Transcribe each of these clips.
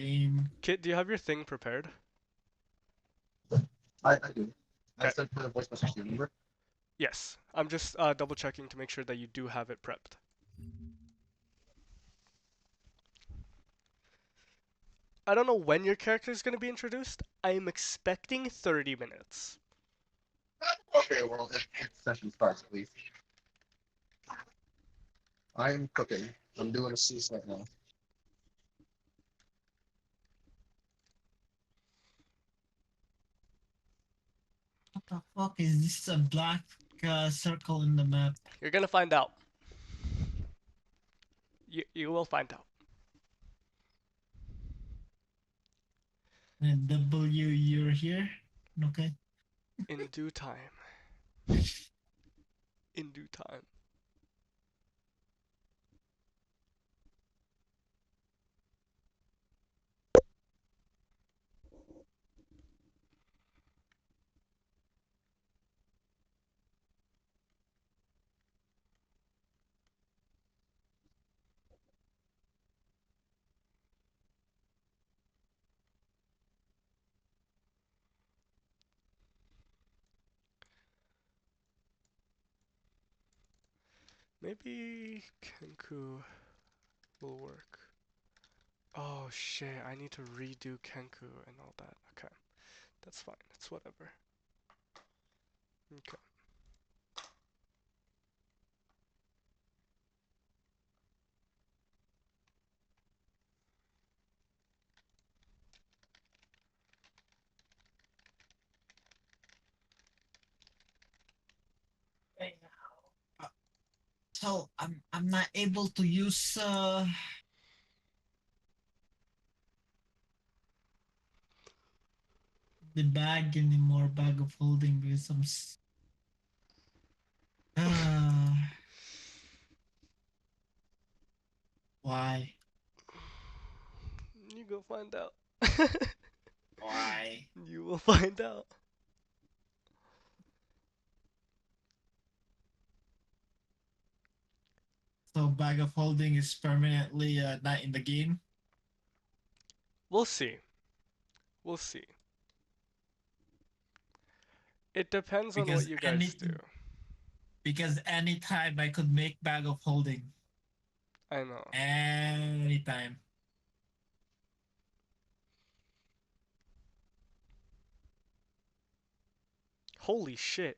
Game. Kit, do you have your thing prepared? I do. I Okay. sent for the voice message to you, remember? Yes. I'm just double checking to make sure that you do have it prepped. I don't know when your character is going to be introduced. I'm expecting 30 minutes. Okay, well, if session starts at least. I'm cooking. I'm doing a cease right now. What the fuck is this? A black circle in the map. You're going to find out. You will find out. And W, you're here. Okay. In due time. In due time. Maybe Kenku will work. Oh shit, I need to redo Kenku and all that. Okay. That's fine. It's whatever. Okay. So I'm not able to use the bag anymore, bag of holding, because why? You go find out. Why? You will find out. So bag of holding is permanently not in the game. We'll see. We'll see. It depends on what Because you guys do. anytime I could make bag of holding. I know. Anytime. Holy shit.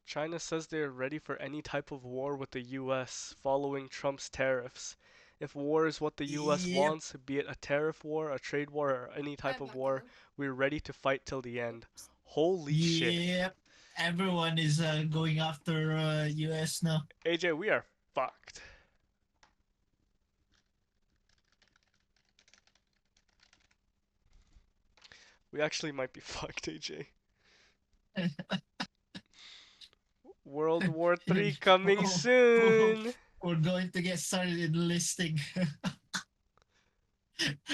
China says they are ready for any type of war with the US following Trump's tariffs. If war is what the US Yep. wants, be it a tariff war, a trade war, or any type of war, we're ready to fight till the end. Holy shit. Yep. Everyone is going after US now. AJ, we are fucked. We actually might be fucked, AJ. World War III coming soon. We're going to get started enlisting.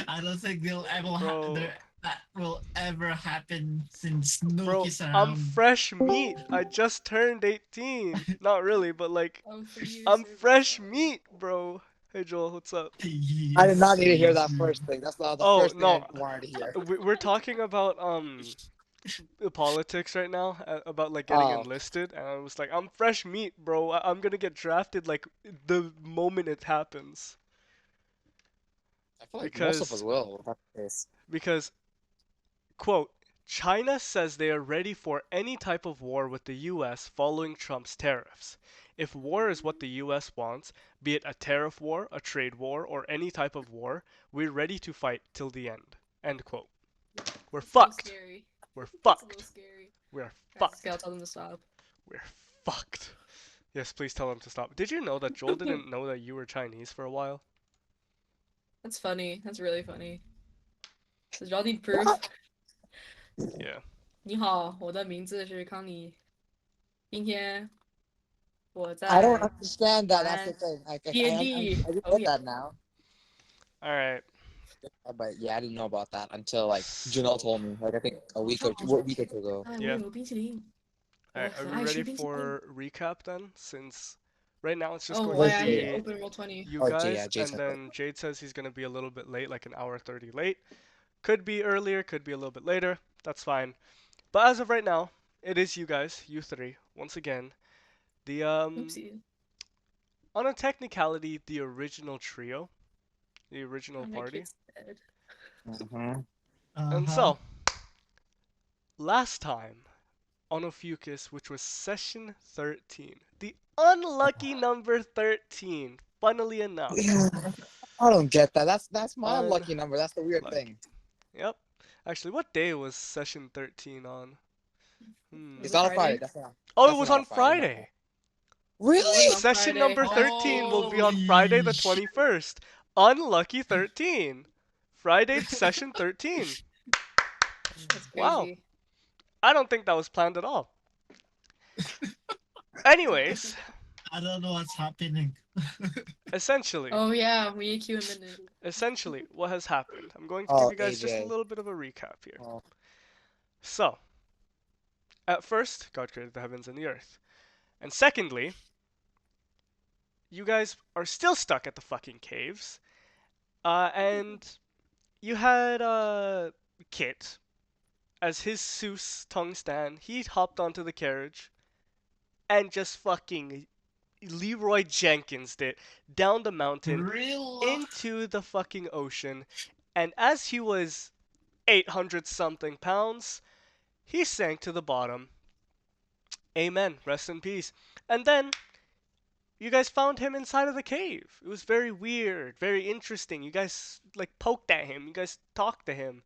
I don't think Bro. that will ever happen since Bro, Nuki's I'm around. fresh meat. I just turned 18. Not really, but like, I'm fresh meat, bro. Hey Joel, what's up? I did not need to hear Yes, that first thing. That's not the Oh first thing I no, wanted to hear. we're talking about politics right now, about like getting Oh, enlisted, and I was like, I'm fresh meat, bro. I'm gonna get drafted like the moment it happens. I feel like most of us Because will. If that's the case. because quote, China says they are ready for any type of war with the US following Trump's tariffs. If war is what the US wants, be it a tariff war, a trade war, or any type of war, we're ready to fight till the end. End quote. We're fucked. We're fucked. We're fucked. Tell them to stop. We're fucked. Yes, please tell him to stop. Did you know that Joel didn't know that you were Chinese for a while? That's funny. That's really funny. Does y'all need proof? Yeah. 你好，我的名字是康妮。今天我 I don't 在 understand that. That's the 玩 thing. I D&D. do Oh get yeah. that now. Alright. But yeah, I didn't know about that until like So- Janelle told me. Like I think a week or two ago. 哎，我 Yeah. 有冰淇淋。我 Alright, are 很 we 爱吃 ready 冰淇淋。 for recap then? Since Right now, it's just Oh, going to I Where's hit Jade? be open roll 20. you Oh, Jade, yeah, guys, Jade and said that. then Jade says he's going to be a little bit late, like an hour 30 late. Could be earlier, could be a little bit later. That's fine. But as of right now, it is you guys, you three, once again. The Oopsie. on a technicality, the original trio, the original Oh, my party. kid's dead. Mm-hmm. And Uh-huh. so, last time on Ophiuchus, which was session 13, the unlucky number 13, funnily enough, Yeah, I don't get that. That's my unlucky. unlucky number. That's the weird thing. Yep. Actually, what day was session 13 on? Was It's it not a Hmm. Friday. Friday? Oh, it Definitely was not a on Friday. No, no. Friday. It was Really? on Session Friday. number 13 will be on Friday the Holy shit. 21st. Unlucky 13. Friday session 13. That's Wow. crazy. I don't think that was planned at all. Anyways, I don't know what's happening. essentially, Oh yeah, we EQ a minute. essentially, what has happened. I'm going to give Oh, you guys just a AJ. little bit of a recap here. Oh, So, at first, God created the heavens and the earth. And secondly, you guys are still stuck at the fucking caves. And you had Kit as his Seuss tongue stand. He hopped onto the carriage and just fucking Leroy Jenkins it down the mountain Real? into the fucking ocean. And as he was 800 something pounds, he sank to the bottom. Amen. Rest in peace. And then you guys found him inside of the cave. It was very weird, very interesting. You guys like poked at him. You guys talked to him.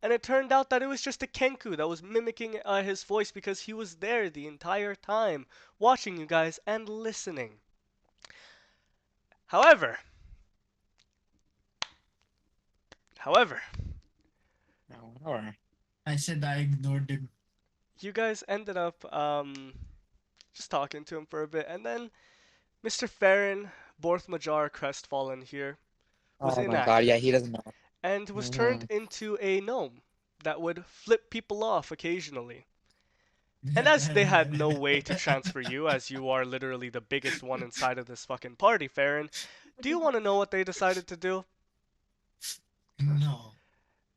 And it turned out that it was just a Kenku that was mimicking his voice because he was there the entire time, watching you guys and listening. However, however, no, or I said I ignored him. you guys ended up just talking to him for a bit, and then Mr. Farron, Borthmajar Crestfallen here, was oh my God, yeah, enacted he doesn't know. and was turned Mm-hmm. into a gnome that would flip people off occasionally. And as they had no way to transfer you, as you are literally the biggest one inside of this fucking party, Farron, do you want to know what they decided to do? No.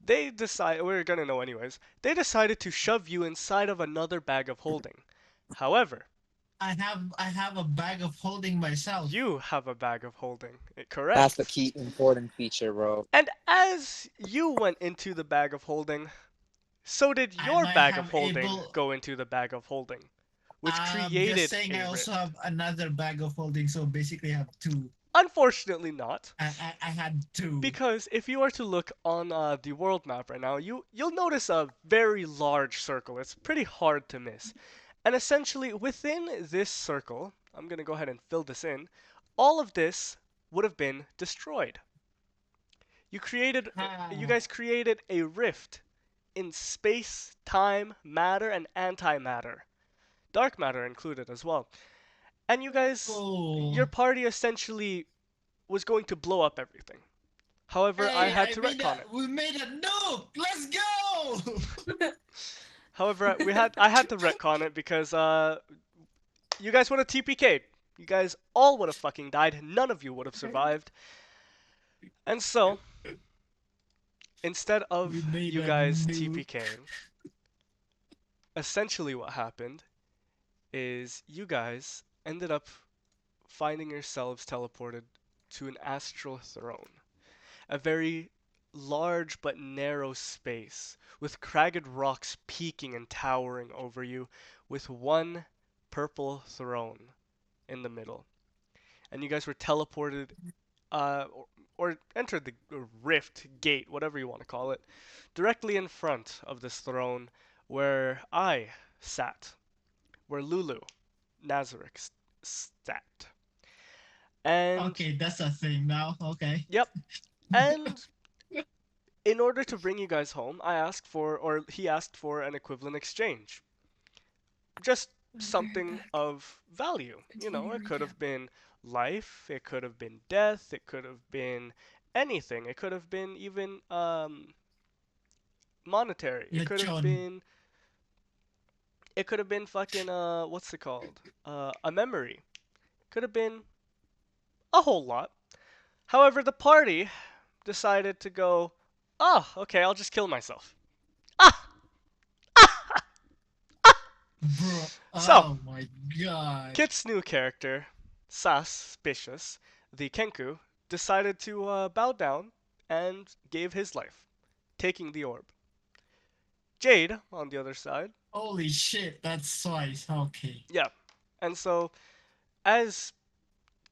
We're gonna know anyways. They decided to shove you inside of another bag of holding. However, I have a bag of holding myself. you have a bag of holding. That's the Correct. key important feature, bro. And as you went into the bag of holding, so did I your might bag of have holding able. go into the bag of holding, which Just created saying. a I also rift. have another bag of holding, so basically I have two. Unfortunately, not. I had two. Because if you are to look on the world map right now, you'll notice a very large circle. It's pretty hard to miss. And essentially within this circle, I'm going to go ahead and fill this in, all of this would have been destroyed. You Ah. guys created a rift in space, time, matter, and antimatter. Dark matter included as well. And you guys, your Oh. party essentially was going to blow up everything. However, I Hey, had to retcon it. we made a nuke. Let's go. However, I had to retcon it because you guys would have TPK'd. You guys all would have fucking died. None of you would have survived. And so, instead We of made you a guys nuke. TPKing, essentially what happened is you guys ended up finding yourselves teleported to an astral throne. A very large but narrow space, with cragged rocks peaking and towering over you, with one purple throne in the middle. And you guys were teleported, or entered the rift gate, whatever you want to call it, directly in front of this throne where I sat, where Lulu, Nazarick, sat. And, Okay, that's a thing now. Okay. yep, and in order to bring you guys home, he asked for an equivalent exchange. Just We're something back. of value. You know, Continue it could recap. have been life, it could have been death, it could have been anything. It could have been even monetary. Lechon. It could have been fucking what's it called? A memory. Could have been a whole lot. However, the party decided to go, oh, okay, I'll just kill myself. Ah! Bro, So, oh my god. Kit's new character, Suspicious, the Kenku, decided to bow down and gave his life, taking the orb. Jade, on the other side, Holy shit, that's twice. Okay. yeah. And so, as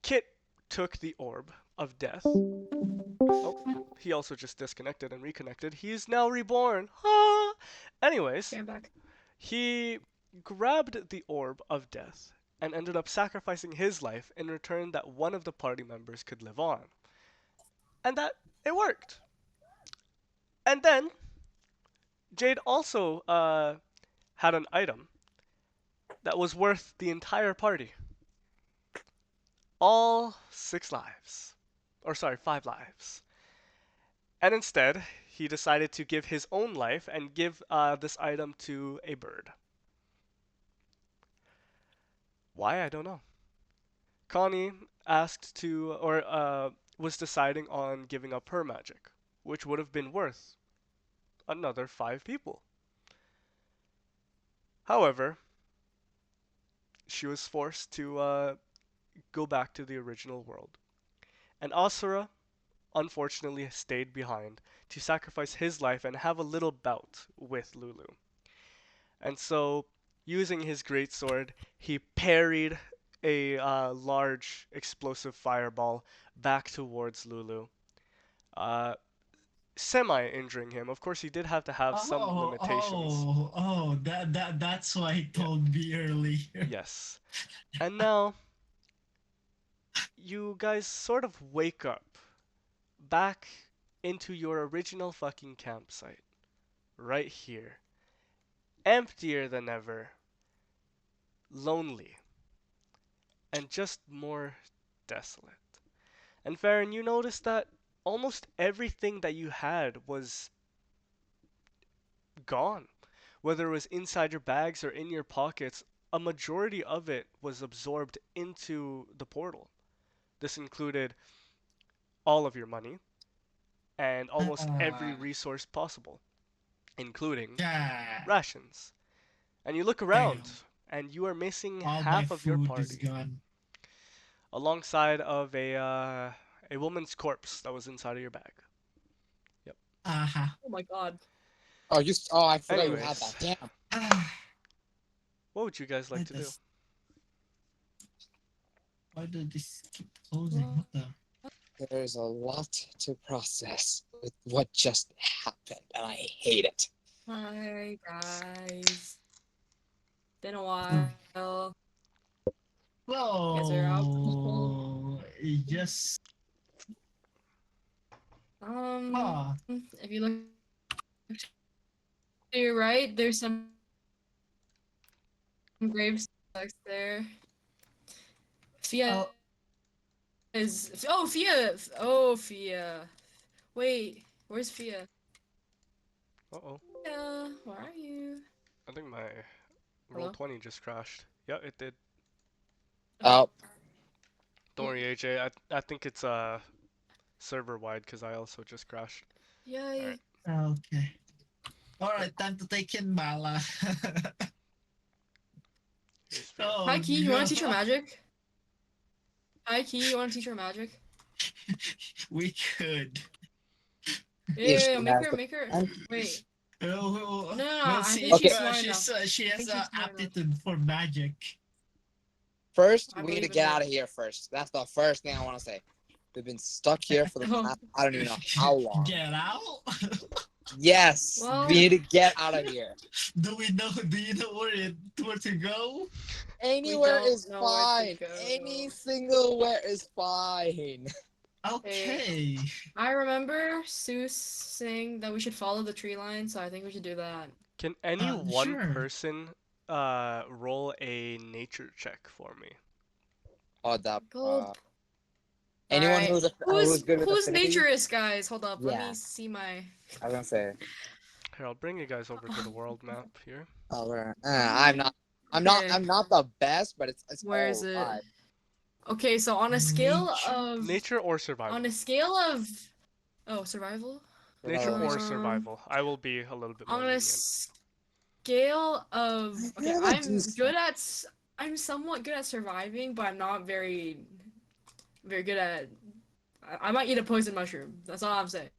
Kit took the orb of death, oh, he also just disconnected and reconnected. He's now reborn. Ah! Anyways, Okay, I'm back. he grabbed the orb of death and ended up sacrificing his life in return that one of the party members could live on. And that it worked. And then Jade also had an item that was worth the entire party. All 6 lives. Or sorry, 5 lives. And instead, he decided to give his own life and give this item to a bird. Why? I don't know. Connie asked to, or was deciding on giving up her magic, which would have been worth another 5 people. However, she was forced to go back to the original world. And Asura, unfortunately, stayed behind to sacrifice his life and have a little bout with Lulu. And so, using his greatsword, he parried a large explosive fireball back towards Lulu, uh, semi injuring him. Of course, he did have to have some limitations. That's why he Yeah. told me earlier. Yes. And now, you guys sort of wake up back into your original fucking campsite. Right here. Emptier than ever. Lonely. And just more desolate. And Farron, you noticed that almost everything that you had was gone. Whether it was inside your bags or in your pockets, a majority of it was absorbed into the portal. This included all of your money and almost every Ah, resource possible, including yeah. rations. And you look around Damn. and you are missing All my half of your food is party gone. alongside of a woman's corpse that was inside of your bag. Yep. Uh-huh. Oh my god. Oh, I forgot you had Anyways, that. Damn. Ah, what would you guys like to do? Why did this keep closing? What the? There's a lot to process with what just happened, and I hate it. Hi guys. Been a while. Guys are out. Whoa. It just. Ah. If you look to your right, there's some graves there. Fia Oh, is Fia. Wait, where's Fia? Uh-oh. Fia, where are you? I think my Hello? Roll20 just crashed. Yeah, it did. Oh, Don't worry, AJ. I think it's server wide because I also just crashed. Yay. Alright. okay. Alright, time to take in Mala. Here's Fia. Oh, Hi Key, you wanna teach her God. magic? Hi Key, you wanna teach her magic? We could. If she Yeah, make has her, the- make her. Wait. Oh, No, well, I see, think she's smart she enough. she has think an she's smart enough. aptitude for magic. first, I we need to believe in get her. out of here first. That's the first thing I want to say. We've been stuck here for the past, I don't even know how long. Get out? Yes, Well- we need to get out of here. Do you know where to go? Anywhere don't is know where to fine. go. Any single where is fine. Okay. I remember Seuss saying that we should follow the tree line, so I think we should do that. Can any one Sure. person roll a nature check for me? Oh, that. Gulp. Anyone Alright. who's good with Who's affinity? naturist, guys? Hold up. Let Yeah. me see my. I was gonna say. Here, I'll bring you guys over to the world map here. I'm not. I'm not. Okay. I'm not the best, but it's Where is it? alright. Okay, so on a scale of Nature or survival? on a scale of survival. Nature or Um, survival. I will be a little bit more On a lenient. scale of okay, Really decent. I'm somewhat good at surviving, but I'm not very good at. I might eat a poison mushroom. That's all I'm saying.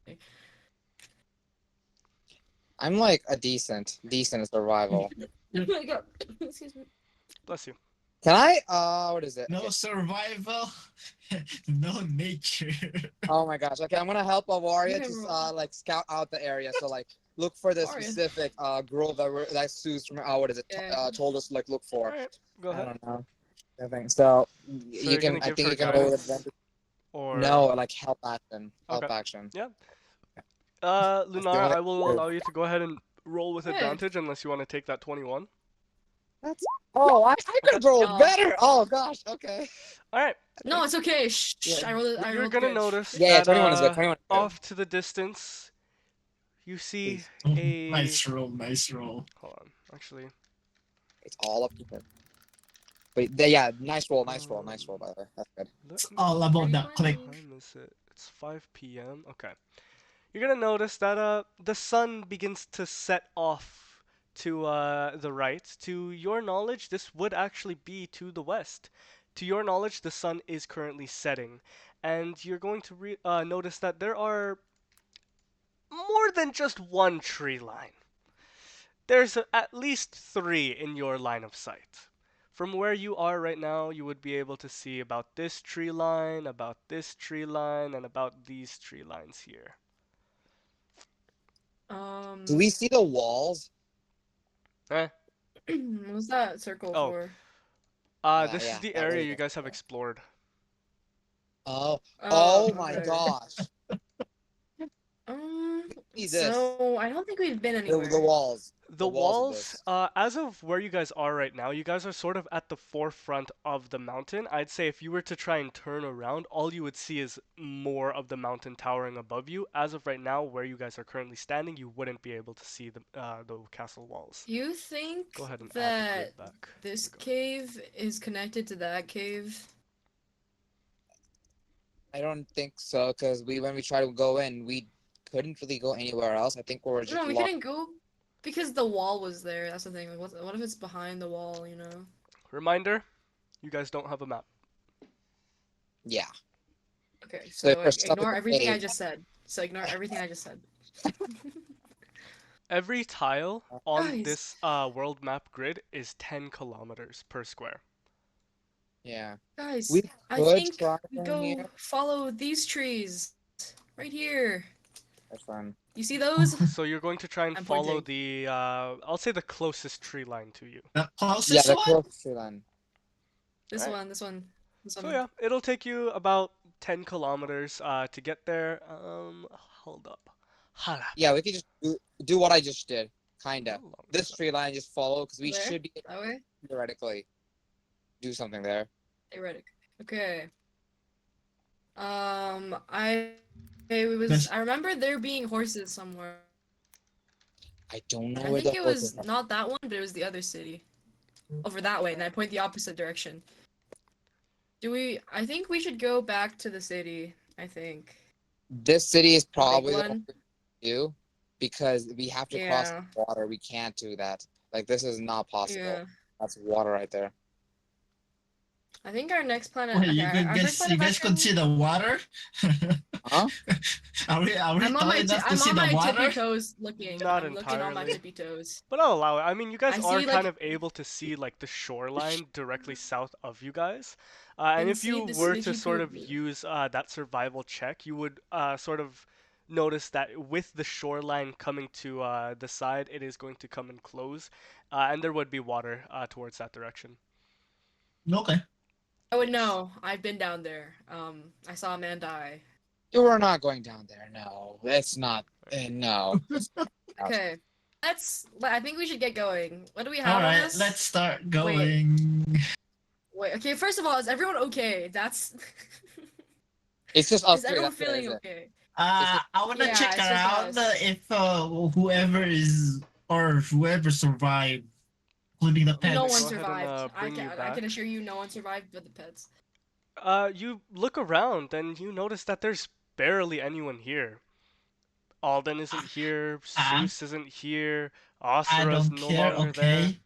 I'm like a decent survival. Oh my God. Excuse me. Bless you. Can I? What is it? No Okay. survival, no nature. Oh my gosh. Okay, I'm gonna help a warrior Okay, to roll. like scout out the area. So like look for the Warrior. specific grove that Sue's from what is it? Yeah. Told us to like look for. Alright, go I ahead. don't know. I think so. So You you're can. gonna I give think her you can roll with guidance? advantage. Or No, like help action. okay. Help action. Yeah. That's the Lunar, only I will thing. allow you to go ahead and roll with Hey. advantage unless you want to take that 21. That's. Oh, I could Okay. roll No. better. Oh gosh. Okay. Alright. No, it's okay. Shh. Yeah. I rolled. What I you're rolled gonna good. notice Yeah, that 21 is good. 21 is good. off to the distance you see Please. a Nice roll, nice roll. hold on. Actually, It's all up to him. But yeah, nice roll, by the way. That's good. let It's me all about that what click. time is it? It's 5 p.m. Okay. You're gonna notice that the sun begins to set off to the right. To your knowledge, this would actually be to the west. To your knowledge, the sun is currently setting, and you're going to notice that there are more than just one tree line. There's at least 3 in your line of sight. From where you are right now, you would be able to see about this tree line, about this tree line, and about these tree lines here. Do we see the walls? Eh? What's that circle Oh, for? this is Yeah, the that area was you it. guys have explored. Oh my Okay. gosh. See this. So I don't think we've been The anywhere. walls. The walls of walls, this. as of where you guys are right now, you guys are sort of at the forefront of the mountain. I'd say if you were to try and turn around, all you would see is more of the mountain towering above you. As of right now, where you guys are currently standing, you wouldn't be able to see the castle walls. You think Go ahead and add the that grid back. this There we go. cave is connected to that cave? I don't think so, because when we tried to go in, we couldn't really go anywhere else. I think we were just No, we locked. couldn't go because the wall was there. That's the thing. Like, what if it's behind the wall? You know? Reminder, you guys don't have a map. Yeah. Okay, So if so we're stuck in ignore the everything I cave, just said. So ignore everything I just said. Every tile on Guys, this world map grid is 10 kilometers per square. yeah. guys, We I could think try we in go here. follow these trees right here. That's fun. You see those? So you're going to try and I'm follow pointing. the, I'll say the closest tree line to you. The Yeah, closest the one? closest tree line. This Alright. one, this one, this So one. yeah, it'll take you about 10 kilometers to get there. Hold up. Hala. Yeah, we could just do what I just did, kinda. How long is This that? tree line just follow, because we There? should be That way? theoretically do something there. Theoretic. Okay. I Yes. I remember there being horses somewhere. I don't know I where think the it horses was are. not that one, but it was the other city. Over that way, and I point the opposite direction. I think we should go back to the city, I think. This city is The big probably the one one. we do, because we have to cross Yeah. the water. We can't do that. Like, this is not possible. Yeah. That's water right there. I think our next planet. Wait, Okay, our first plan you of guys could see action. the water? Huh? Are we tall enough to I'm see on the my tippy water? toes looking. Not I'm looking on my entirely. tippy toes. But I'll allow it. I mean, you guys I are see kind like of able to see like the shoreline directly south of you guys. And can if you see the were to smidgy sort poo of poo. use that survival check, you would sort of notice that with the shoreline coming to the side, it is going to come and close, and there would be water towards that direction. Okay. I would know. I've been down there. I saw a man die. You are not going down there. No, it's not. No. Okay. I think we should get going. What do we have All on right, us? let's start going. Wait. Okay. First of all, is everyone okay? That's. It's just us Is three. everyone That's it. feeling Is it? okay? I want to Yeah, check it's just around us. if whoever is or whoever survived, including the Let No me one go pets. ahead and survived. bring you I can back. assure you, no one survived but the pets. You look around and you notice that there's barely anyone here. Alden isn't here, Ah, Seuss isn't here, I Asura's don't no care. longer there. Okay.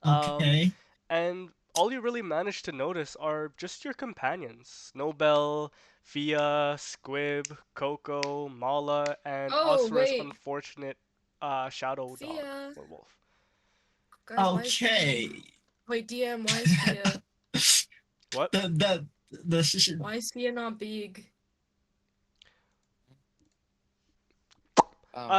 Um, Okay. and all you really manage to notice are just your companions: Snowbell, Fia, Squib, Coco, Mala, and Oh Asura's wait, unfortunate shadow dog Fia. or wolf. Guys, why is Okay. wait DM? Why is Fia? What? The Why is Fia not big?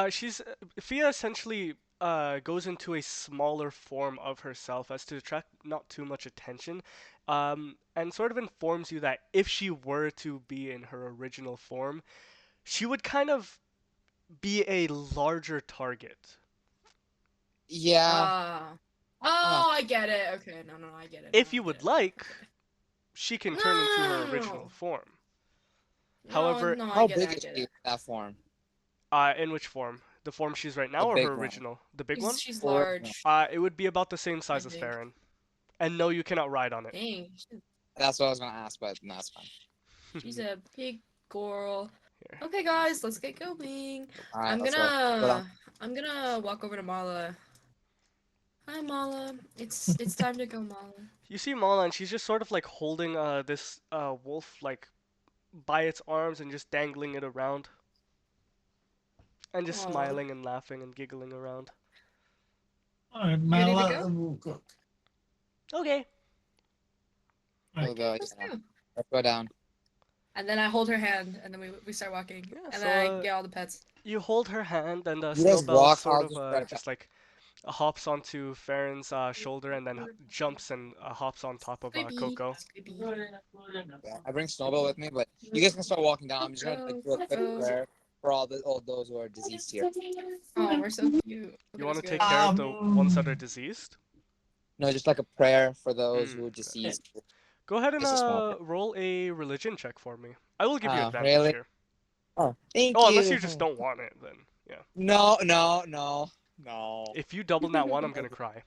She's Fia essentially goes into a smaller form of herself as to attract not too much attention, and sort of informs you that if she were to be in her original form, she would kind of be a larger target. Yeah. Ah. Uh, Oh, I get it. Okay, no, I get it now. If you I get would it now. like, Okay. she can turn into her original No, form. no, However, no, I how get it. big I is get she it. in that form? in which form? The form she's right The now or big her one. original? The big one? She's Original. large, It would be about the same I size as think. Farron. And no, you cannot ride on it. Dang, That's what I was gonna ask, but no, it's fine. she's a big girl. Here. Okay, guys, let's get going. All right, I'm let's go. Go down. gonna walk over to Mala. Hi, Mala. It's time to go, Mala. You see Mala, and she's just sort of like holding this wolf like by its arms and just dangling it around, and just Aw. smiling and laughing and giggling around. Alright, You ready to Mala. go? Okay. We'll Okay. go. Let's Yeah. go. Let's go down. And then I hold her hand, and then we start walking, Yeah. and So then I get all the pets. you hold her hand, and You guys Snowbell walk. sort I'll of just try to. just like hops onto Farron's shoulder and then jumps and hops on top of Squibby, Coco. Squibby. Yeah, I bring Snowball with me, but you guys can start walking down. I'm just gonna like, do a quick Coco. prayer for all those who are deceased here. Oh, we're so cute. You Look want at to us take go. care of the ones that are deceased? No, just like a prayer for those who are Okay. deceased. Go ahead and Just a small prayer. roll a religion check for me. I will give you advantage Really? here. Oh, thank Oh, unless you. you just don't want it, then yeah. No, no, no, no. If you double that one, I'm gonna cry.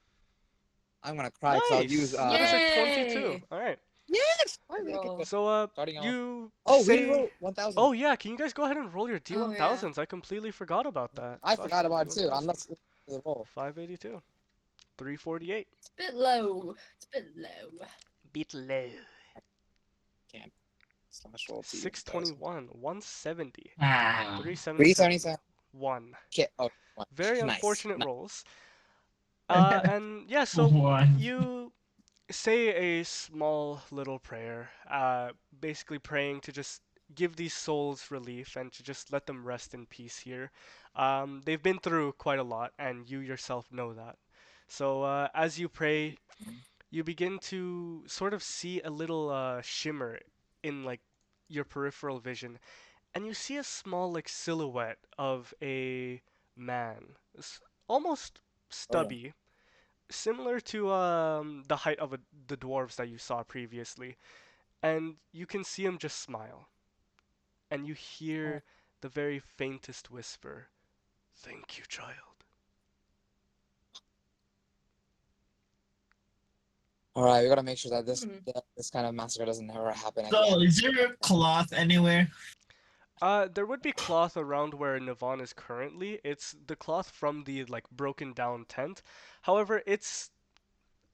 I'm gonna cry because I'll use Nice. That is a 22. Yay! All right. yes. I roll. So Starting off. you Oh, we say. didn't roll 1,000. Oh yeah, can you guys go ahead and roll your Oh yeah. D1000s? I completely forgot about that. I Gosh, forgot the about it too. D1000. Unless the roll. 582. 348. It's a bit low. It's a bit low. Bit low. Can't slash roll to 621. 170. Ah. 377. 377. 1. Okay. Oh, one. Very Nice. unfortunate Nice. rolls. And yeah, so One. you say a small little prayer, basically praying to just give these souls relief and to just let them rest in peace here. They've been through quite a lot, and you yourself know that. So as you pray, you begin to sort of see a little shimmer in like your peripheral vision, and you see a small like silhouette of a man, almost Oh. stubby, similar to the height of the dwarves that you saw previously, and you can see him just smile, and you hear the very faintest whisper, "Thank you, child." All right, we gotta make sure that this Hmm. that this kind of massacre doesn't ever happen So, again. is there a cloth anywhere? There would be cloth around where Navon is currently. It's the cloth from the like broken down tent. However, it's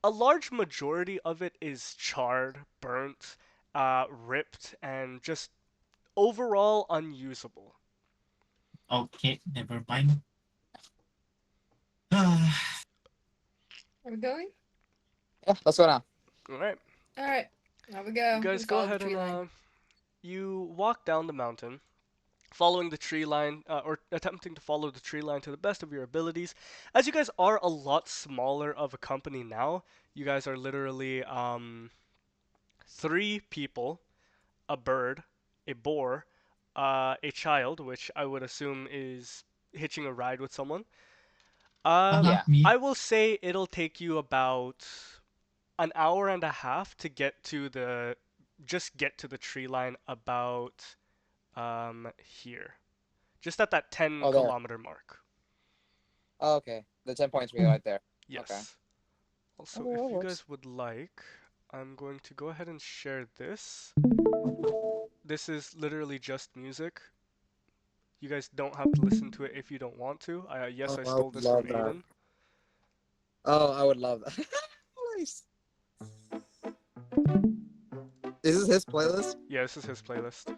a large majority of it is charred, burnt, ripped, and just overall unusable. Okay, never mind. Ah, Are we going? Yeah, let's go now. All right, All right. Now we go. you guys We go follow the ahead tree and line. you walk down the mountain, following the tree line or attempting to follow the tree line to the best of your abilities. As you guys are a lot smaller of a company now, you guys are literally three people, a bird, a boar, a child, which I would assume is hitching a ride with someone. uh-huh, Yeah. me. I will say it'll take you about an hour and a half to get to the just get to the tree line about here. Just at that 10 Oh, there. kilometer mark. Oh, okay. The 10 points we right there. Okay. Yes. Also, Okay, if that you works. guys would like, I'm going to go ahead and share this. This is literally just music. You guys don't have to listen to it if you don't want to. Yes, I Oh, I stole would this from love that. Aiden. Oh, I would love that. Nice. Is this his playlist? Yeah, this is his playlist.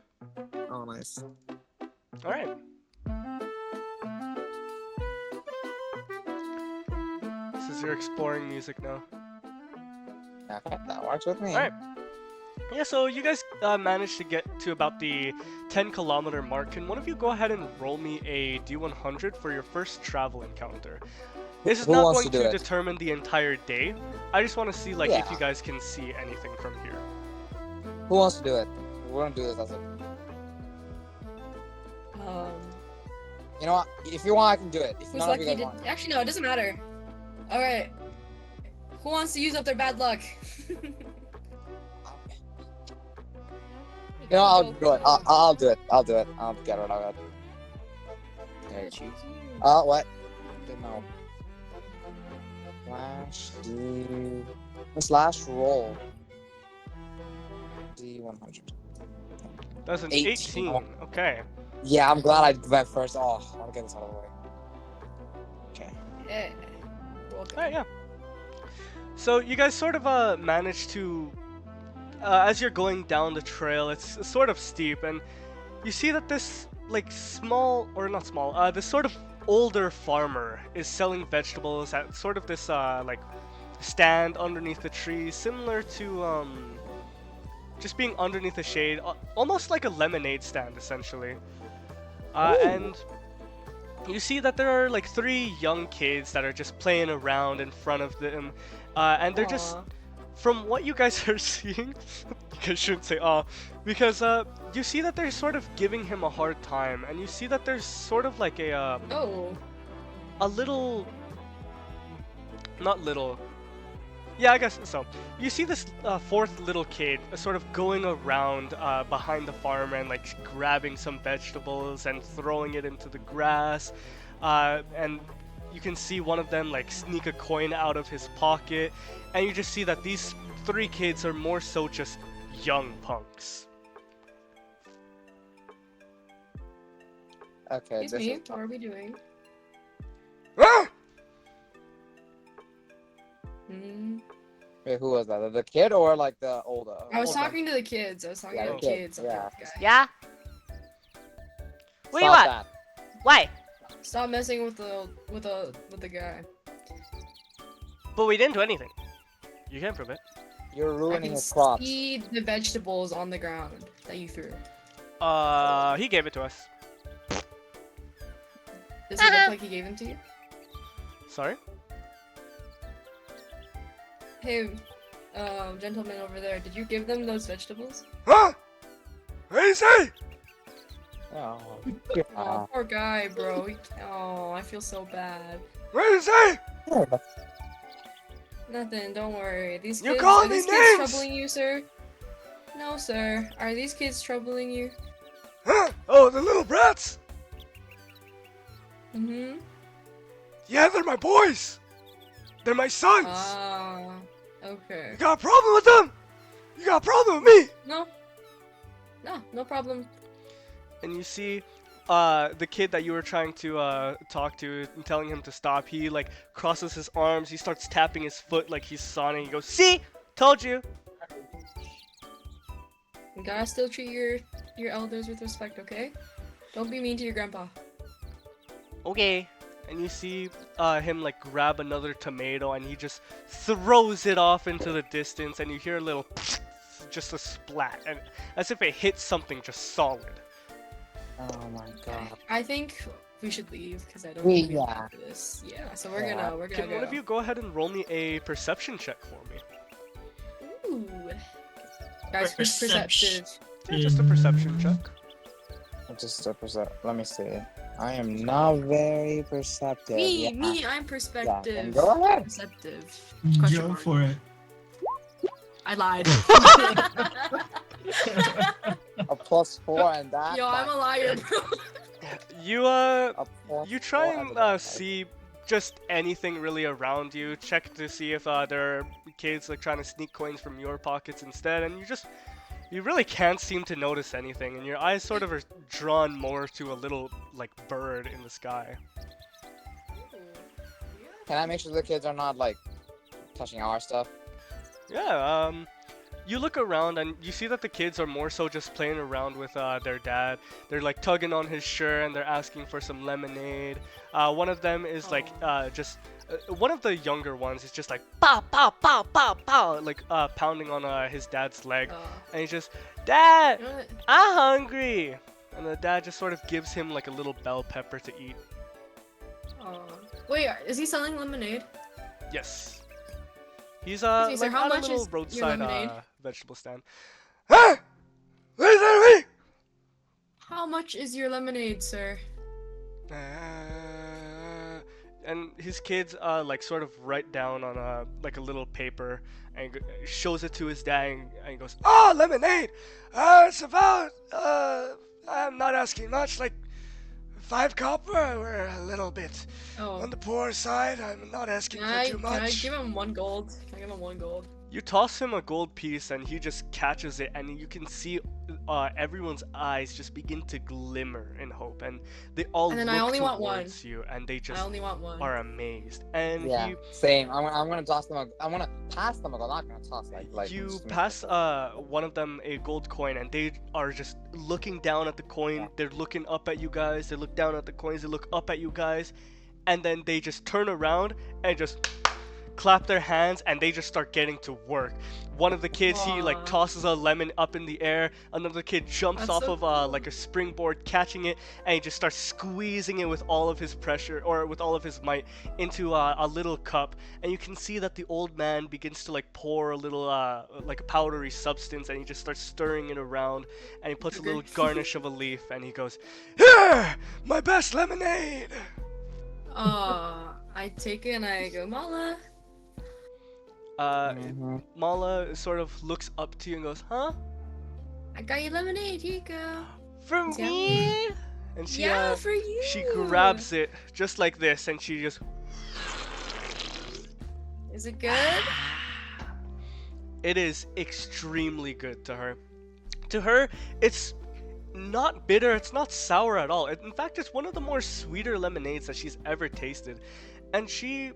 Oh, nice. Alright. This is your exploring music now. Okay, that works with me. Alright. Yeah, so you guys managed to get to about the 10-kilometer mark. Can one of you go ahead and roll me a D100 for your first travel encounter? This is Who not wants going to do to it? determine the entire day. I just want to see like if Yeah. you guys can see anything from here. Who wants to do it? We're gonna do this as a. You know what? If you want, I can do it. If Who's none of you lucky guys to? want. Actually, no, it doesn't matter. All right. Who wants to use up their bad luck? You know, I'll do it. I'll do it. I'll do it. I'll get rid of it. I choose you. What? Didn't know. Slash D. Slash roll. D100. That's an 18. 18. Okay. Yeah, I'm glad I went first. Oh, I want to get this out of the way. Okay. Eh. Welcome. Alright, yeah. So you guys sort of managed to, as you're going down the trail, it's sort of steep, and you see that this like small, or not small, this sort of older farmer is selling vegetables at sort of this like stand underneath the tree, similar to just being underneath the shade, almost like a lemonade stand essentially. And you see that there are like 3 young kids that are just playing around in front of them, and they're just, Aw. from what you guys are seeing, you guys shouldn't say "aw," because you see that they're sort of giving him a hard time, and you see that there's sort of like Oh. a little, not little, yeah, I guess so. You see this 4th little kid sort of going around behind the farmer and like grabbing some vegetables and throwing it into the grass, and you can see one of them like sneak a coin out of his pocket, and you just see that these 3 kids are more so just young punks. Okay. Excuse This me. is. What are we doing? Ah! Hmm. Wait, who was that? The kid or like the older? I was Hold on. talking to the kids. I was talking Yeah, to the the kid, kids. yeah. Guy. Yeah? What do you Stop want? that. Why? Stop messing with the guy. But we didn't do anything. You can prove it. You're I ruining can his crops. see the vegetables on the ground that you threw. He gave it to us. Does it look like he gave them to you? Sorry? Hey, gentleman over there, did you give them those vegetables? Huh? What do you say? Oh, Oh, poor guy, bro. Oh, I feel so bad. What do you say? Nothing, don't worry. These You kids, calling are me these kids names? troubling you, sir? No, sir. Are these kids troubling you? Huh? Oh, the little brats? Mm-hmm. Yeah, they're my boys. They're my sons. Ah, okay. You got a problem with them? You got a problem with me? No. No, no problem. And you see the kid that you were trying to talk to and telling him to stop, he like crosses his arms, he starts tapping his foot like he's Sonic, he goes, "See? Told you." You gotta still treat your elders with respect, okay? Don't be mean to your grandpa. Okay. And you see him like grab another tomato and he just throws it off into the distance, and you hear a little just a splat, and as if it hit something just solid. Oh my god. I think we should leave because I don't We- think we have yeah. time for this. Yeah, so we're Yeah. gonna Can go. one of you go ahead and roll me a perception check for me? Ooh. Guys, who's perceptive? Yeah, just a perception check. Just a percent. Let me see. I am not very perceptive. Me, yeah. me, I'm Yeah, then perspective. go ahead. Perceptive. Go Question mark. for it. I lied. A +4 and that. Yo, I'm a liar, bro. You A +4 you try and and that. see just anything really around you. Check to see if there are kids like trying to sneak coins from your pockets instead, and you really can't seem to notice anything, and your eyes sort of are drawn more to a little like bird in the sky. Can I make sure the kids are not like touching our stuff? Yeah, you look around and you see that the kids are more so just playing around with their dad. They're like tugging on his shirt and they're asking for some lemonade. One of them is like one of the younger ones is just like pow pow pow pow pow, like pounding on his dad's leg, and he's just, Dad, You know what? I'm hungry, and the dad just sort of gives him like a little bell pepper to eat. Wait, is he selling lemonade? Yes. He's Excuse me, sir, like how at a much little is your roadside lemonade? vegetable stand. Huh? What is that? How much is your lemonade, sir? And his kids like sort of write down on like a little paper and shows it to his dad and he goes, "Oh, lemonade! It's about I'm not asking much, like 5 copper. We're a little bit on the poor side. I'm not asking for too much." Can I give him 1 gold? Can I give him 1 gold? You toss him a gold piece and he just catches it, and you can see everyone's eyes just begin to glimmer in hope, and they all And then look I only want towards you, and they I just only want 1. are amazed. And Yeah, same. I'm gonna toss them. I'm gonna pass them. I'm not gonna toss like. you just gonna- pass one of them a gold coin, and they are just looking down at the coin. Yeah. They're looking up at you guys. They look down at the coins. They look up at you guys, and then they just turn around and just clap their hands, and they just start getting to work. One of the kids, he like Aw. tosses a lemon up in the air. Another kid jumps That's off so of cool. like a springboard, catching it, and he just starts squeezing it with all of his pressure, or with all of his might, into a little cup. And you can see that the old man begins to like pour a little like a powdery substance, and he just starts stirring it around, and he puts a little Sugar. garnish of a leaf, and he goes, "Here, my best lemonade." I take it and I go, Mala. Mhm. Mala sort of looks up to you and goes, "Huh? I got you lemonade. Here you go. For Yeah. me?" And she Yeah, for you. she grabs it just like this, and she just, Is it good? it is extremely good to her. To her, it's not bitter, it's not sour at all. In fact, it's one of the more sweeter lemonades that she's ever tasted. And she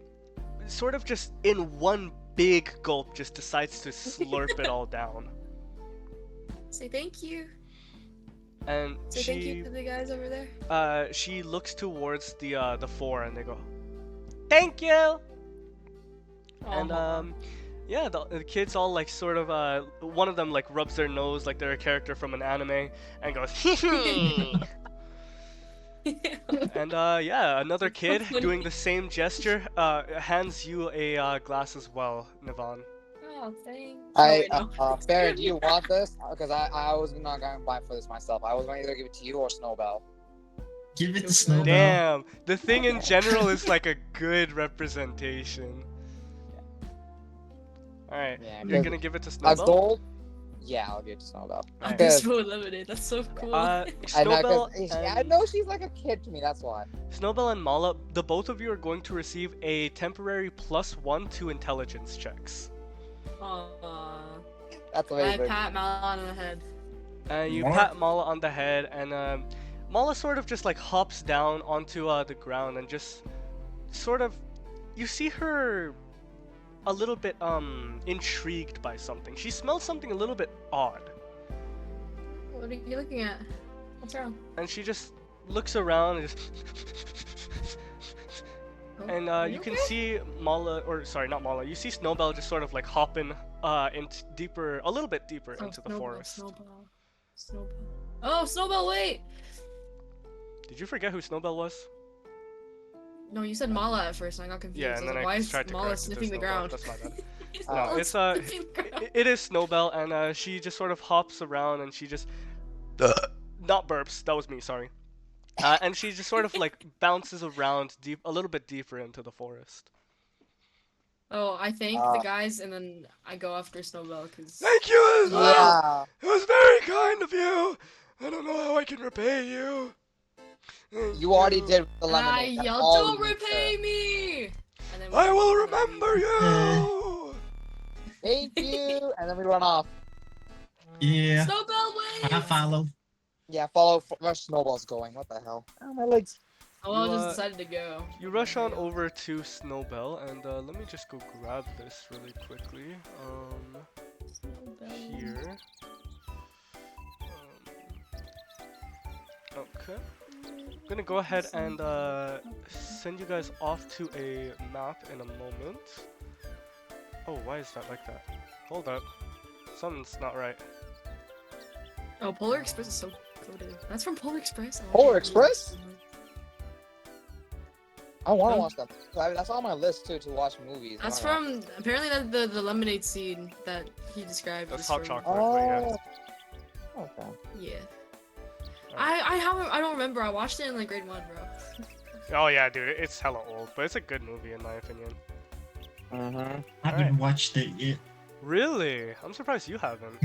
sort of just in one big gulp just decides to slurp it all down. Say thank you. And Say thank you to the guys over there. she looks towards the 4, and they go, "Thank you." And Aw. yeah, the kids all like sort of one of them like rubs their nose like they're a character from an anime and goes, "Hee." And yeah, another That's so kid funny. doing the same gesture hands you a glass as well, Nivan. Oh, thanks. Farrah, do you want this? Because I was not going to buy for this myself. I was going to either give it to you or Snowbell. Give it to Snowbell. Damn, the thing in general is like a good representation. Alright, Yeah, you're 'cause gonna give it to a Snowbell? gold? Yeah, I'll give it to Snowbell. I'm Alright. Because- so lemonade. That's so cool. I know, Snowbell 'cause I and, know she's like a kid to me. That's why. Snowbell and Mala, the both of you are going to receive a temporary +1 to intelligence checks. Aw. That's I amazing. pat Malon on the head. You What? pat Mala on the head, and Mala sort of just like hops down onto the ground and just sort of, you see her a little bit intrigued by something. She smells something a little bit odd, What are you looking at? What's wrong? and she just looks around and just Oh, and are you can okay? see Mala, or sorry, not Mala. You see Snowbell just sort of like hopping into deeper, a little bit deeper Oh, into the Snowball, forest. Snowball. Snowball. Oh, Snowball, wait! Did you forget who Snowbell was? No, you said Mala at first, and I got confused. Yeah, I and was then like, I why just is tried to Mala correct it to sniffing the Snowbell. ground? That's my bad. Oh. No, it's sniffing the ground. it is Snowbell, and she just sort of hops around, and she just not burps. That was me. Sorry. And she just sort of like bounces around deep, a little bit deeper into the forest. Oh, I thank Uh, the guys, and then I go after Snowbell, because... Thank you as Yeah. It was very kind of you. I don't know how I can repay you. You already did with the lemonade. I That's yelled, all don't you need, repay sir. me! and I will we- remember you. Thank you. And then we run off. Yeah. Snowbell I wins. follow. Yeah, follow where Snowball's going. What the hell? Oh, my legs. Oh, I You, just decided to go. You rush on over to Snowbell, and let me just go grab this really quickly. Here. Okay. I'm gonna go ahead and send you guys off to a map in a moment. Oh, why is that like that? Hold up. Something's not right. Oh, Polar Express is so coded. That's from Polar Express. Oh, Polar I can't believe Express? it. I want to Oh. watch that. That's on my list too to watch movies. That's I wanna from apparently the lemonade scene that he described. That's is hot from- chocolate, but yeah. Oh. Okay. Yeah. Alright. I don't remember. I watched it in like grade 1, bro. Oh yeah, dude, it's hella old, but it's a good movie in my opinion. Mm-hmm. I haven't watched it yet. Really? I'm surprised you haven't.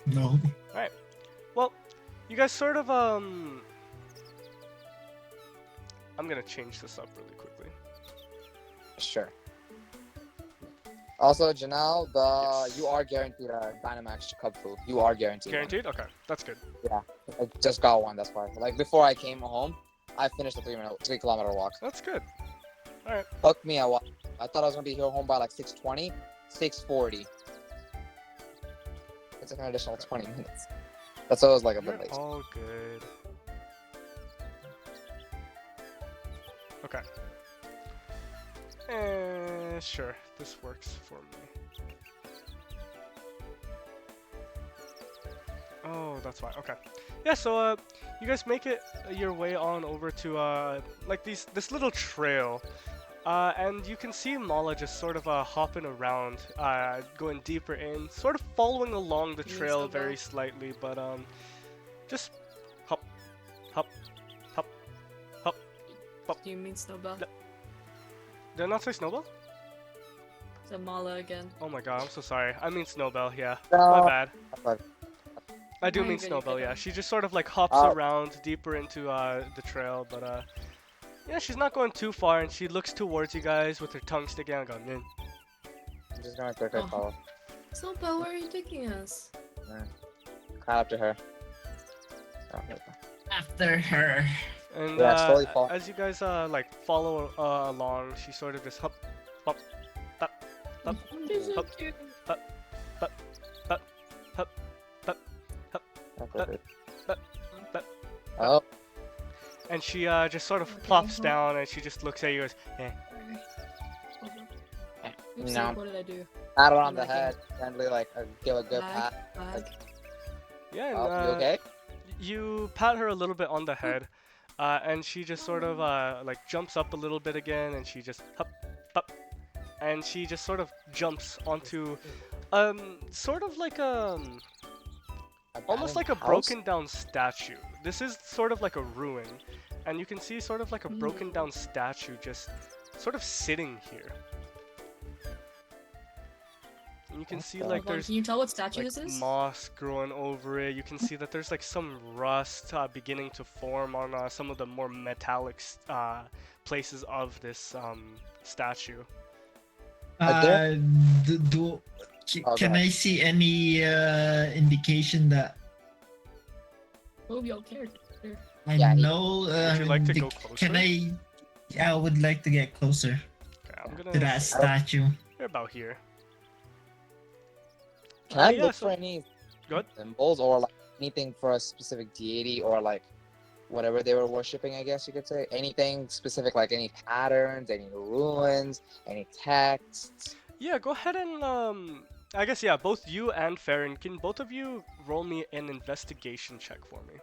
No. Well, you guys sort of I'm gonna change this up really quickly. Sure. Also, Janelle, Yes. you are guaranteed a Dynamax Cub food. You are guaranteed. one. Guaranteed? Okay, that's good. I just got one. That's why. Like before I came home, I finished the 3-kilometer walk. That's good. Took me a while. I thought I was gonna be here home by like 6:20, 6:40. It's like an additional 20 minutes. That's always like a bit You're late. all good. Okay. Sure, this works for me. Oh, that's fine. Okay. Yeah, so you guys make it your way on over to like this little trail. And you can see Mala just sort of hopping around, going deeper in, sort of following along the You mean trail Snowball? very slightly, but just hop, hop, hop, hop. Do you mean Snowbell? No. Did I not say Snowball? It's a Mala again. Oh my god, I'm so sorry. I mean Snowbell, yeah. No. My bad. But I do No, you're mean good, you're Snowbell, good. yeah. She just sort of like hops Oh. around deeper into the trail, but yeah, she's not going too far, and she looks towards you guys with her tongue sticking out, going, "Mm." I'm just gonna quickly Oh. follow. Snowbell, where are you taking us? Caught up to her. Oh, there we go. After her. And Yeah, slowly fall. as you guys like follow along, she sort of just hop, hop, hop, Up, She's so up. cute. Okay. But- Oh, and she just sort of plops down, and she just looks at you as, eh. Oops, no. what did I do? pat her on the Like head, gently like give a good Lag, pat. lag. Yeah, and Oh, you okay? you pat her a little bit on the head, and she just sort of like jumps up a little bit again, and she just hop, hop, and she just sort of jumps onto, sort of like almost like a Abandoned house? broken down statue. This is sort of like a ruin, and you can see sort of like a broken down statue just sort of sitting here. And you can see like Hold on, there's can you tell what statue like this is? moss growing over it. You can see that there's like some rust beginning to form on some of the more metallic places of this statue. Are there- Do, Oh, can go I see any indication that Move your character. I Yeah, he- know? Would you like to the- go closer? Can I? Yeah, I would like to get closer Okay, I'm to gonna. that statue. You're about here. Can I yeah, look so- for any Good. symbols or like anything for a specific deity or like whatever they were worshipping? I guess you could say anything specific, like any patterns, any ruins, any texts. Yeah, go ahead and I guess yeah, both you and Farron, can both of you roll me an investigation check for me?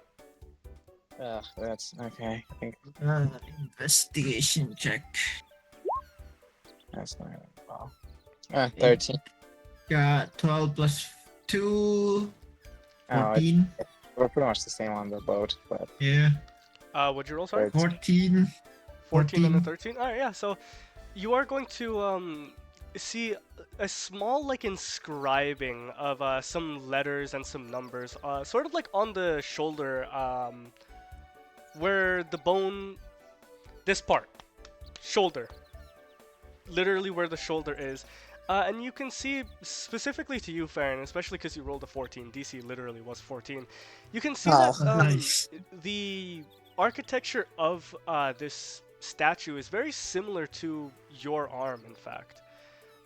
Ugh, that's okay. I think Investigation check. that's not well. 13. Got 12 plus 2, Oh, 14. we're pretty much the same on the boat, but Yeah, What'd you roll, sorry? 14. 14 and a 14. 13? Alright, yeah, so you are going to see a small like inscribing of some letters and some numbers, sort of like on the shoulder, where the bone, this part, shoulder. literally where the shoulder is. And you can see specifically to you, Farron, especially because you rolled a 14. DC literally was 14. You can see that Oh. Nice. the architecture of this statue is very similar to your arm, in fact.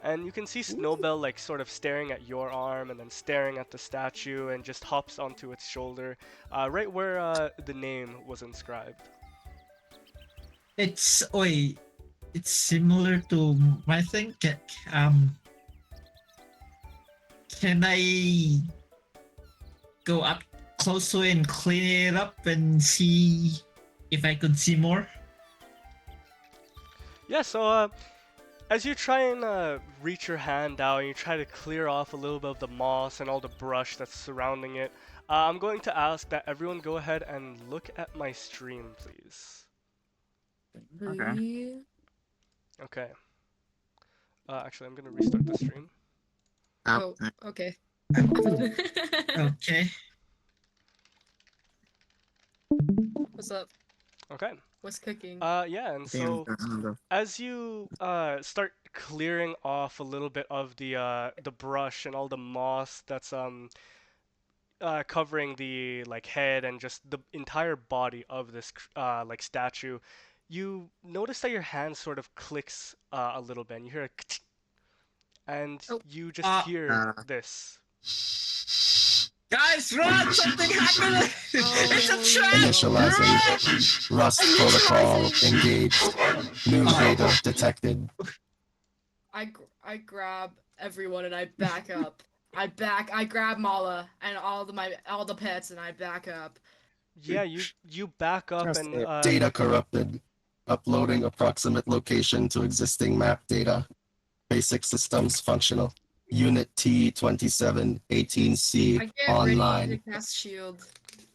And you can see Snowbell like sort of staring at your arm and then staring at the statue and just hops onto its shoulder, right where the name was inscribed. It's similar to my thing. Um, can I go up close to it and clean it up and see if I could see more? Yeah, so as you try and reach your hand out and you try to clear off a little bit of the moss and all the brush that's surrounding it, I'm going to ask that everyone go ahead and look at my stream, please. Okay. Okay. Actually, I'm gonna restart the stream. Oh, okay. Okay. What's up? Okay. What's cooking? Yeah, and so as you start clearing off a little bit of the brush and all the moss that's covering the like head and just the entire body of this like statue, you notice that your hand sort of clicks a little bit, and you hear a and Oh. you just hear this. Guys, run! Something happened! It's a trap! Initializing. Rust protocol engaged. New data detected. I grab everyone and I back up. I grab Mala and all the pets and I back up. Yeah, you back up Just and Data corrupted. Uploading approximate location to existing map data. Basic systems functional. Unit T2718C I get online. ready to cast shield.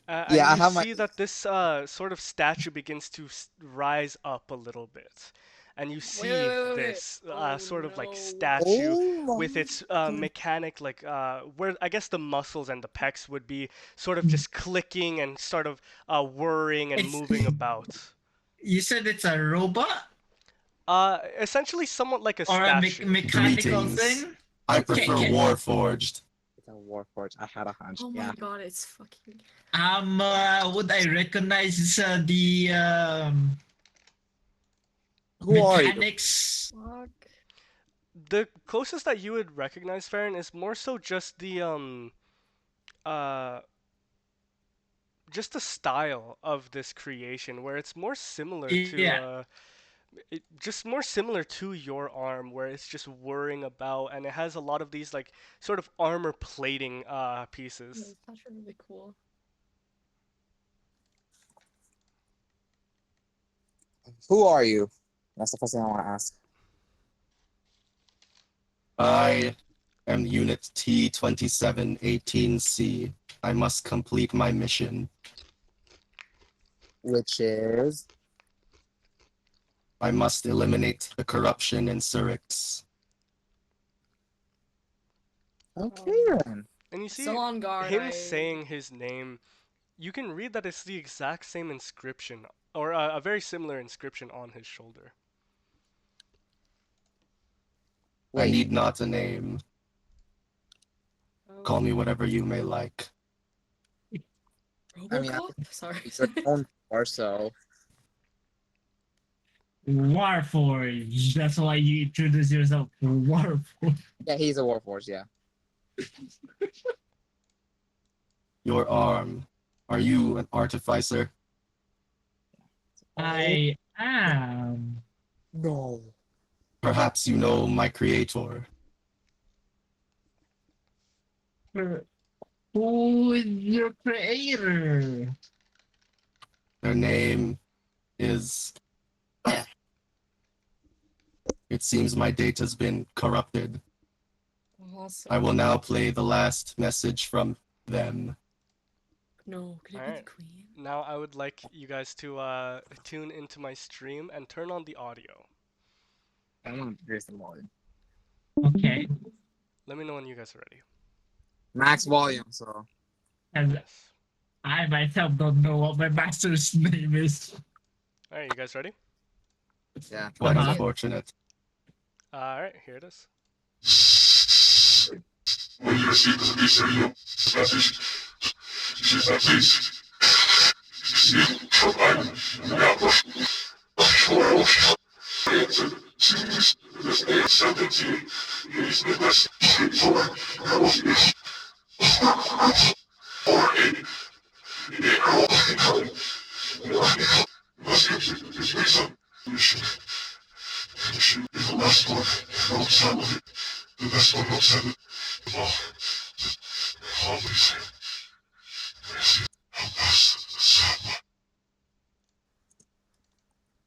and Yeah, I you have my- see that this sort of statue begins to rise up a little bit, and you see wait. this Oh, sort of like no. statue Oh with my its God. mechanic, like where I guess the muscles and the pecs would be sort of just clicking and sort of whirring and It's- moving about. You said it's a robot Essentially somewhat like a or a statue. mechanical Greetings. thing? I Okay, prefer okay. Warforged. It's a Warforged. I had a hunch. Oh Yeah. my god, it's fucking. Would I recognize the Who are you? mechanics? Fuck. The closest that you would recognize, Farron, is more so just the uh just the style of this creation, where it's more similar to Yeah. just more similar to your arm, where it's just whirring about and it has a lot of these like sort of armor plating pieces. That's really cool. Who are you? That's the first thing I want to ask. I am Unit T2718C. I must complete my mission. Which is I must eliminate the corruption in Syrinx. okay then. And you see Still on guard. him saying his name, you can read that it's the exact same inscription, or a very similar inscription on his shoulder. I Wait. need not a name. Call me whatever you may like. Robocop? I mean, Sorry. It's your own torso. Warforged. That's why you introduce yourself. Warforged. Yeah, he's a Warforged. Yeah. Your arm. Are you an artificer? I am. No. Perhaps you know my creator. Who is your creator? Their name is... It seems my data's been corrupted. Awesome. I will now play the last message from them. No, could it be Alright. the queen? Now I would like you guys to tune into my stream and turn on the audio. I want to raise the volume. Okay. Let me know when you guys are ready. Max volume. So. And Yes. I myself don't know what my master's name is. Alright, you guys ready? Yeah. Quite Uh-huh. unfortunate. Alright, here it is.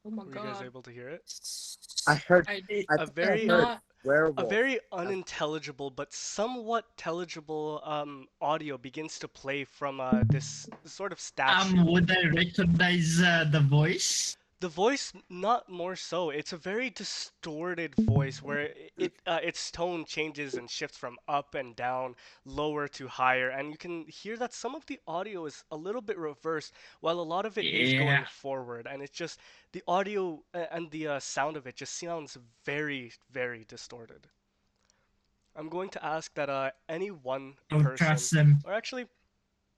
Oh my Were you guys god. able to hear it? I heard. I I A think very I heard not. a werewolf. very unintelligible but somewhat telligible audio begins to play from this sort of statue. Would I recognize the voice? The voice, not more so. It's a very distorted voice where its tone changes and shifts from up and down, lower to higher, and you can hear that some of the audio is a little bit reversed, while a lot of it is Yeah. going forward. And it's just the audio and the sound of it just sounds very, very distorted. I'm going to ask that any one Don't person, trust them. or actually,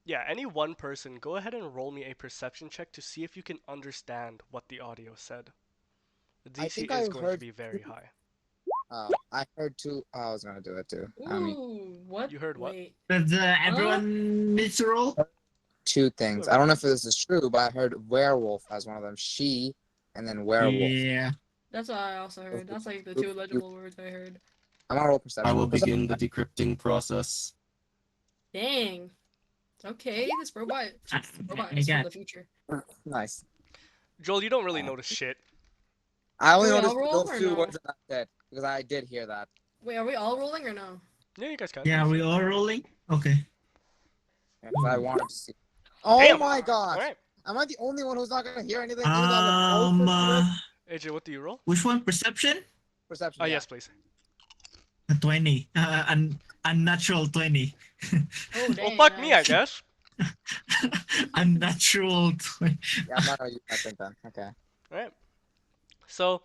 yeah, any one person, go ahead and roll me a perception check to see if you can understand what the audio said. The I DC think is I going to heard. be very high. I heard two. I was gonna do it too. I mean, Ooh, what? You heard what? Wait. Does everyone needs to roll? two things. I don't know if this is true, but I heard werewolf as one of them. She, and then werewolf. Yeah. That's what I also heard. That's like the two legible words I heard. I'm gonna roll perception. I will Perception. begin the decrypting process. Dang. Okay, this robot I is from got the future. Nice. Joel, you don't really notice shit. I only Do we all noticed roll those or two no? words that I said because I did hear that. Wait, are we all rolling or no? Yeah, you guys can. Yeah, are we all rolling? Okay. Yeah, 'cause I wanted to see. Oh Damn. my gosh! Alright. Am I the only one who's not gonna hear anything? Even though I'm the closest to it? AJ, what do you roll? Which one? Perception? Perception. Oh, yeah. yes, please. A 20. Unnatural 20. Oh, Well, dang. fuck me, I nice. guess. Unnatural 20. Yeah, I'm not gonna use that thing then. Okay. Alright. So,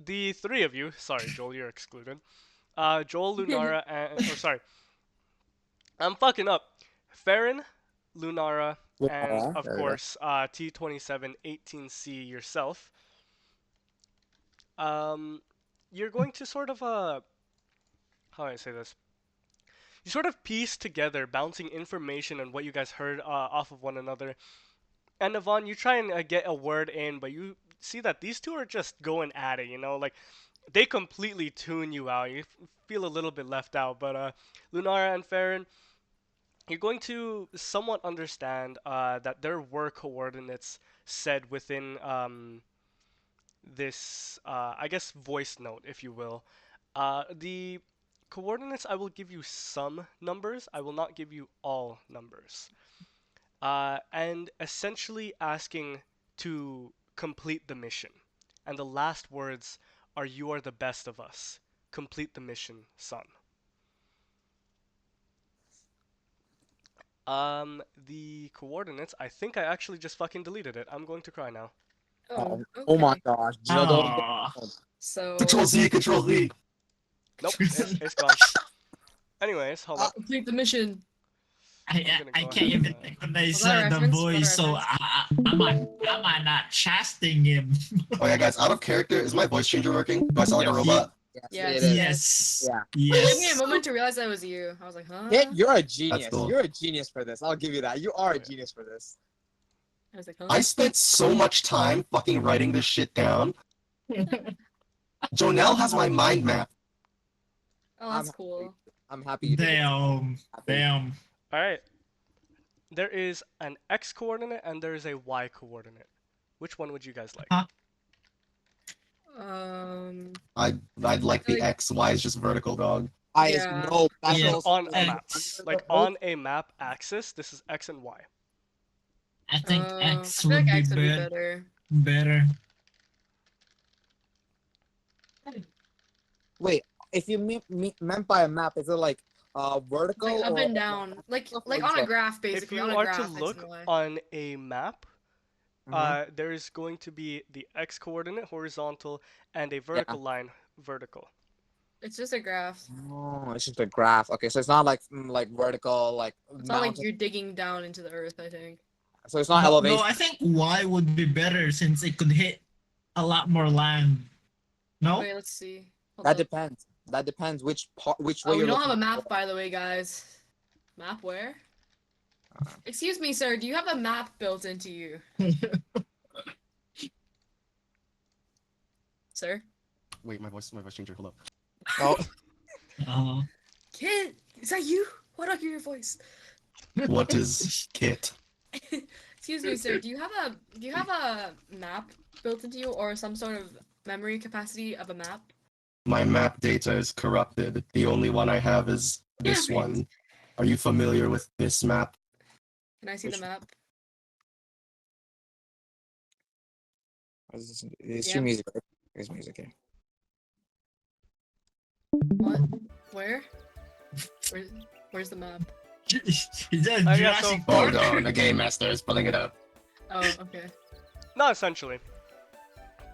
the three of you, sorry, Joel, you're excluded. Joel, Lunara, and, or sorry, I'm fucking up. Farron, Lunara, and of There we go. course, T2718C yourself. You're going to sort of, how do I say this? You sort of piece together, bouncing information on what you guys heard off of one another. And Yvonne, you try and get a word in, but you see that these two are just going at it, you know? Like, they completely tune you out. You feel a little bit left out. But Lunara and Farron, you're going to somewhat understand that there were coordinates said within this, I guess, voice note, if you will. The coordinates, I will give you some numbers. I will not give you all numbers. And essentially asking to complete the mission. And the last words are, "You are the best of us. Complete the mission, son." The coordinates, I think I actually just fucking deleted it. I'm going to cry now. Oh, Oh my okay. gosh. Jill, don't- Aw. So Control Z, Control Z. Nope, it's gone. Anyways, hold up. complete the mission. I gonna I go can't ahead even and, recognize Was that a the reference? Was that a voice, so reference? am I not casting him? Oh yeah, guys, out of character, is my voice changer working? Do I sound like a Yes. robot? Yes, Yes. it is. Yes. Yeah. It took me a Yes. moment to realize that was you. I was like, huh? Hit, you're a genius. cool. You're a genius for this. I'll give you that. You are a Yeah. genius for this. I was like, huh? I spent so much time fucking writing this shit down. Jonelle has my mind map. Oh, that's cool. I'm happy you did it. Damn. Damn. Alright. There is an X coordinate and there is a Y coordinate. Which one would you guys like? Huh? I'd like the Like- X. Y is just vertical, dog. Yeah. No, that's Yeah. also On a map. X. Like on a map axis, this is X and Y. I think I X feel would like be X would be better. better. Wait, if you meant by a map, is it like vertical Like up or and down. Like Like on a so. graph, If basically. you On a are graph, to X and look Y. on a map, Mhm. there is going to be the X coordinate horizontal and a vertical line vertical. It's just a graph. Oh, it's just a graph. Okay, so it's not like like vertical, like It's not like mountain. you're digging down into the earth, I think. So it's not No, elevation. I think Y would be better since it could hit a lot more land. No? Okay, let's see. Hold That up. depends. That depends which part, which way Oh, we you're don't have a looking. map, by the way, guys. Map where? Excuse me, sir. Do you have a map built into you, sir? Wait, my voice changer. Hold up. Oh, Uh, Kid, is that you? Why don't I hear your voice? What is kit? Excuse me, sir. Do you have a map built into you, or some sort of memory capacity of a map? My map data is corrupted. The only one I have is this Damn it. one. Are you familiar with this map? Can I see the map? it's Yeah. your music. There's music here. What? Where? Where's the map? is that I got Jurassic so- Park? Hold on, the game master is pulling it up. Oh, okay. Not essentially.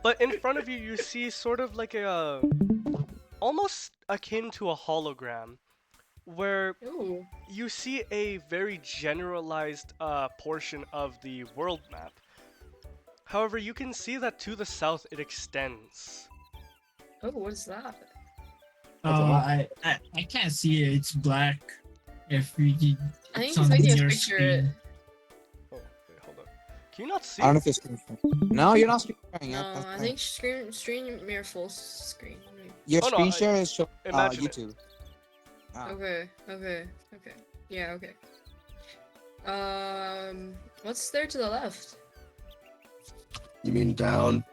But in front of you, you see sort of like a, almost akin to a hologram, where Ooh. you see a very generalized portion of the world map. However, you can see that to the south it extends. Oh, what is that? I can't see it. It's black. If you did I think it's he's on making us your picture it. screen. Oh, wait, hold up. Can you not see? I don't know if you're screen sharing. No, you're not screen sharing. No, Yeah, that's I fine. think stream your full screen. Your Oh, no, screen I- share is show imagine it. YouTube. Ah. Okay. Yeah, okay. What's there to the left? You mean down?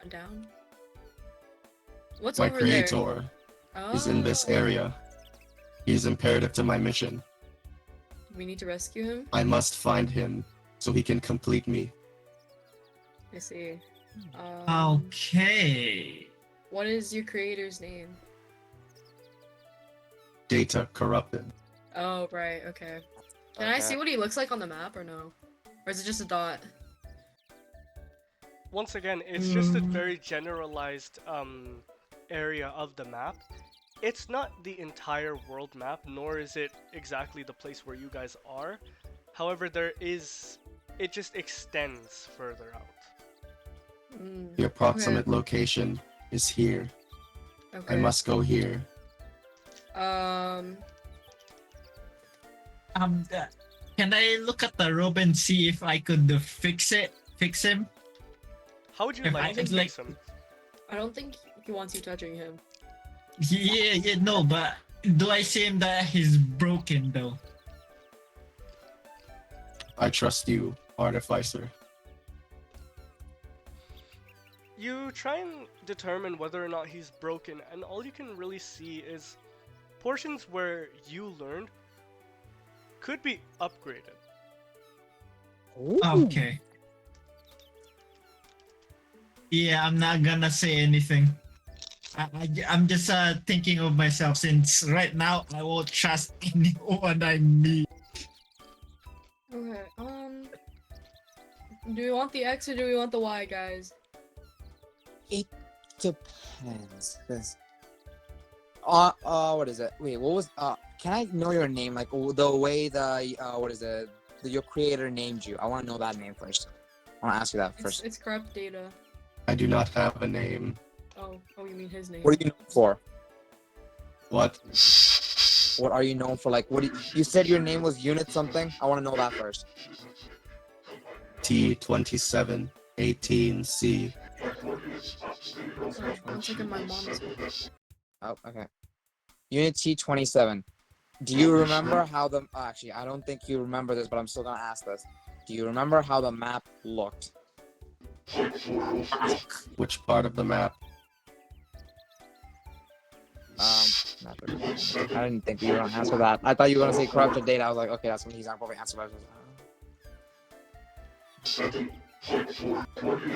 Down? What's My over creator there? is in this area. He is imperative to my mission. We need to rescue him? I must find him so he can complete me. I see. Okay. What is your creator's name? Data corrupted. Oh, right, okay. Can I see what he looks like on the map or no? Or is it just a dot? Once again, it's just a very generalized area of the map. It's not the entire world map, nor is it exactly the place where you guys are. However, it just extends further out. The approximate location is here. Okay. I must go here. Can I look at the Robo and see if I could fix him? How would you If like I to could, fix him? I don't think he wants you touching him. Yeah, no, but do I see him that he's broken though? I trust you, Artificer. You try and determine whether or not he's broken, and all you can really see is portions where you learned could be upgraded. Okay. Yeah, I'm not gonna say anything. I'm just thinking of myself since right now I won't trust anyone I meet. Okay, do we want the X or do we want the Y, guys? It depends. What is it? Wait, what was can I know your name? Like the way what is it? Your creator named you. I want to know that name first. I want to ask you that first. It's corrupt data. I do not have a name. Oh, you mean his name? What are you known for? What? What are you known for? Like, you said your name was Unit something? I want to know that first. T2718C. Sorry, 1 second, my mom is. Oh, okay. Unit T27. Do you remember how the... actually, I don't think you remember this, but I'm still going to ask this. Do you remember how the map looked? Which part of the map? I didn't think you were going to answer that. I thought you were going to say corrupted data. I was like, okay, that's when he's not probably answer.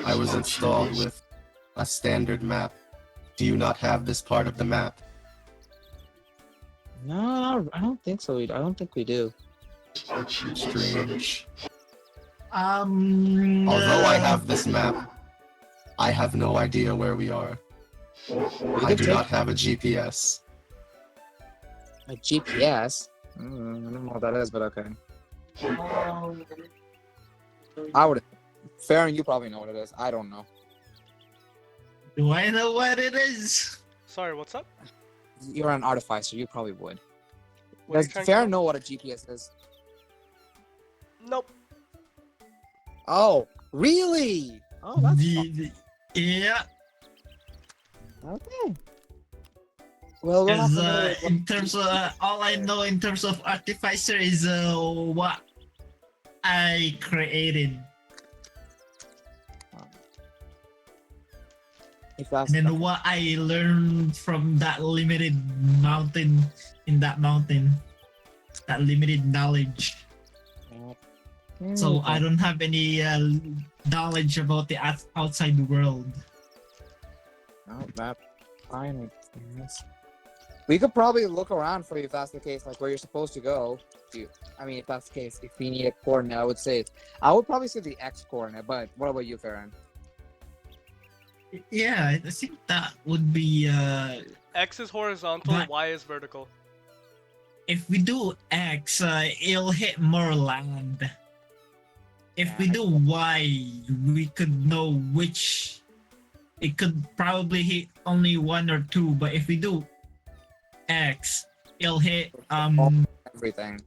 I was installed with a standard map. Do you not have this part of the map? No, I don't think so. I don't think we do. Strange. Although Although I have this map, I have no idea where we are. We I could do take not have a GPS. a GPS. I don't know what that is, but okay. I would. Farron, you probably know what it is. I don't know. Do I know what it is? Sorry, what's up? You're an artificer. You probably would. What are you Does trying Farron to know what a GPS is? Nope. Oh, really? Oh, that's Yeah, okay. Well, we're not because familiar with what in terms of all I know in terms of artificer is what I created, if that's and then what I learned from that limited mountain in that mountain, that limited knowledge. So I don't have any knowledge about the outside world. Oh, that's fine. Yes. We could probably look around for you if that's the case, like where you're supposed to go. If that's the case, if we need a coordinate, I would probably say the X coordinate. But what about you, Farron? Yeah, I think that would be X is horizontal, But- Y is vertical. if we do X, it'll hit more land. If we do Y, we could know which. It could probably hit only one or two, but if we do X, it'll hit Everything.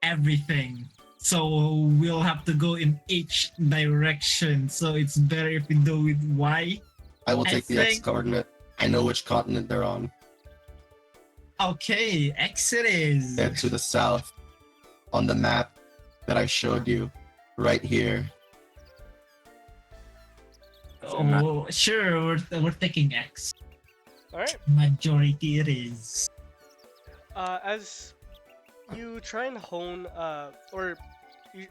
everything. So we'll have to go in each direction. So it's better if we do with Y. I will I take the X think- coordinate. I know which continent they're on. Okay, X it is. They're to the south on the map that I showed you right here. Oh, sure, we're taking X. Alright. Majority it is. As you try and hone,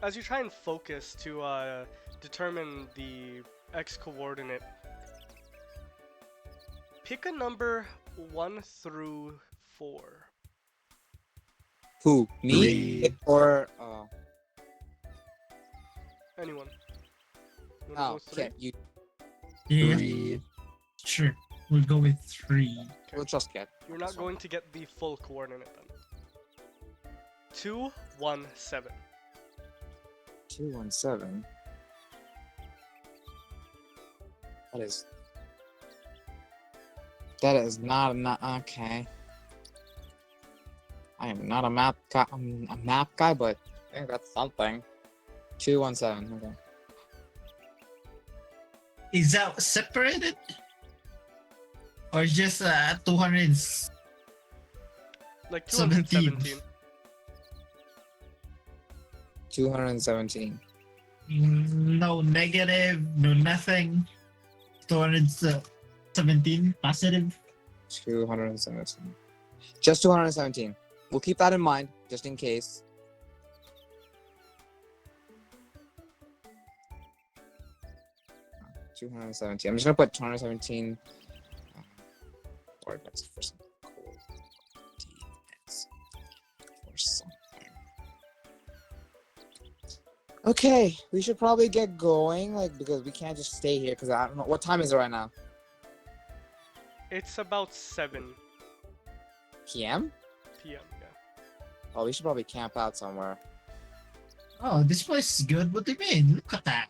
as you try and focus to determine the X coordinate, pick a number 1 through 4. Who? Me? Three. Or Anyone. You wanna go oh, with 3? okay. You. Yeah, 3. sure. We'll go with 3. We'll just get. You're not going to get the full coordinate then. 217. 217. That is not okay. I am not a map guy. I'm a map guy, but I think that's something. 217. Okay. Is that separated? Or just 200? Like 17. 217. 217. No negative, no nothing. 217 positive. 217. Just 217. We'll keep that in mind, just in case. $217. I'm just gonna put 217. Or that's for some cool DNS or something. Okay, we should probably get going, because we can't just stay here. Because I don't know what time is it right now. It's about 7 PM? p.m. Yeah. Oh, we should probably camp out somewhere. Oh, this place is good. What do you mean? Look at that.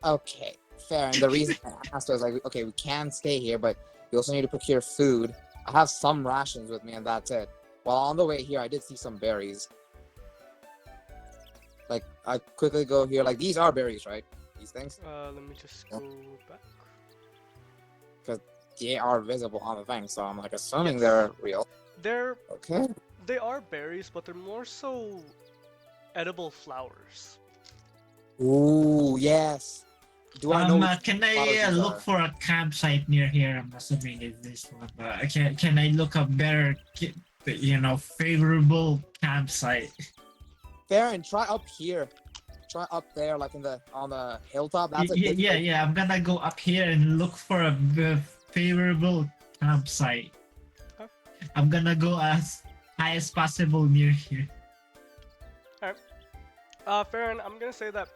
Okay, fair. And the reason I asked was okay, we can stay here, but we also need to procure food. I have some rations with me, and that's it. While on the way here, I did see some berries. I quickly go here. These are berries, right? These things? Let me just go back. They are visible on the thing, so I'm assuming they're real. Okay. They are berries, but they're more so edible flowers. Ooh, yes. Do I know? Can flowers I these look are? for a campsite near here? I'm assuming it's this one. But can I look a better, favorable campsite? Farron, try up here. Try up there, on the hilltop. That's a good Yeah. I'm gonna go up here and look for a favorable campsite. Huh? I'm gonna go as high as possible near here. Farron, I'm gonna say that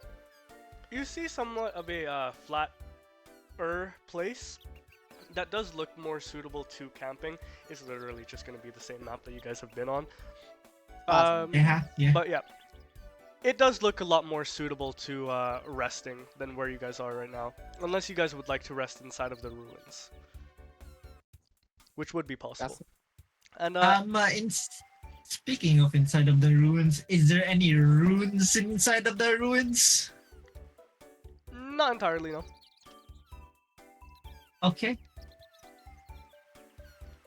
you see somewhat of a flat place that does look more suitable to camping is literally just going to be the same map that you guys have been on. Awesome. Yeah. But yeah, it does look a lot more suitable to resting than where you guys are right now. Unless you guys would like to rest inside of the ruins. Which would be possible. And Speaking of inside of the ruins, is there any runes inside of the ruins? not entirely, no. Okay.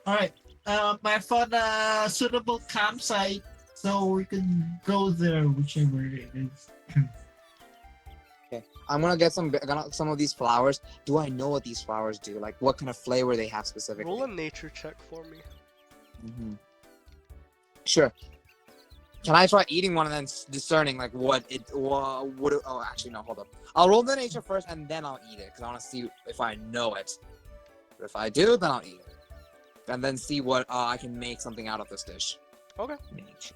All right. I found a suitable campsite, so we can go there, whichever it is. I'm gonna get some of these flowers. Do I know what these flowers do? Like what kind of flavor they have specifically? Roll a nature check for me. Sure. Can I try eating one and then discerning like what it would? Oh, actually no. Hold up. I'll roll the nature first and then I'll eat it because I want to see if I know it. But if I do, then I'll eat it, and then see what I can make something out of this dish. Okay. Nature.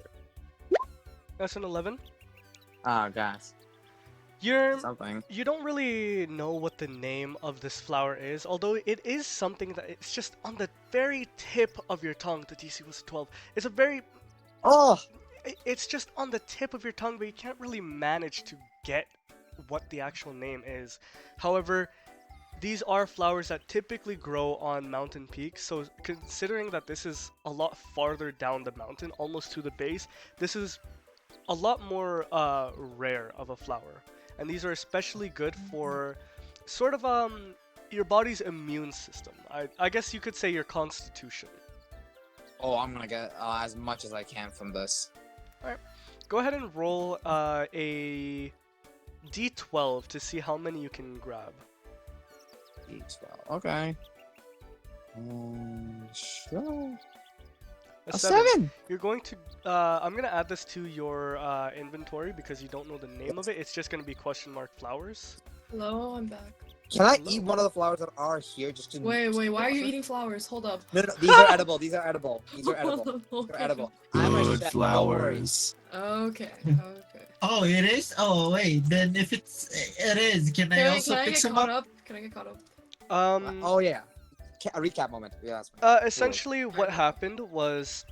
That's an 11. Ah, guys. Something. You don't really know what the name of this flower is, although it is something that it's just on the very tip of your tongue. The DC was a 12. It's a very... Oh! It's just on the tip of your tongue, but you can't really manage to get what the actual name is. However, these are flowers that typically grow on mountain peaks, so considering that this is a lot farther down the mountain, almost to the base, this is a lot more rare of a flower. And these are especially good for sort of your body's immune system. I guess you could say your constitution. Oh, I'm gonna get as much as I can from this. Alright, go ahead and roll a d12 to see how many you can grab. D12. Okay. Sure. A A 7! You're going to... I'm going to add this to your inventory because you don't know the name of it. It's just going to be question mark flowers. Hello, I'm back. Can I Hello. eat one of the flowers that are here just to... Wait, why are you eating flowers? Hold up. No, these are edible. These are edible. These are edible. Okay. They're edible. I'm a Good chef, don't worry. flowers. Okay. Oh, it is? Oh, wait. Then if it is, can I also Can I pick get some caught up? up? Can I get caught up? Oh, yeah. A recap moment. Yeah, that's fine. Essentially, what happened was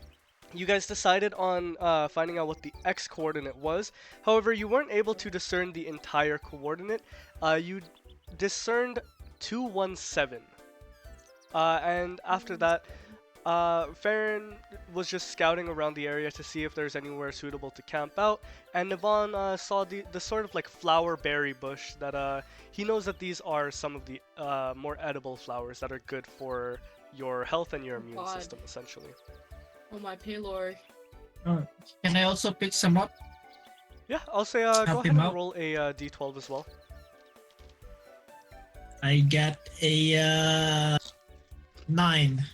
you guys decided on finding out what the X coordinate was. However, you weren't able to discern the entire coordinate. You discerned 217. And after that, Farron was just scouting around the area to see if there's anywhere suitable to camp out. And Yvonne saw the sort of like flower berry bush that he knows that these are some of the more edible flowers that are good for your health and your immune system, essentially. Oh my paylord. Can I also pick some up? Yeah, I'll say go Help ahead him and out. roll a d12 as well. I got a 9.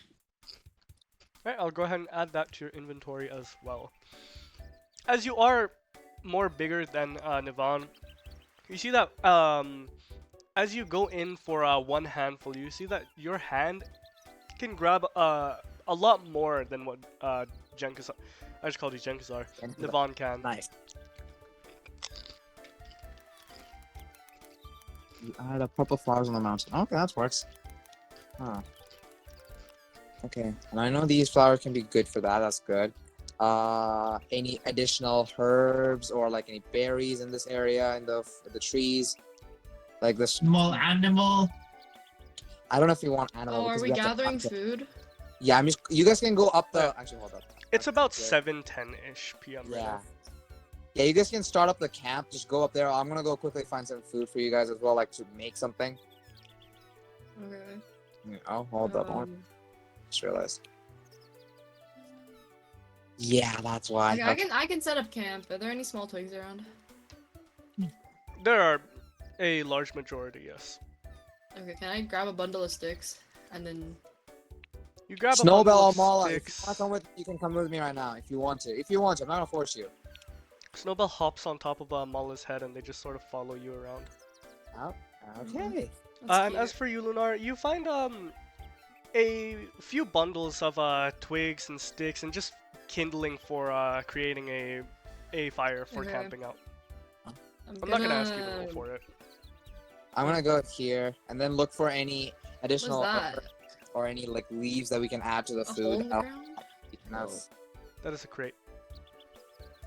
Alright, I'll go ahead and add that to your inventory as well. As you are more bigger than Nivan, you see that as you go in for one handful, you see that your hand can grab a lot more than what Jenkazar, I just called you Jenkazar, Nivan can. Nice. You added the purple flowers on the mountain. Okay, that works. Huh. Okay, and I know these flowers can be good for that. That's good. Any additional herbs or like any berries in this area in the trees, like this Small animal. I don't know if you want animal. Oh, are because we have to gathering hunt it. food? Yeah, I'm just. You guys can go up the. Actually, hold up. It's about Yeah. 7:10ish p.m. right Yeah. now. Yeah, you guys can start up the camp. Just go up there. I'm gonna go quickly find some food for you guys as well, like to make something. Okay. Oh, hold up. Just realized. Yeah, that's why. Okay, I can set up camp. Are there any small twigs around? There are a large majority, yes. Okay, can I grab a bundle of sticks and then? You grab a Snowbell bundle or of Mala, if you sticks. wanna come with, you can come with me right now if you want to. If you want to, I'm not gonna force you. Snowbell hops on top of Mala's head and they just sort of follow you around. Oh, okay. That's And as cute. for you, Lunar, you find a few bundles of twigs and sticks and just kindling for creating a fire for Okay. camping out. I'm I'm not gonna ask you to roll for it. I'm gonna go here and then look for any additional that? herb or any like leaves that we can add to the A hole food. in the ground? Enough. That is a crate.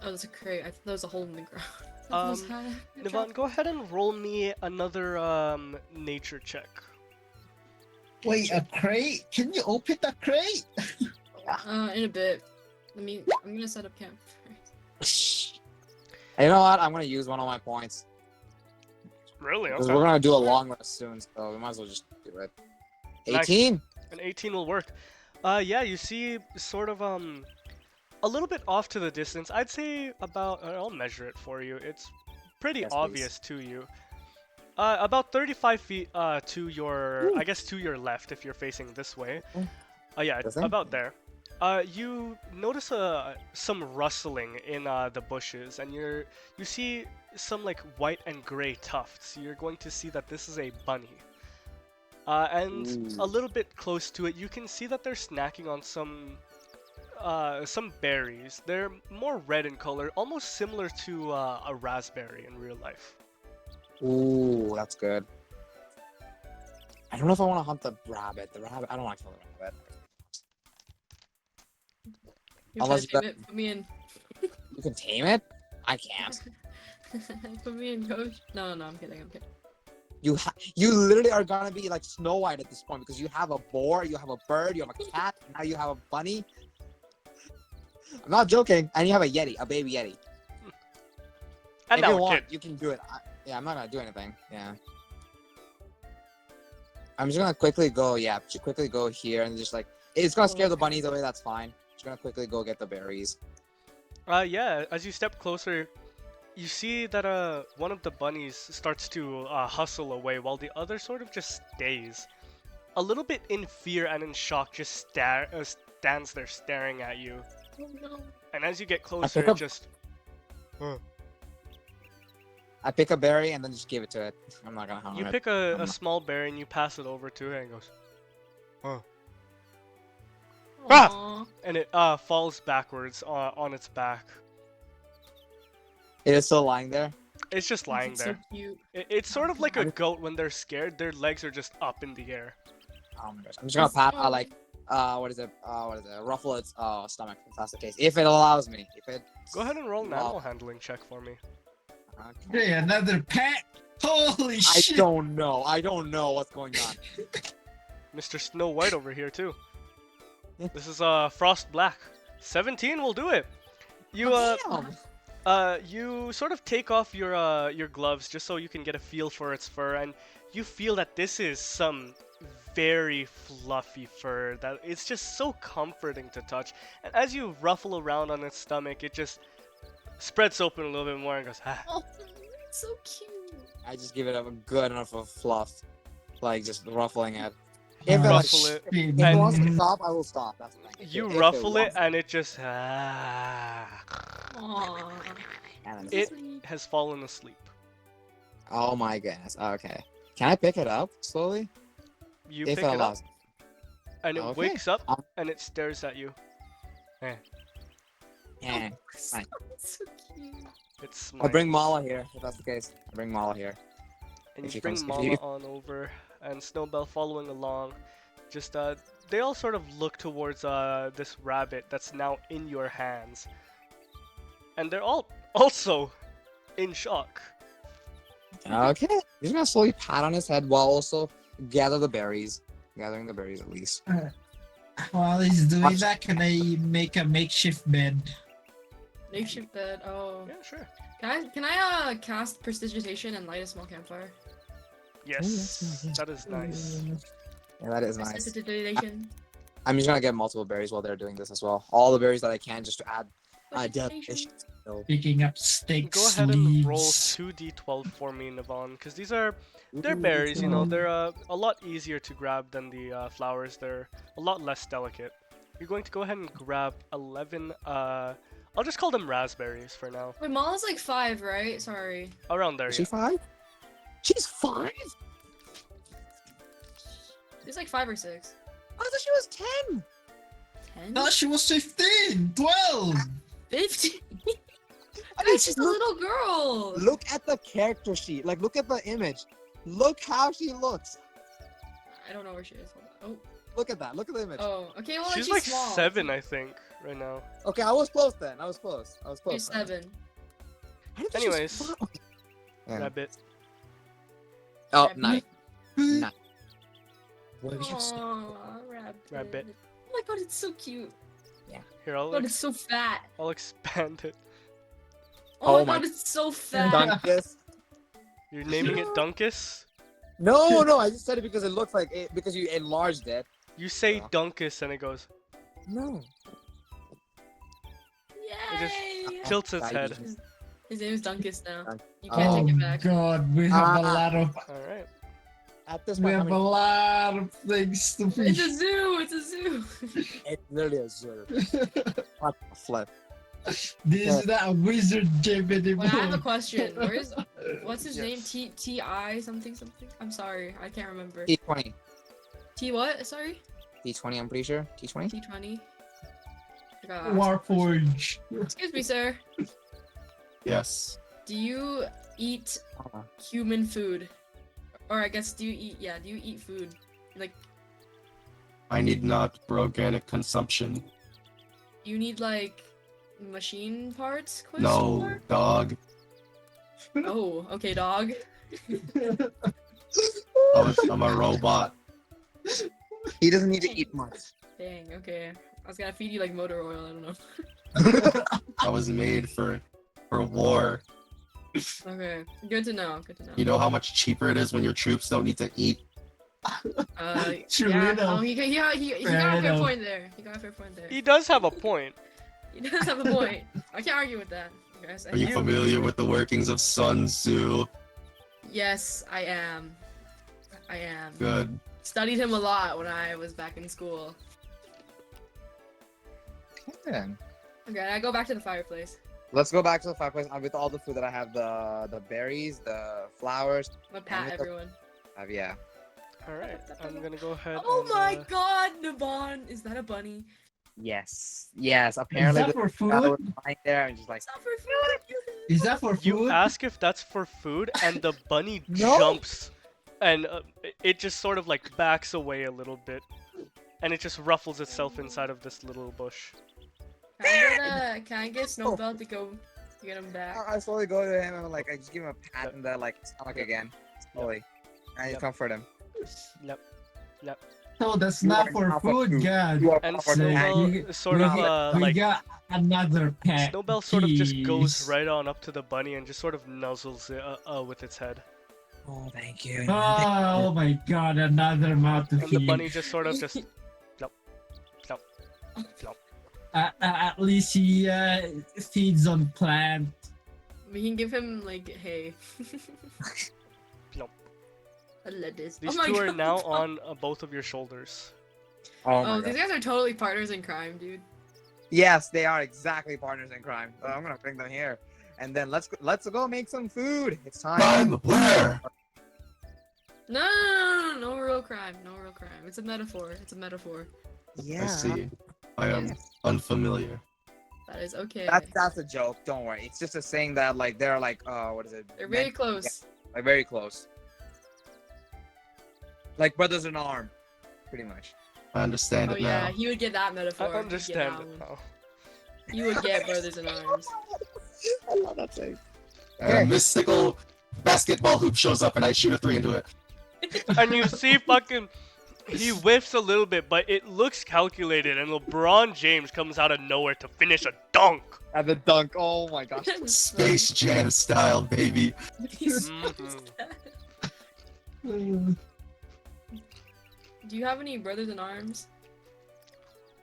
Oh, there's a crate. I thought there was a hole in the ground. What was that? Nivon, go ahead and roll me another nature check. Wait, a crate? Can you open the crate? In a bit. I'm gonna set up camp first. You know what? I'm gonna use one of my points Really? because Okay. we're gonna do a long rest soon, so we might as well just do it. Nice. 18. An 18 will work. Yeah, you see sort of a little bit off to the distance. I'd say about I'll measure it for you. It's pretty Yes, obvious to you. About 35 feet to your I guess to your left if you're facing this way. Yeah, This thing? about there. You notice some rustling in the bushes, and you see some like white and gray tufts. You're going to see that this is a bunny. And Ooh. a little bit close to it, you can see that they're snacking on some berries. They're more red in color, almost similar to a raspberry in real life. Ooh, that's good. I don't know if I want to hunt the rabbit. I don't want to kill the rabbit. You Unless try to that- tame it? Put me in. You can tame it? I can't. Put me in, coach. No, I'm kidding. I'm kidding. You literally are gonna be like Snow White at this point because you have a boar, you have a bird, you have a cat, now you have a bunny. I'm not joking. And you have a yeti, a baby yeti. And if now you a want, kid. you can do it. Yeah, I'm not gonna do anything. Yeah. I'm just gonna quickly go. Yeah, quickly go here and just like it's gonna scare the bunnies away. That's fine. Just gonna quickly go get the berries. Yeah, as you step closer, you see that one of the bunnies starts to hustle away while the other sort of just stays. A little bit in fear and in shock, just stands there staring at you. Oh no. And as you get closer, pick it up- just... I pick a berry and then just give it to it. I'm not gonna harm You it. pick a I'm not- small berry and you pass it over to it and it goes... Aw. And it falls backwards on its back. It is still lying there. It's just lying It's there. So cute. It's sort of like a I'm- goat when they're scared. Their legs are just up in the air. Oh my gosh. I'm just gonna pat. Like what is it? Ruffle its stomach. If that's the case. If it allows me. If it. Go ahead and roll an Wow. animal handling check for me. Okay. Hey, another pet? Holy I shit! don't know. I don't know what's going on. Mr. Snow White over here too. This is Frost Black. 17 will do it. You Damn. you sort of take off your gloves just so you can get a feel for its fur, and you feel that this is some very fluffy fur that it's just so comforting to touch. And as you ruffle around on its stomach, it just spreads open a little bit more and goes, ah. Oh, it's so cute. I just give it a good enough of fluff, like just ruffling it. Oh, If it, like, ruffle it. if it And- wants to stop, I will stop. That's the thing. You If ruffle it wants- and it just ah. Aww. and then- It Sweet. has fallen asleep. Oh my goodness. Okay. Can I pick it up slowly? You if pick it it up allows. and it Okay. wakes up Um, and it stares at you. Yeah. It's Fine. so cute. It's I'll bring Mala here if that's the case. I'll bring Mala here. And if you he bring comes- if Mama he- on over, and Snowbell following along. Just they all sort of look towards this rabbit that's now in your hands, and they're all also in shock. Okay. He's gonna slowly pat on his head while also gather the berries. Gathering the berries at least. While he's doing Watch- that, can I make a makeshift bed? Makeshift bed. Oh. Yeah, sure. Can I cast prestidigitation and light a small campfire? Yes, that is nice. Yeah, that is nice. Prestidigitation. I'm just gonna get multiple berries while they're doing this as well. All the berries that I can just to add Prestidigitation. so, Picking up sticks, Go ahead and roll leaves. 2d12 for me, Navon, because they're berries. You know, they're a lot easier to grab than the flowers. They're a lot less delicate. You're going to go ahead and grab 11. I'll just call them raspberries for now. Wait, Mala's like 5, right? Sorry. Around there, Is yeah. she 5? She's 5? She's like 5 or 6. I thought she was 10. 10? No, she was 15, 12. 15? I mean, Guys, she's a little girl. Look at the character sheet. Like, look at the image. Look how she looks. I don't know where she is. Hold on. Look at that. Look at the image. Oh. Oh. Okay. Well, She's she's like small. 7, I think, right now. Okay, I was close then. I was close. She's then. 7. I didn't think she was Anyways. far- okay. Yeah. Rabbit. Oh, Rabbit. nice. Nice. Boy, we have so- Aw, rabbit. Rabbit. Oh my god, it's so cute. Here, I'll, God, it's so fat. I'll expand it. Oh, Oh my my- god, it's so fat. Dunkus. You're naming it Dunkus? No, I just said it because it looks like it because you enlarged it. You say Yeah. Dunkus and it goes, No. Yay! tilts its head. His name is Dunkus now. Dunk. You can't Oh take it back. god, we have a Ah. lot of Alright. At this we point, I have a mean, lot of things to It's fish. a zoo. It's a zoo. it's literally a zoo. What the flip? This is not a wizard game anymore. Well, I have a question. Where's what's his Yes. name? T.I. something. I'm sorry, I can't remember. T20. T what? Sorry. T20, I'm pretty sure. T20? T20. Warforge. Excuse me, sir. Yes. Do you eat Uh, human food? Or I guess do you eat food? Like I need not for organic consumption. you need like machine parts? Question No, mark? dog. Oh, okay, dog. I'm a robot. he doesn't need to eat much. Dang, okay. I was gonna feed you like motor oil, I don't know. I was made for war. Okay. Good to know, good to know. You know how much cheaper it is when your troops don't need to eat? True yeah, enough. he Fair got a fair enough. point there. He got a fair point there. He does have a point. He does have a point. I can't argue with that. Guys, Are you familiar with the workings of Sun Tzu? Yes, I am. I am. Good. Studied him a lot when I was back in school. Yeah. Okay, I go back to the fireplace. Let's go back to the fireplace with all the food that I have: the berries, the flowers. I'm gonna pat everyone. Yeah. Alright, I'm gonna go ahead Oh and, my god, Navon! Is that a bunny? Yes. Yes. Is Apparently, that for I was food? lying there and just like. It's not for food. Is that for You food? ask if that's for food, and the bunny No. jumps, and it just sort of like backs away a little bit, and it just ruffles itself inside of this little bush. Can I get Snowbell to go get him back? I slowly go to him and like I just give him a pat in the like stomach again, slowly. And I just Yep. comfort him. Yep. No, that's You not are for not for food, food. God. You are And comforted. Snowbell you- sort of we like got another pet. Snowbell sort of just goes Jeez. right on up to the bunny and just sort of nuzzles it with its head, Oh, thank you. Oh my god, another mouth to and the feed. bunny just sort of just plop, plop, plop. At least he feeds on plant. We can give him like hay. Plop. A lettuce. These oh my two are god. now on both of your shoulders. Oh my Oh, these god. guys are totally partners in crime, dude. Yes, they are exactly partners in crime. So I'm gonna bring them here, and then let's go make some food. It's time. I'm where? No real crime. No real crime. It's a metaphor. It's a metaphor. Yeah. I see. I am unfamiliar. That is okay. That's a joke. Don't worry. It's just a saying that like they're like what is it? They're very Men- close. Like very close. Like brothers in arm, pretty much. I understand Oh it yeah, now. he would get that metaphor. I He'd get understand that it one. now. He would get brothers in arms. I love that saying. And a mystical basketball hoop shows up and I shoot a 3 into it. And you see fucking he whiffs a little bit, but it looks calculated, and LeBron James comes out of nowhere to finish a dunk. At the dunk. Oh my gosh. Space Jam style, baby. Mhm. Do you have any brothers in arms?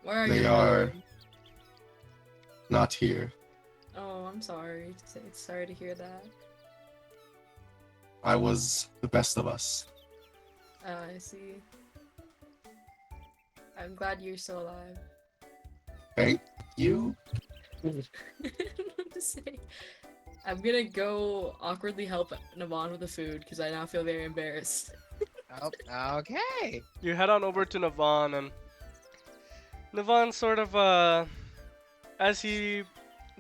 Where are They your are- brothers? Not here. Oh, I'm sorry. Sorry to hear that. I was the best of us. I see. I'm glad you're still alive. Thank you. I don't know what to say. I'm gonna go awkwardly help Navon with the food because I now feel very embarrassed. Oh, okay. You head on over to Navon, and Navon sort of, as he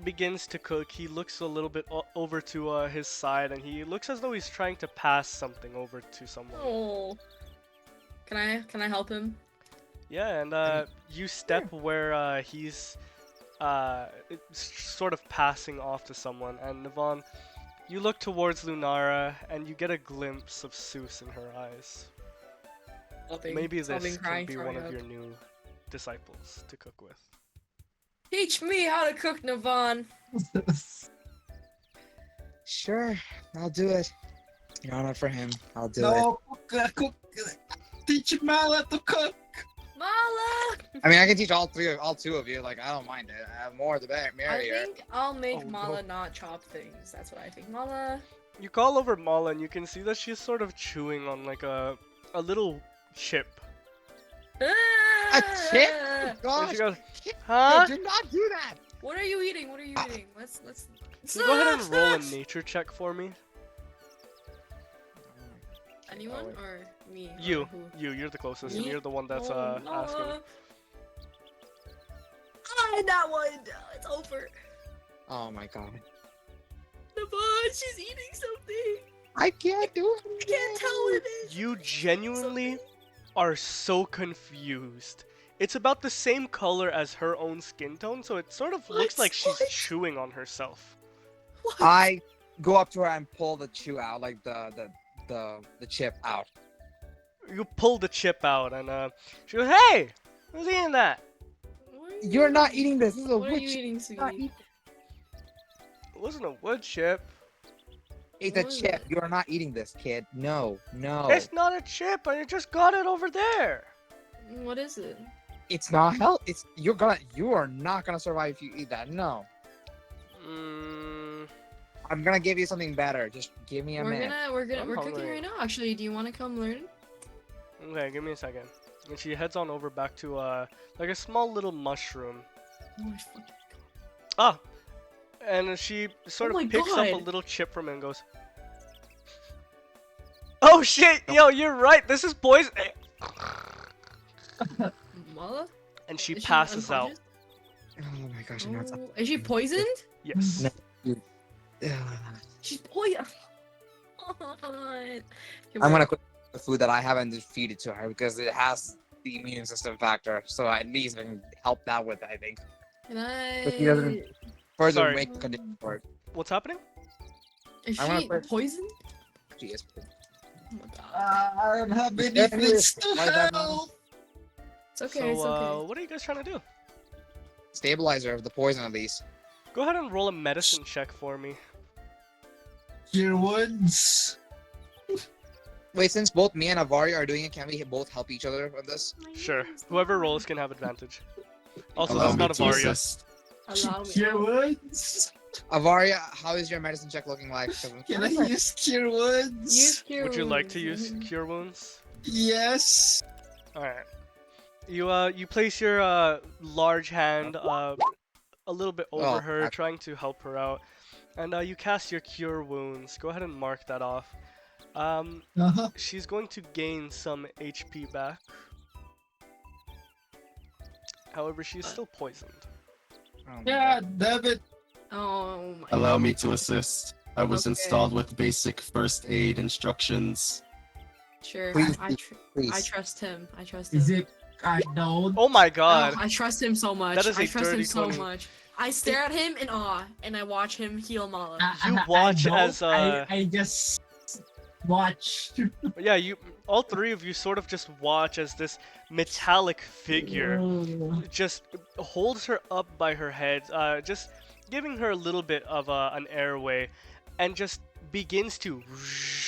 begins to cook, he looks a little bit over to his side, and he looks as though he's trying to pass something over to someone. Oh. Can I help him? Yeah, and you step where he's sort of passing off to someone, and Navon, you look towards Lunara, and you get a glimpse of Seuss in her eyes. Maybe this can be one of your new disciples to cook with. Teach me how to cook, Navon. Sure, I'll do it. Your honor for him. I'll do it. No, cook. Teach Mala to cook. Mala! I mean, I can teach all two of you. Like, I don't mind it. More the I merrier. think I'll make Oh, Mala no. not chop things. That's what I think. Mala. You call over Mala, and you can see that she's sort of chewing on like a little chip. A chip? And Gosh, she goes, no, huh? do not do that. What are you eating? What are you eating? Let's. Can you go ahead and roll a nature check for me? Anyone Oh, wait. or me? or You, who? you're the closest, Me? and you're the one that's Oh, asking. Mala. That one. It's over. Oh my god. Navon, she's eating something. I can't do it. I can't tell what it is. You genuinely are so confused. It's about the same color as her own skin tone, so it sort of looks What? like she's What? chewing on herself. What? I go up to her and pull the chew out, like the chip out. You pull the chip out, and she goes, "Hey, who's eating that? What are you You're not eating this. This is a What are you witch. eating, Not sweetie? eat- It wasn't a wood chip. It's a What is chip. it? You are not eating this, kid. No, no. It's not a chip. I just got it over there." What is it? It's not health. You are not gonna survive if you eat that. No. Mm, I'm gonna give you something better. Just give me a minute. I'm We're cooking hungry. right now. Actually, do you want to come learn? okay, give me a second. And she heads on over back to like a small little mushroom. Oh my fucking Ah, and she sort Oh of my picks up a God. little chip from it and goes, "Oh shit, yo, you're right. This is poison." god. Mala? And she Is passes out. unconscious? Oh my gosh, I'm not. Oh, is she poisoned? Yes. No. She's poisoned. I'm gonna cook the food that I haven't just feed it to her because it has the immune system factor. So at least I can help that with it, I think. Can I? But she doesn't further Sorry. make the condition for it. What's happening? Is I'm gonna she put- poisoned? She is. Oh my god. I don't have Is any there any fits to like that now? help. It's okay. So, it's okay. what are you guys trying to do? Stabilizer of the poison, at least. Go ahead and roll a medicine check for me. Your woods. Wait, since both me and Avaria are doing it, can we both help each other with this? Sure. Whoever rolls can have advantage. Also, Allow this is me not to a Varia. assist. Allow me. Cure woods. Avaria, how is your medicine check looking like? 'Cause I'm Can I trying to- use cure woods? Use cure Would you like to wounds. use cure wounds? Yes. All right. You place your large hand a little bit over Oh, her, I- trying to help her out, and you cast your cure wounds. Go ahead and mark that off. Uh-huh. She's going to gain some HP back. However, she's still poisoned. Oh my Yeah, God. damn it. Oh my. Allow me to assist. I was Okay. installed with basic first aid instructions. Sure. Please, I please. trust him. I trust him. Is it? I don't. Oh my god! Oh, I trust him so much. That is I a trust him dirty so 20. much. I stare at him in awe, and I watch him heal Mala. You watch don't. as, I just watch. Yeah, all three of you sort of just watch as this metallic figure just holds her up by her head, just giving her a little bit of an airway, and just begins to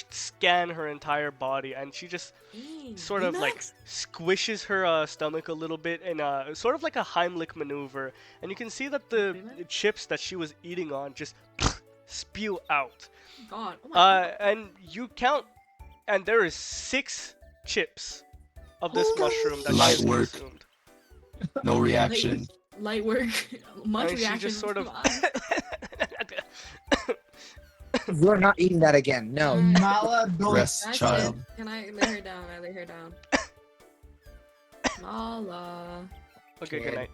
scan her entire body, and she just sort of like squishes her stomach a little bit in sort of like a Heimlich maneuver, and you can see that the chips that she was eating on just spew out. God. Oh my God. And you count, and there is 6 chips of this mushroom that Light she has work. consumed. No reaction. Light work. Much And she reaction. just sort of. Come on. You're not eating that again. No. Mala, don't. Rest, That's child. it. Can I lay her down? I lay her down. Mala. Okay, good night.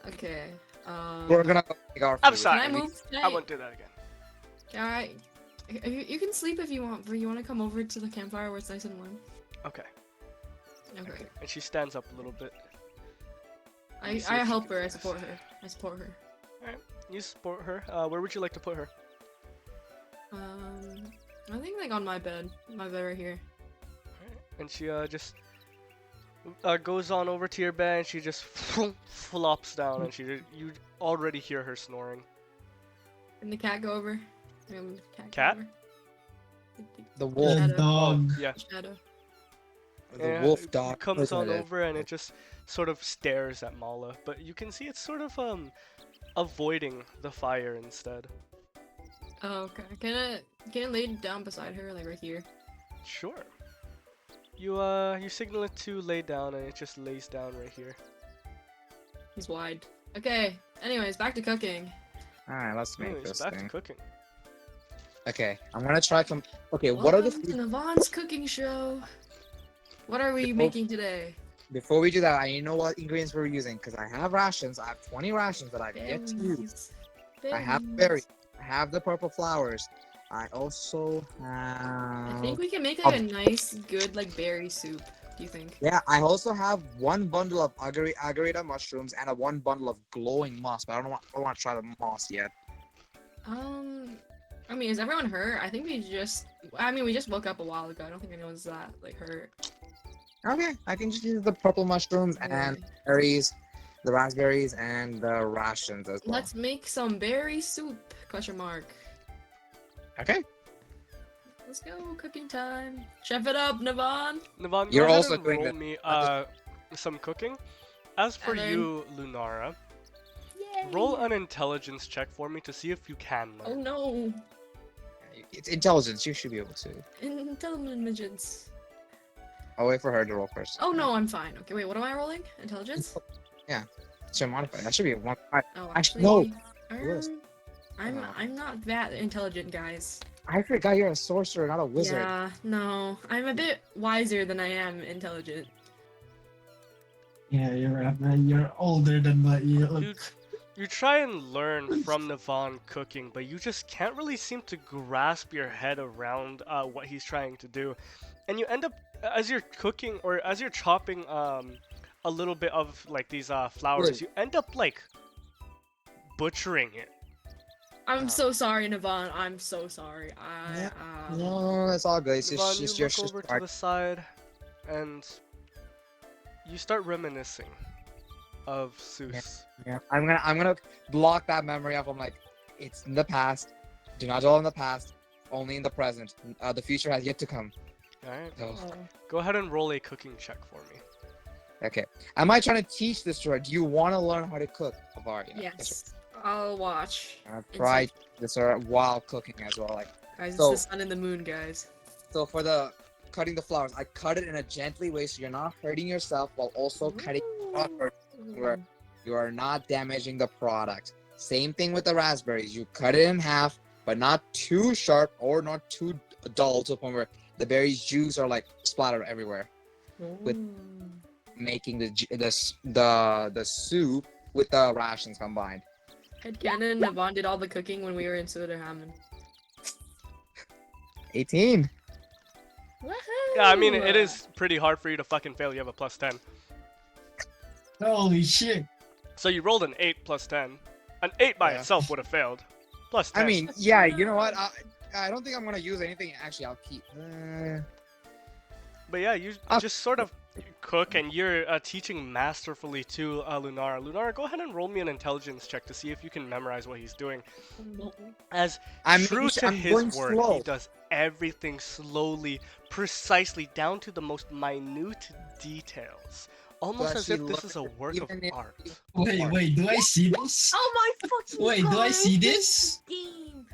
Okay. We're gonna go take our I'm food. sorry. Can I move? I won't do that again. Alright. You can sleep if you want, but you want to come over to the campfire where it's nice and warm. Okay. Okay. And she stands up a little bit. I help her. I support her. I support her. Alright. You support her. Where would you like to put her? I think like on my bed right here. Alright. And she just goes on over to your bed and she just flops down and you already hear her snoring. Can the cat go over? Cat? The wolf. The Shadow. dog. Yeah. Shadow. The wolf It dog. comes on Listen, over and it just sort of stares at Mala, but you can see it's sort of avoiding the fire instead. Oh, okay. Can it lay down beside her, like right here? Sure. You signal it to lay down and it just lays down right here. He's wide. Okay. Anyways, back to cooking. Alright, let's make Anyways, this back to thing. cooking. Okay, I'm gonna try Okay, what are the Welcome food? to Navon's cooking show. What are we Before- making today? Before we do that, I know what ingredients we're using because I have rations. I have 20 rations that I've yet to use. I have berries. I have the purple flowers. I also I have. think we can make like a nice, good like berry soup. Do you think? Yeah, I also have one bundle of agarita mushrooms and one bundle of glowing moss, but I don't want to try the moss yet. I mean, is everyone hurt? I think we just woke up a while ago. I don't think anyone's that like hurt. Okay, I can just use the purple mushrooms and Okay. berries, the raspberries, and the rations as well. Let's make some berry soup? Question mark. Okay. Let's go, cooking time. Chef it up, Navon. Navon, You're go ahead also and doing roll the- me some cooking. As for Evan. you, Lunara, Yay! roll an intelligence check for me to see if you can Oh learn. no, It's intelligence. You should be able to. intelligence. I'll wait for her to roll first. Oh no, I'm fine. Okay, wait, what am I rolling? Intelligence? So modify. That should be 1. Oh, Actually, actually, no. um, Worse. I'm not that intelligent, guys. I forgot you're a sorcerer, not a wizard. Yeah, no, I'm a bit wiser than I am intelligent. Yeah, you're older than what you look. You try and learn from Navon cooking, but you just can't really seem to grasp your head around what he's trying to do. And you end up, as you're cooking, or as you're chopping a little bit of like these flowers, Wait. you end up like butchering it. I'm so sorry, Navon. I'm so sorry. Yeah. No, it's all good. It's Navon, just you your look over to the side, and you start reminiscing of Seuss. Yeah. I'm gonna block that memory up. I'm like, it's in the past. Do not dwell in the past. Only in the present. The future has yet to come. Alright, So, go ahead and roll a cooking check for me. okay. Am I trying to teach this to her? Do you want to learn how to cook, Avari? Yes, I'll watch. I'll try this her while cooking as well. Like, Guys, So- it's the sun and the moon, guys. so for the cutting the flowers, I cut it in a gently way so you're not hurting yourself while also cutting proper. Where you are not damaging the product. Same thing with the raspberries. You cut it in half, but not too sharp or not too dull to the point where the berries juice are like splattered everywhere, with- making the soup with the rations combined. Headcanon, Navon did all the cooking when we were in Söderhamn. 18. Yeah, I mean, it is pretty hard for you to fucking fail. You have a plus 10. Holy shit! So you rolled an 8 plus 10. An 8 by Yeah. itself would have failed. Plus 10. I mean, yeah, you know what? I don't think I'm gonna use anything. Actually, I'll keep. But yeah, you Ah. just sort of cook and you're teaching masterfully to Lunara. Lunara, go ahead and roll me an intelligence check to see if you can memorize what he's doing. As true to I'm his going word, slow. he does everything slowly, precisely, down to the most minute details. Almost But as she if this is a learned work of even if- art. Wait, do I see this? Oh my fucking Wait, do I see this? Game.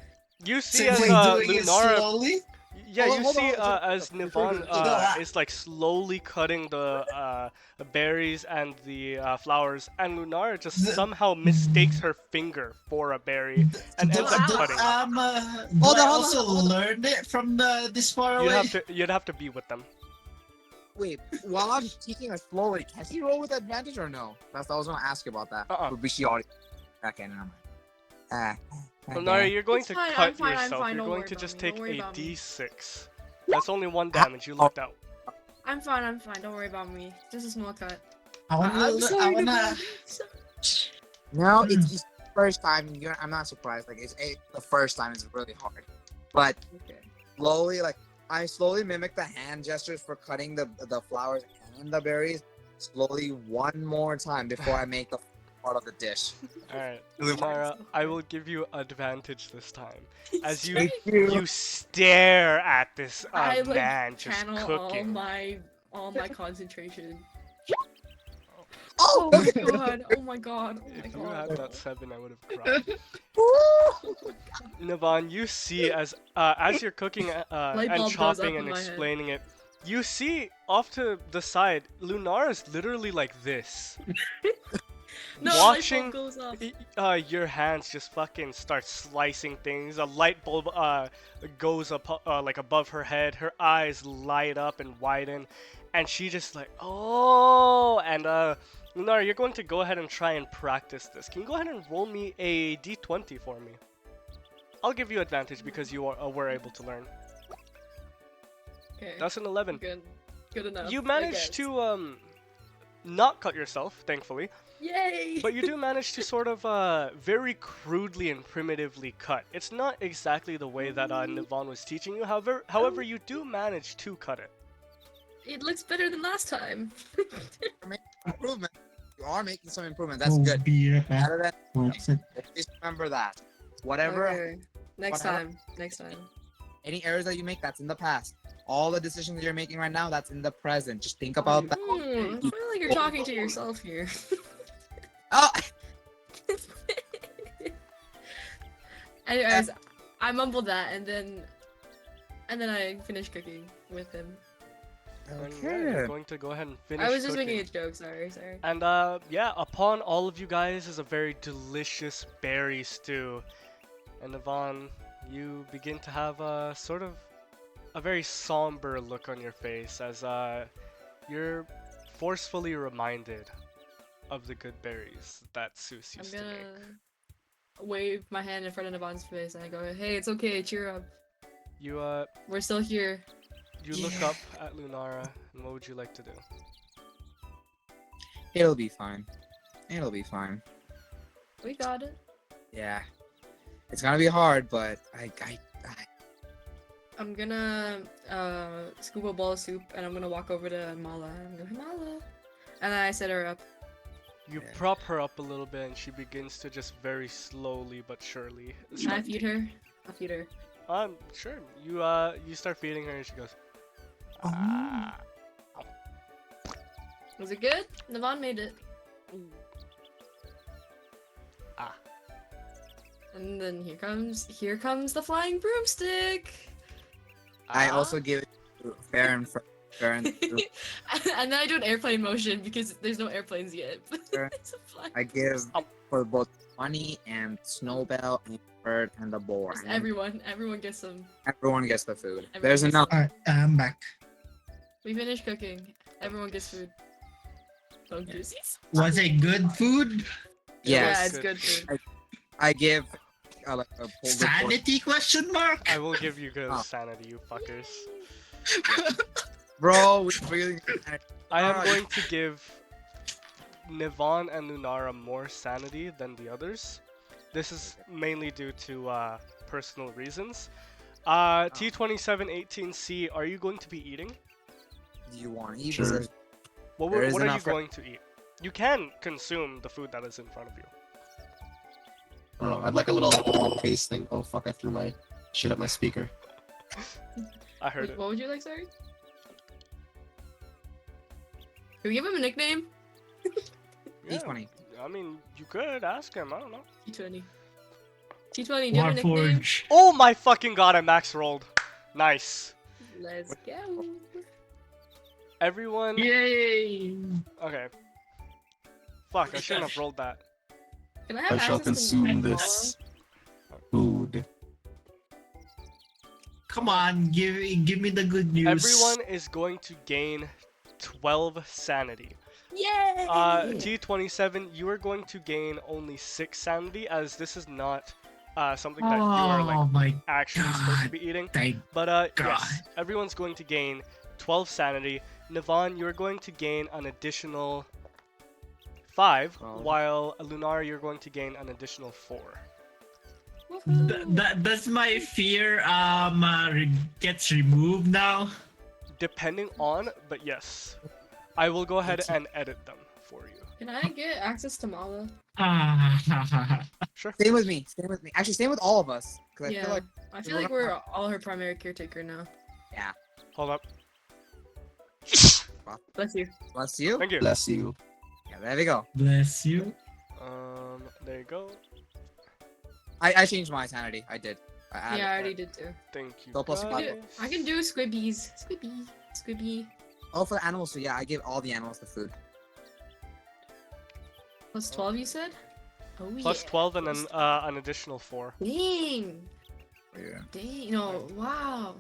You see So as wait, doing it Lunara... slowly? Yeah, Hold on, you hold on, see hold on. as Before you Nivon do that. is like slowly cutting the berries and the flowers, and Lunar just The- somehow mistakes her finger for a berry and Do, ends up do, cutting it. do Hold I on, hold on, also hold on. learned it from this far away? You'd have to be with them. Wait, while I'm teaching her slowly, can she roll with advantage or no? I was gonna ask you about that. Uh-uh. But she already. Okay, never mind. Ah. Lunara, you're going It's to fine, cut I'm fine, I'm yourself. fine, You're don't going worry to about just me, take don't worry a about me. d6. That's only 1 damage. You lucked out. I'm fine, don't worry about me. Just a small cut. I wanna. I'm sorry, I wanna. Devon. No, it's the first time. I'm not surprised. Like the first time is really hard, but Okay. slowly, like I slowly mimic the hand gestures for cutting the flowers and the berries. Slowly, one more time before I make the part of the dish. Alright, Really Lunara, I will give you advantage this time. As you Thank you. you stare at this I like man just channel cooking. all my concentration. Oh, Oh my god! Oh my god! Oh my If you god! had that 7, I would have cried. Navan, you see as you're cooking Light and bulb goes up chopping in and my head. explaining it, you see off to the side, Lunara's literally like this. No, Watching light bulb goes up. your hands just fucking start slicing things. A light bulb goes up like above her head. Her eyes light up and widen, and she just like, oh. And Lunara, you're going to go ahead and try and practice this. Can you go ahead and roll me a d20 for me? I'll give you advantage because you were able to learn. Okay. That's an 11. Good enough. You I managed guess. to not cut yourself, thankfully. Yay! But you do manage to sort of very crudely and primitively cut. It's not exactly the way that Nivon was teaching you. However, you do manage to cut it. It looks better than last time. improvement. You are making some improvement. That's Oh, good. be right back. Out of that, What's it? just remember that. Whatever, Okay. Next Whatever. time. Next time. any errors that you make, that's in the past. All the decisions that you're making right now, that's in the present. Just think about that. I feel like you're talking to yourself here. Oh, Anyways, I mumbled that and then I finished cooking with him. And yeah, you're going to go ahead and finish I was just cooking. making a joke. Sorry. And yeah, upon all of you guys is a very delicious berry stew. And Yvonne, you begin to have a sort of a very somber look on your face as you're forcefully reminded of the good berries that Seuss I'm used to gonna make. wave my hand in front of Navon's face and I go, "Hey, it's okay. Cheer up. You We're still here." you look up at Lunara, and what would you like to do? it'll be fine. It'll be fine. We got it. Yeah, it's gonna be hard, but I'm gonna scoop a bowl of soup and I'm gonna walk over to Mala and go, "Hey, Mala," and then I set her up. You Yeah. prop her up a little bit, and she begins to just very slowly but surely. Can I feed her? I'll feed her. Sure. You start feeding her, and she goes. Oh. "Ah." Was it good? Navon made it. Ah. And then here comes the flying broomstick. I Ah. also give it to fair and And then I do an airplane motion because there's no airplanes yet. Sure. It's a flying. I give Oh. for both Bunny and Snowbell and Bird and the boar. Just And everyone gets some. everyone gets the food. Everyone There's gets enough. Alright, I'm back. We finished cooking. Everyone gets food. Don't Yeah. juices. Was it good food? Yeah, Yes, it's good food. I give like a pulled report. Sanity question mark? I will give you good Oh. sanity, you fuckers. Bro, we really. I am Ah. going to give Nivon and Lunara more sanity than the others. This is mainly due to personal reasons. T2718C, are you going to be eating? Do you want to eat? Sure. Because What, There is what are you enough for- going to eat? You can consume the food that is in front of you. Oh, I'd like a little face thing. Oh fuck! I threw my shit at my speaker. I heard it. What would you like, sorry? Can we give him a nickname? Yeah, D20. I mean, you could ask him. I don't know. T20. T20, do you have a nickname? Warforge. Oh my fucking god! I max rolled. Nice. Let's go. Everyone. Yay! Okay. Fuck! I shouldn't have rolled that. Can I have I shall access to consume my this food. Come on, give me the good news. Everyone is going to gain 12 sanity. Yay! T27, you are going to gain only 6 sanity, as this is not something that you are like Oh my actually supposed to god. be eating. Thank But God. yes, everyone's going to gain 12 sanity. Navon, you're going to gain an additional 5, Wow. while Lunar, you're going to gain an additional 4. Does my fear gets removed now? Depending on, but yes. I will go ahead and edit them for you. Can I get access to Mala? Sure. Stay with me. Stay with me. Actually, stay with all of us. Because Yeah. I feel like I feel like we're all her primary caretaker now. Hold up. Bless you. bless you. Thank you. Bless you. Yeah, there we go. Bless you. There you go. I changed my sanity. I did. I Yeah, I already did too. Thank you. So plus guys. I can do squibbies. Squibby. Squibby. Oh, for the animals. So yeah, I give all the animals the food. Plus 12, you said? Oh, Plus yeah. 12 and then an additional 4. Dang. Yeah. Dang. No, wow.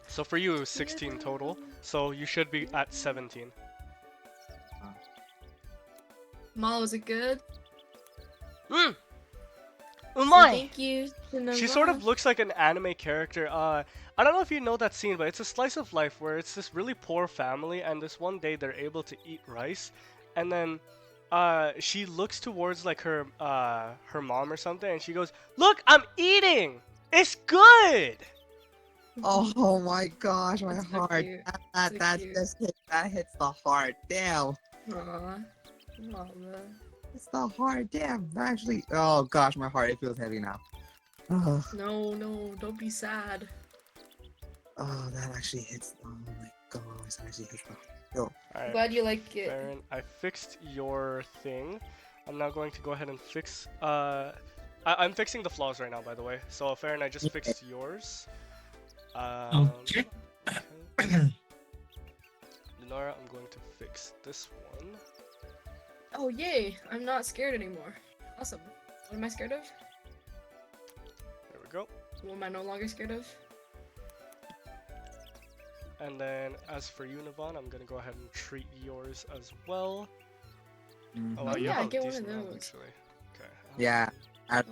So for you, it was 16 total. So you should be at 17. Mala, was it good? Mm. Say My. thank you. to She sort of Navon. looks like an anime character. I don't know if you know that scene, but it's a slice of life where it's this really poor family, and this one day they're able to eat rice, and then she looks towards like her mom or something, and she goes, "Look, I'm eating. It's good." Oh my gosh, my That's so heart. cute. That So cute. that hits the heart. Damn. Aw. Mala. It's the heart. Damn. That actually. Oh gosh, my heart. It feels heavy now. Oh, No, don't be sad. that actually hits. Oh my gosh, that actually hits the heart. Alright, Glad you like it. Baron, I fixed your thing. I'm now going to go ahead and fix. I'm fixing the flaws right now, by the way. So Farron, I just fixed yours. Okay. Lenora, I'm going to fix this one. Oh, yay. I'm not scared anymore. Awesome. What am I scared of? There we go. What am I no longer scared of? And then as for you, Navon, I'm gonna go ahead and treat yours as well. Mhm. Oh, wow, Oh, you yeah, have a get one decent of amount, those. actually. Okay. Yeah, I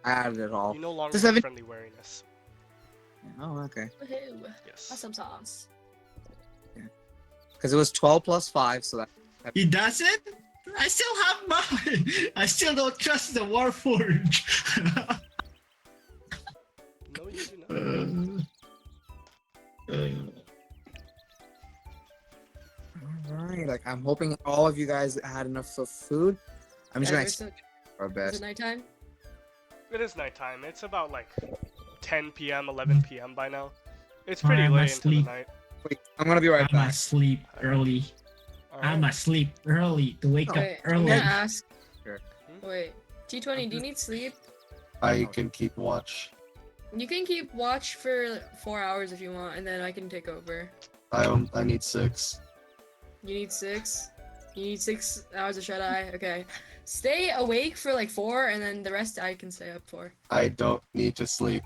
added it all. You no longer Does have every- friendly wariness. Oh, okay. Woohoo. Yes. Awesome sauce. Because it was 12 plus 5, so that. He does it? I still have mine. I still don't trust the Warforge. No, you do not. Alright, like I'm hoping all of you guys had enough of food. I'm just Yeah, gonna we're so- our Is best. it nighttime? It is nighttime. It's about like 10 p.m., 11 p.m. by now. It's pretty I'm late into the asleep. night. Wait, I'm gonna be right I'm back. asleep early. I'm Alright. asleep early to wake up Wait, I'm early. gonna ask. Sure. Wait, T20, do you need sleep? I can keep watch. You can keep watch for 4 hours if you want, and then I can take over. I need 6. You need 6? You need 6 hours of shut-eye? Okay. Stay awake for like 4, and then the rest I can stay up for. I don't need to sleep.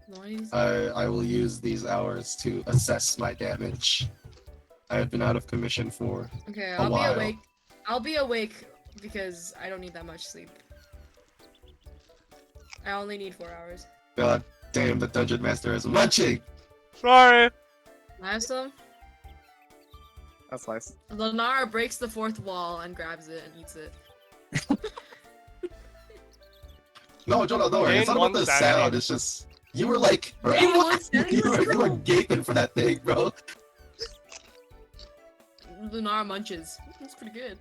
No, I need I will use these hours to assess my damage. I have been out of commission for Okay, a I'll be while. awake. I'll be awake because I don't need that much sleep. I only need 4 hours. God damn, the dungeon master is munching. Sorry. I have some. That's nice. Lenara breaks the 4th wall and grabs it and eats it. No, Jonah, don't worry. It's Gain not about one the sanity. sound. It's just you were like, Gain one sanity, you let's were go. gaping for that thing, bro. Lenara munches. That's pretty good.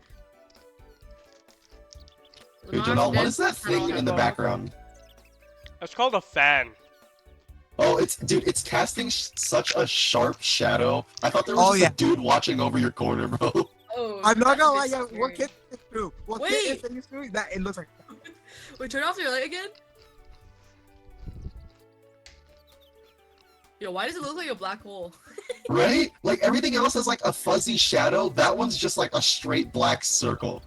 Hey, Lenara's Jonah, what dead is that for all thing in the her- background? It's called a fan. Oh, it's casting such a sharp shadow. I thought there was Oh, just yeah. a dude watching over your corner, bro. Oh, I'm not that's a gonna lie, bit yeah, what scary. kid is true? What Wait! kid is true? That it looks like Wait, turn off your light again? Yo, why does it look like a black hole? Right? Like everything else is like a fuzzy shadow. That one's just like a straight black circle.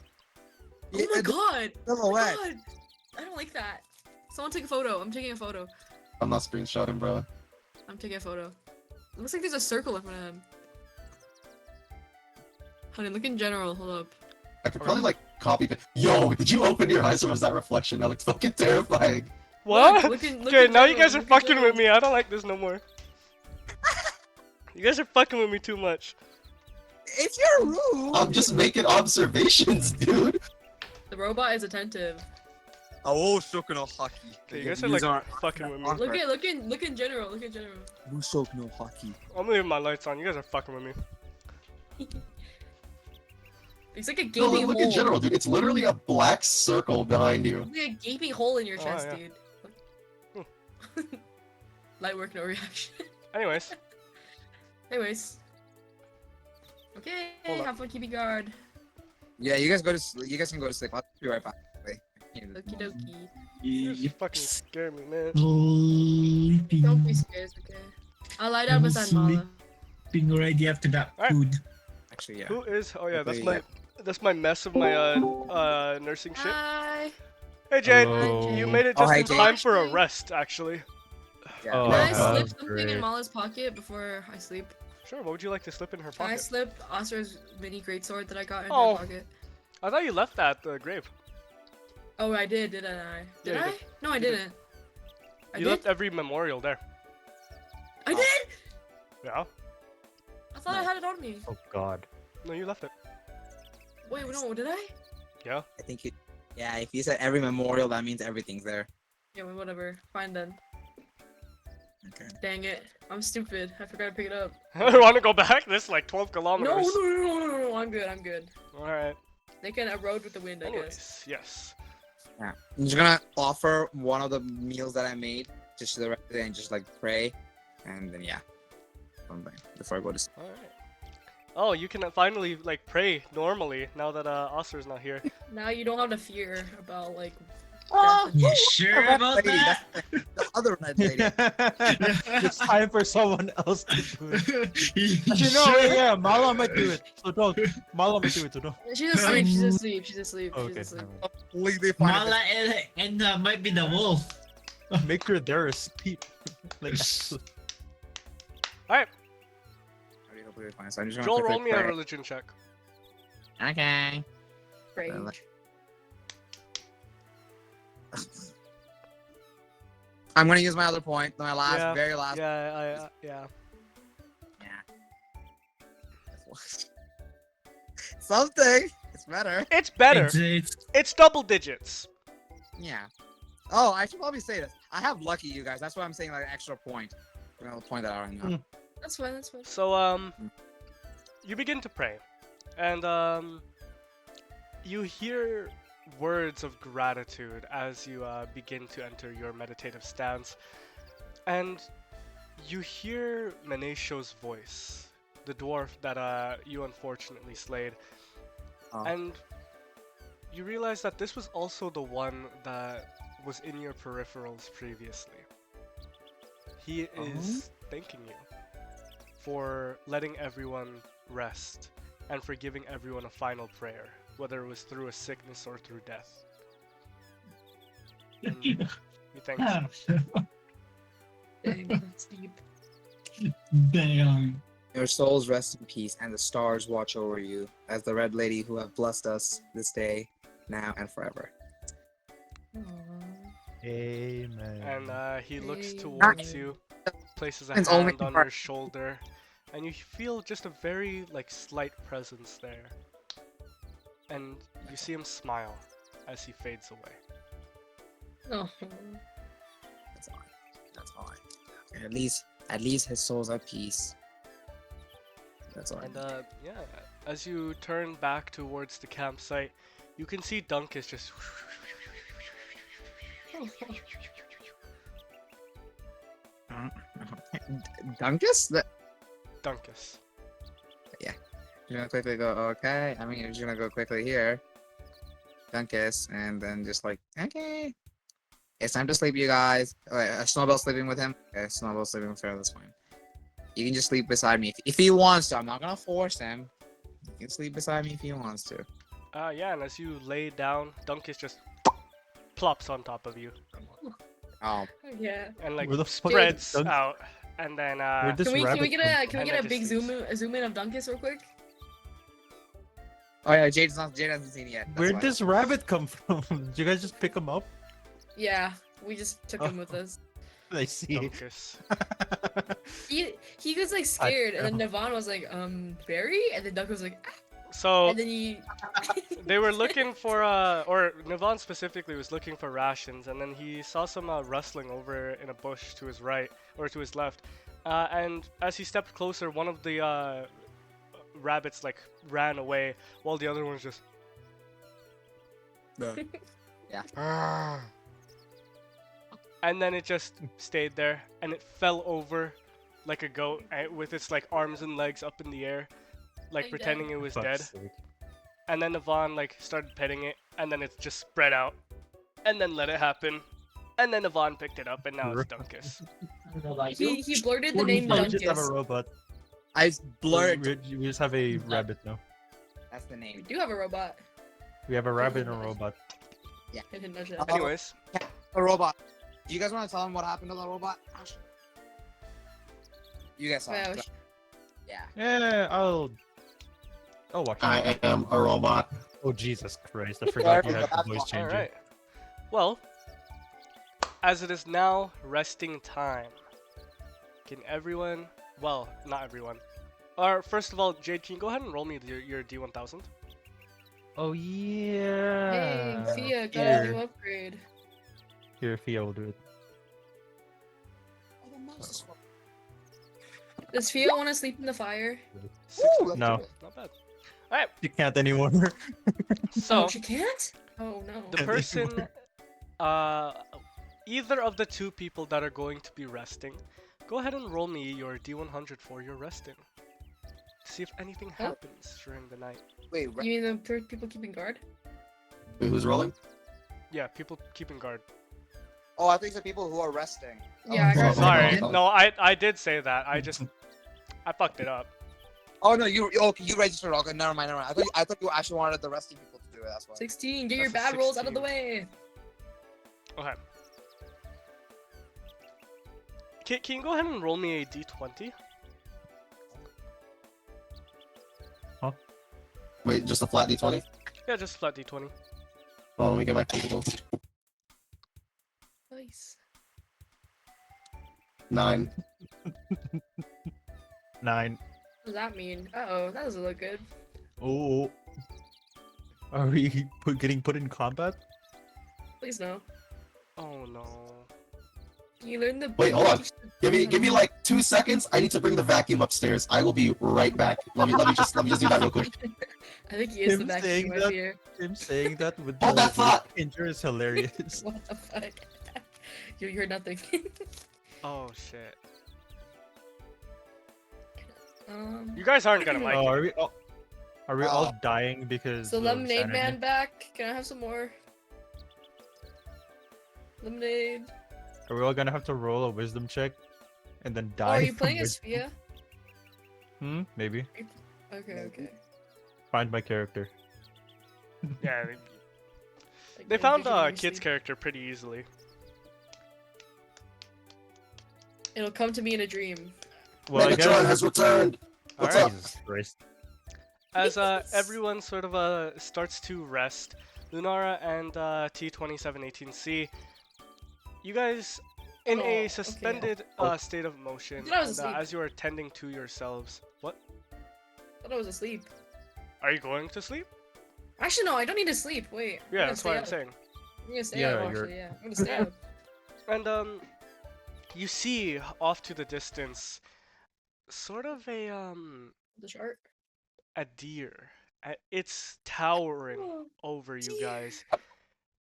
Oh my god! Oh my silhouette. god! I don't like that. Someone take a photo. I'm taking a photo. I'm not screenshotting, bro. I'm taking a photo. It looks like there's a circle in front of him. Honey, look in general. Hold up. I could probably like copy it. Yo, did you open your eyes or was that reflection? That looks fucking terrifying. What? Look in Okay, now you general, guys are look in fucking general. with me. I don't like this no more. You guys are fucking with me too much. It's your room. I'm just making observations, dude. The robot is attentive. Oh, shook no hockey. Okay, you guys are like fucking with me. Look in general. Look in general. Shook no hockey. I'm leaving my lights on. You guys are fucking with me. It's like a No, gaping look hole. in general, dude. It's literally a black circle behind you. It's like a gaping hole in your Oh, chest, yeah. dude. Light work, no reaction. Anyways, Anyways. Okay, Hold up. have fun keeping guard. Yeah, you guys go to sleep. You guys can go to sleep. I'll be right back. Wait. Okie dokie. you just fucking scare me, man. Sleeping. Don't be scared, okay? I'll lie down I'm beside sleep- Mala. Being already after that Alright. food. Actually, yeah. Who is? Oh yeah, that's Okay, my mess of my nursing shit. Hi. Hey Jade, Hello. you made it Oh, just hi, in Jade. time for a rest, actually. Yeah. Oh, Can I wow. slip something in Great. Mala's pocket before I sleep? Sure. What would you like to slip in her Can I pocket? slip Oscar's mini greatsword that I got in Oh. her pocket? I thought you left that at the grave. Oh, I did, didn't I? Did Yeah, you I? No, I You did. didn't. I You did? left every memorial there. I did? Yeah. I thought I had it on me. Oh God. No, you left it. Wait, no, did I? Yeah. I think it. Yeah, if you said every memorial, that means everything's there. Yeah, well, whatever. Fine then. Okay. Dang it. I'm stupid. I forgot to pick it up. I want to go back. This is like 12 No, kilometers. no. I'm good. All right. They can erode with the wind, I guess. Anyways, yes. Yeah. I'm just gonna offer one of the meals that I made just to the rest of the day and just like pray, and then yeah, something before I go to sleep. All right. Oh, you can finally like pray normally now that Oscar's not here. Now you don't have to fear about, like, Oh, death. You sure red about lady, that? that's the other red lady. It's time for someone else to do it. You Actually, no, sure? yeah, Mala might do it. So don't. Mala might do it, so don't. She's asleep. She's asleep. She's asleep. She's Okay. asleep. Completely fine. Mala and might be the wolf. Make sure they're asleep. Like, All right. Already completely fine. So I'm just gonna Joel, quickly roll me a pray. religion check. Okay. Rage. I'm gonna use my other point, my last, Yeah, very last. Yeah, yeah. Something. It's better. It's better. It's It's double digits. Yeah. Oh, I should probably say this. I have lucky, you guys. That's why I'm saying like extra point. I'm gonna point that out right now. That's fine. That's fine. So you begin to pray, and you hear words of gratitude as you begin to enter your meditative stance, and you hear Menesho's voice, the dwarf that you unfortunately slayed, Oh. and you realize that this was also the one that was in your peripherals previously. He is thanking you for letting everyone rest and for giving everyone a final prayer, whether it was through a sickness or through death. And he thanks you. Dang, that's deep. damn. Your souls rest in peace, and the stars watch over you, as the Red Lady who have blessed us this day, now and forever. Aw. amen. And he looks Hey. towards you, places a It's only hand on part- your shoulder, and you feel just a very slight presence there. And you see him smile as he fades away. Oh. That's all. That's all. At least his soul's at peace. That's all. And yeah, as you turn back towards the campsite, you can see Dunkus just Dunkus? Dunkus. You're gonna quickly go, okay. I mean, you're just gonna go quickly here. Dunkus, and then just like, okay. It's time to sleep, you guys. Snowbell's sleeping with him. Okay, Snowbell's sleeping with her, that's fine. You can just sleep beside me if he wants to. I'm not gonna force him. You can sleep beside me if he wants to. Yeah, and as you lay down, Dunkus just plops on top of you Oh, Yeah. and Where the fuck spreads Dunk- out, and then Where'd this Can we rabbit get come a from? can we And get a then big just zoom in of Dunkus real quick? Oh yeah, Jade hasn't seen it yet. That's Where'd why. this rabbit come from? Did you guys just pick him up? Yeah, we just took him with us. I see. Dunkus. He was like scared, and then Navon was like, Barry, and then Doug was like, ah, So and then he. they were looking for or Navon specifically was looking for rations, and then he saw some rustling over in a bush to his right or to his left, and as he stepped closer, one of the rabbits like ran away, while the other one was just. And then it just stayed there, and it fell over like a goat with its like arms and legs up in the air, like Like pretending it was dead. Fuck's sake. And then Yvonne like started petting it, and then it just spread out, and then let it happen, and then Yvonne picked it up, and now it's Dunkus. He blurted the Oh, name we just have a Dunkus. robot. I blurred. We just have a rabbit now. That's the We name. do have a robot. We have a rabbit and a robot. I didn't know that. Oh. Anyways, A robot. Do you guys want to tell him what happened to the robot? You guys saw Well, it. Yeah. Yeah, I'll watch it. I am a robot. Oh Jesus Christ! I forgot you had the That's voice fine. all changer. right. Well, as it is now resting time, can everyone? Well, not everyone. Or first of all, Jade, can you go ahead and roll me your D1000? Oh yeah. Hey, Fia, got a Here. new upgrade. Here, Fia will do it. Does Fia want to sleep in the fire? No, Not bad. All right. you can't anymore. So Oh, she can't? Oh no. the person, either of the two people that are going to be resting, go ahead and roll me your D100 for your resting. See if anything happens during the night. Wait, You mean the people keeping guard? Wait, who's rolling? Yeah, people keeping guard. oh, I think the people who are resting. Yeah, I well, got Sorry, well, no, I did say that. I fucked it up. Oh no, you okay? You registered. Okay, never mind. I thought you actually wanted the resting people to do it. That's why. 16. Get your That's a bad rolls out of the 16. way. Okay. Can you go ahead and roll me a D20? Wait, just a flat D20? Yeah, just flat D20. Oh, let me get my tentacles. Nice. 9. 9. What does that mean? Uh-oh, that doesn't look good. Oh. Are we getting put in combat? Please no. Oh no. You learn the. Wait, hold on. Give me like 2 seconds. I need to bring the vacuum upstairs. I will be right back. Let me just do that real quick. I think he is the Him vacuum saying right that- here. Him saying that with Hold that the thought. injury is hilarious. What the fuck? You heard nothing. Oh shit. um. You guys aren't gonna like Oh, it. are we all dying because So of lemonade sanity? man back. Can I have some more? Lemonade. Are we all gonna have to roll a wisdom check and then Oh, die? are you from playing as wisdom? Fia? Maybe. Okay, okay. Find my character. Yeah, Like, they maybe found you can Kid's sleep. character pretty easily. It'll come to me in a dream. Well, I Megatron guess. has returned. What's Alright. up? Jesus Christ. As Yes. everyone sort of starts to rest, Lunara and T2718C, you guys in Oh, a okay. suspended state of motion, I was and, asleep. as you are tending to yourselves. What? I thought I was asleep. Are you going to sleep? Actually, no, I don't need to sleep. Wait. I'm Yeah, gonna that's stay what I'm up. saying. I'm gonna stay Yeah, up, you're- actually, yeah. I'm gonna stay up. And you see off to the distance, sort of The shark. a deer. It's towering Oh, over you deer. guys.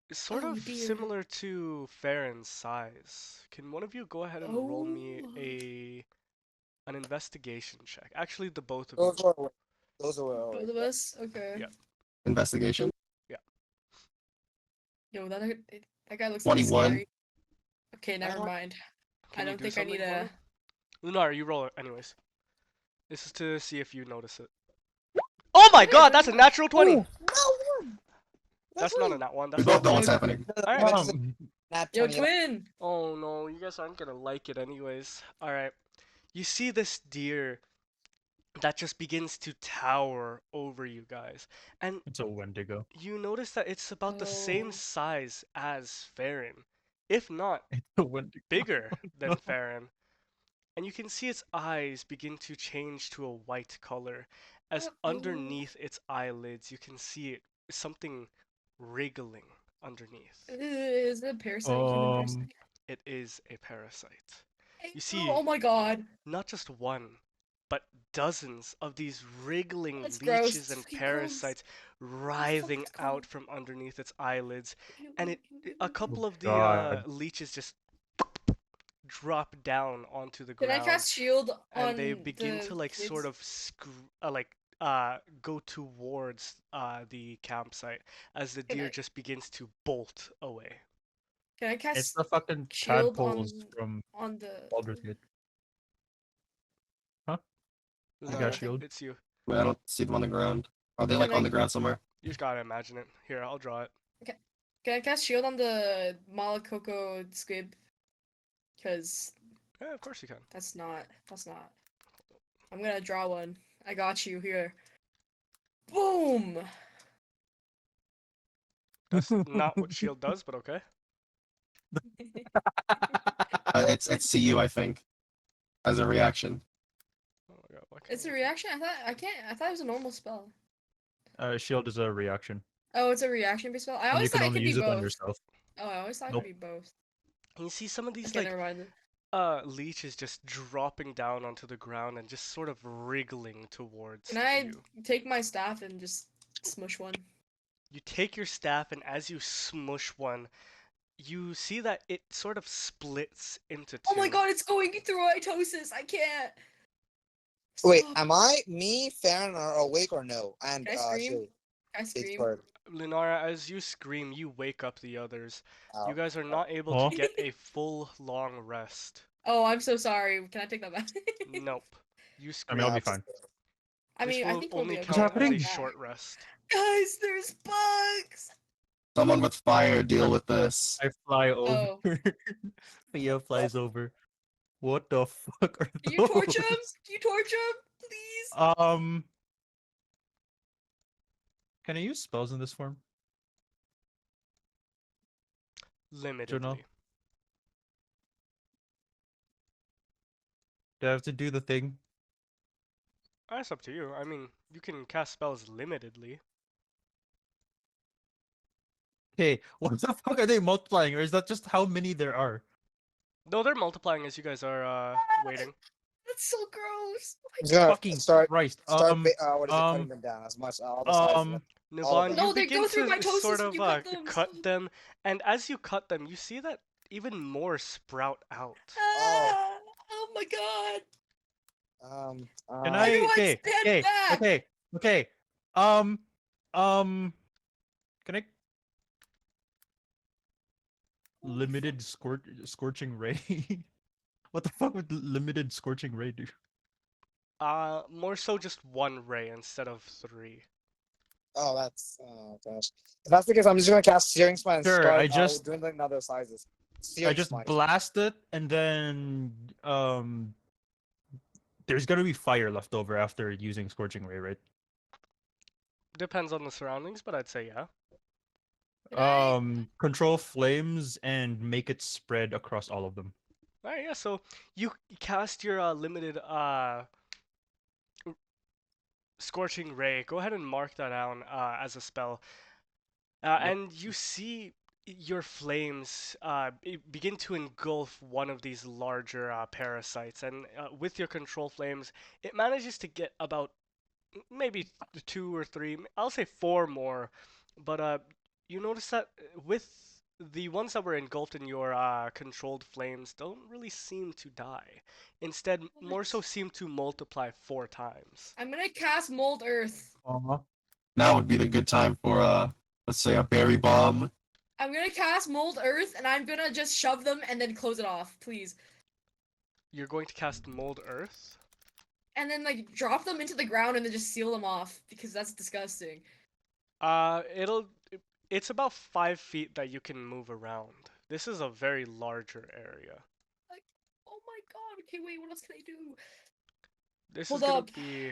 It's sort Oh, of dear. similar to Farron's size. Can one of you go ahead and roll me Oh. an investigation check? Actually, the both of Those you. were. Those were. Both of us? Okay. Yeah. Investigation. Yo, that guy looks 21. scary. Okay, never mind. Can I you don't do think I need something for a. me? Lunar, you roll it anyways. This is to see if you notice it. Oh my god, that's a natural 20! No! That's not a nat 1, We that's both a know what's happening. Alright. Yo, twin! Oh no, you guys aren't gonna like it anyways. Alright. You see this deer that just begins to tower over you guys. And It's a Wendigo. you notice that it's about the same Oh. size as Farron, if not It's a Wendigo. bigger than No. Farron. And you can see its eyes begin to change to a white color. As underneath its eyelids, you can see something wriggling underneath. Is it a parasite? Human parasite? It is a parasite. You Oh see, my god. not just one, but dozens of these wriggling That's leeches gross. and Fucking gross. parasites What the fuck writhing is called? out from underneath its eyelids. Ew, And ew, it ew, ew, a ew. couple of the God. leeches just drop down onto the Can I ground, cast shield on and they begin the to like kids? sort of go towards the campsite as the Can deer I- just begins to bolt away. Can I It's cast the fucking shield tadpoles from on the? Baldur's Gate. Huh? You No, got shield? it's you. I don't see them on the ground. Are they Can like on I- the ground somewhere? You just gotta imagine it. Here, I'll draw it. Can I cast shield on the Malakoko squib? Because Yeah, of course you can. that's not. I'm gonna draw one. I got you here. Boom. That's not what shield does, but okay. It's CU, I think, as a reaction. Oh my god, why can't It's a I- reaction. I thought it was a normal spell. Shield is a reaction. Oh, it's a reaction-based spell. I And you always can thought it only could be use it on both. yourself. Oh, I always thought it Nope. could be both. And you see some of these Okay, like never mind. leeches just dropping down onto the ground and just sort of wriggling towards Can I you. take my staff and just smush one? You take your staff, and as you smush one, you see that it sort of splits into two. Oh my god, it's going through mitosis. I can't. Wait, Stop. am I, me, Farron, are awake or no? And Can I scream? Shade, Can I Shade's scream? bird. Lunara, as you scream, you wake up the others. Oh. You guys are not able Huh? to get a full long rest. Oh, I'm so sorry. Can I take that back? Nope. You I scream. mean, I'll be That's- fine. I This mean, I will think we'll only be okay. count as a happening? short rest. Guys, there's bugs. Someone with fire, deal with this. I fly over. Oh. Theo flies over. What the fuck are Can you torch those? him? Can you torch him, please? Can I use spells in this form? Limitedly. Do I have to do the thing? That's up to you. I mean, you can cast spells limitedly. Okay, what the fuck are they multiplying, or is that just how many there are? No, they're multiplying as you guys are waiting. That's so gross. I'm just gonna Fucking start Christ. cutting them down as much all the sizes. All of Navon, them. you No, they begin go through to mitosis sort when of you cut them, cut stop. them, and as you cut them, you see that even more sprout out. Ah, oh my god. Can Everyone okay, stand okay, back! okay. Can I limited scorching ray? What the fuck would limited scorching ray do? More so just one ray instead of three. Oh, that's gosh. If that's the case, I'm just gonna cast Searing Smite and Sure, start I just- dwindling the other sizes. I Searing just Smite. blast it, and then there's gonna be fire left over after using scorching ray, right? Depends on the surroundings, but I'd say yeah. Can I- Control flames and make it spread across all of them. Alright, yeah, so you cast your limited Scorching Ray. Go ahead and mark that down as a spell. And you see your flames begin to engulf one of these larger parasites. And with your control flames, it manages to get about maybe 2 or 3, I'll say 4 more. But you notice that with the ones that were engulfed in your controlled flames don't really seem to die. Instead, more so seem to multiply 4 times. I'm gonna cast Mold Earth. Now would be the good time for let's say a berry bomb. I'm gonna cast Mold Earth, and I'm gonna just shove them and then close it off, please. You're going to cast Mold Earth? And then, like, drop them into the ground and then just seal them off, because that's disgusting. It's about 5 feet that you can move around. This is a very larger area. Like, oh my god, okay, wait, what else can I do? This Hold is gonna up. be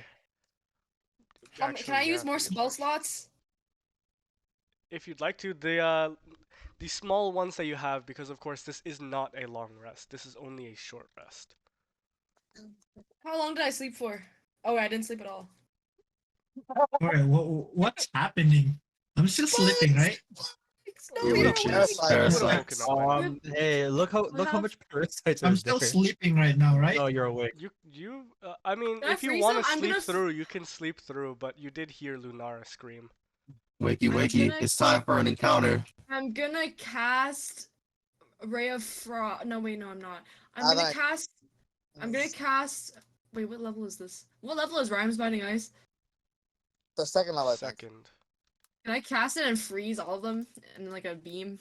Can I actually, use yeah, more be spell harsh. slots? If you'd like to, the small ones that you have, because of course this is not a long rest. This is only a short rest. How long did I sleep for? Oh, I didn't sleep at all. Wait, what's happening? I'm still sleeping, right? No, You you're witches, awake. You would have parasites. woken up by now. Hey, look how have- much parasites are I'm still there. sleeping right now, right? No, you're awake. I mean, Can I if you freeze want them? to I'm sleep gonna through, you can sleep through, but you did hear Lunara scream. Wakey, I'm wakey. gonna- It's time for an encounter. I'm gonna cast Ray of Frost. No, wait, no, I'm not. I'm I gonna like- cast. I'm gonna cast. Wait, what level is this? What level is Rhymes Binding Ice? The second level, I think. Second. Can I cast it and freeze all of them in like a beam?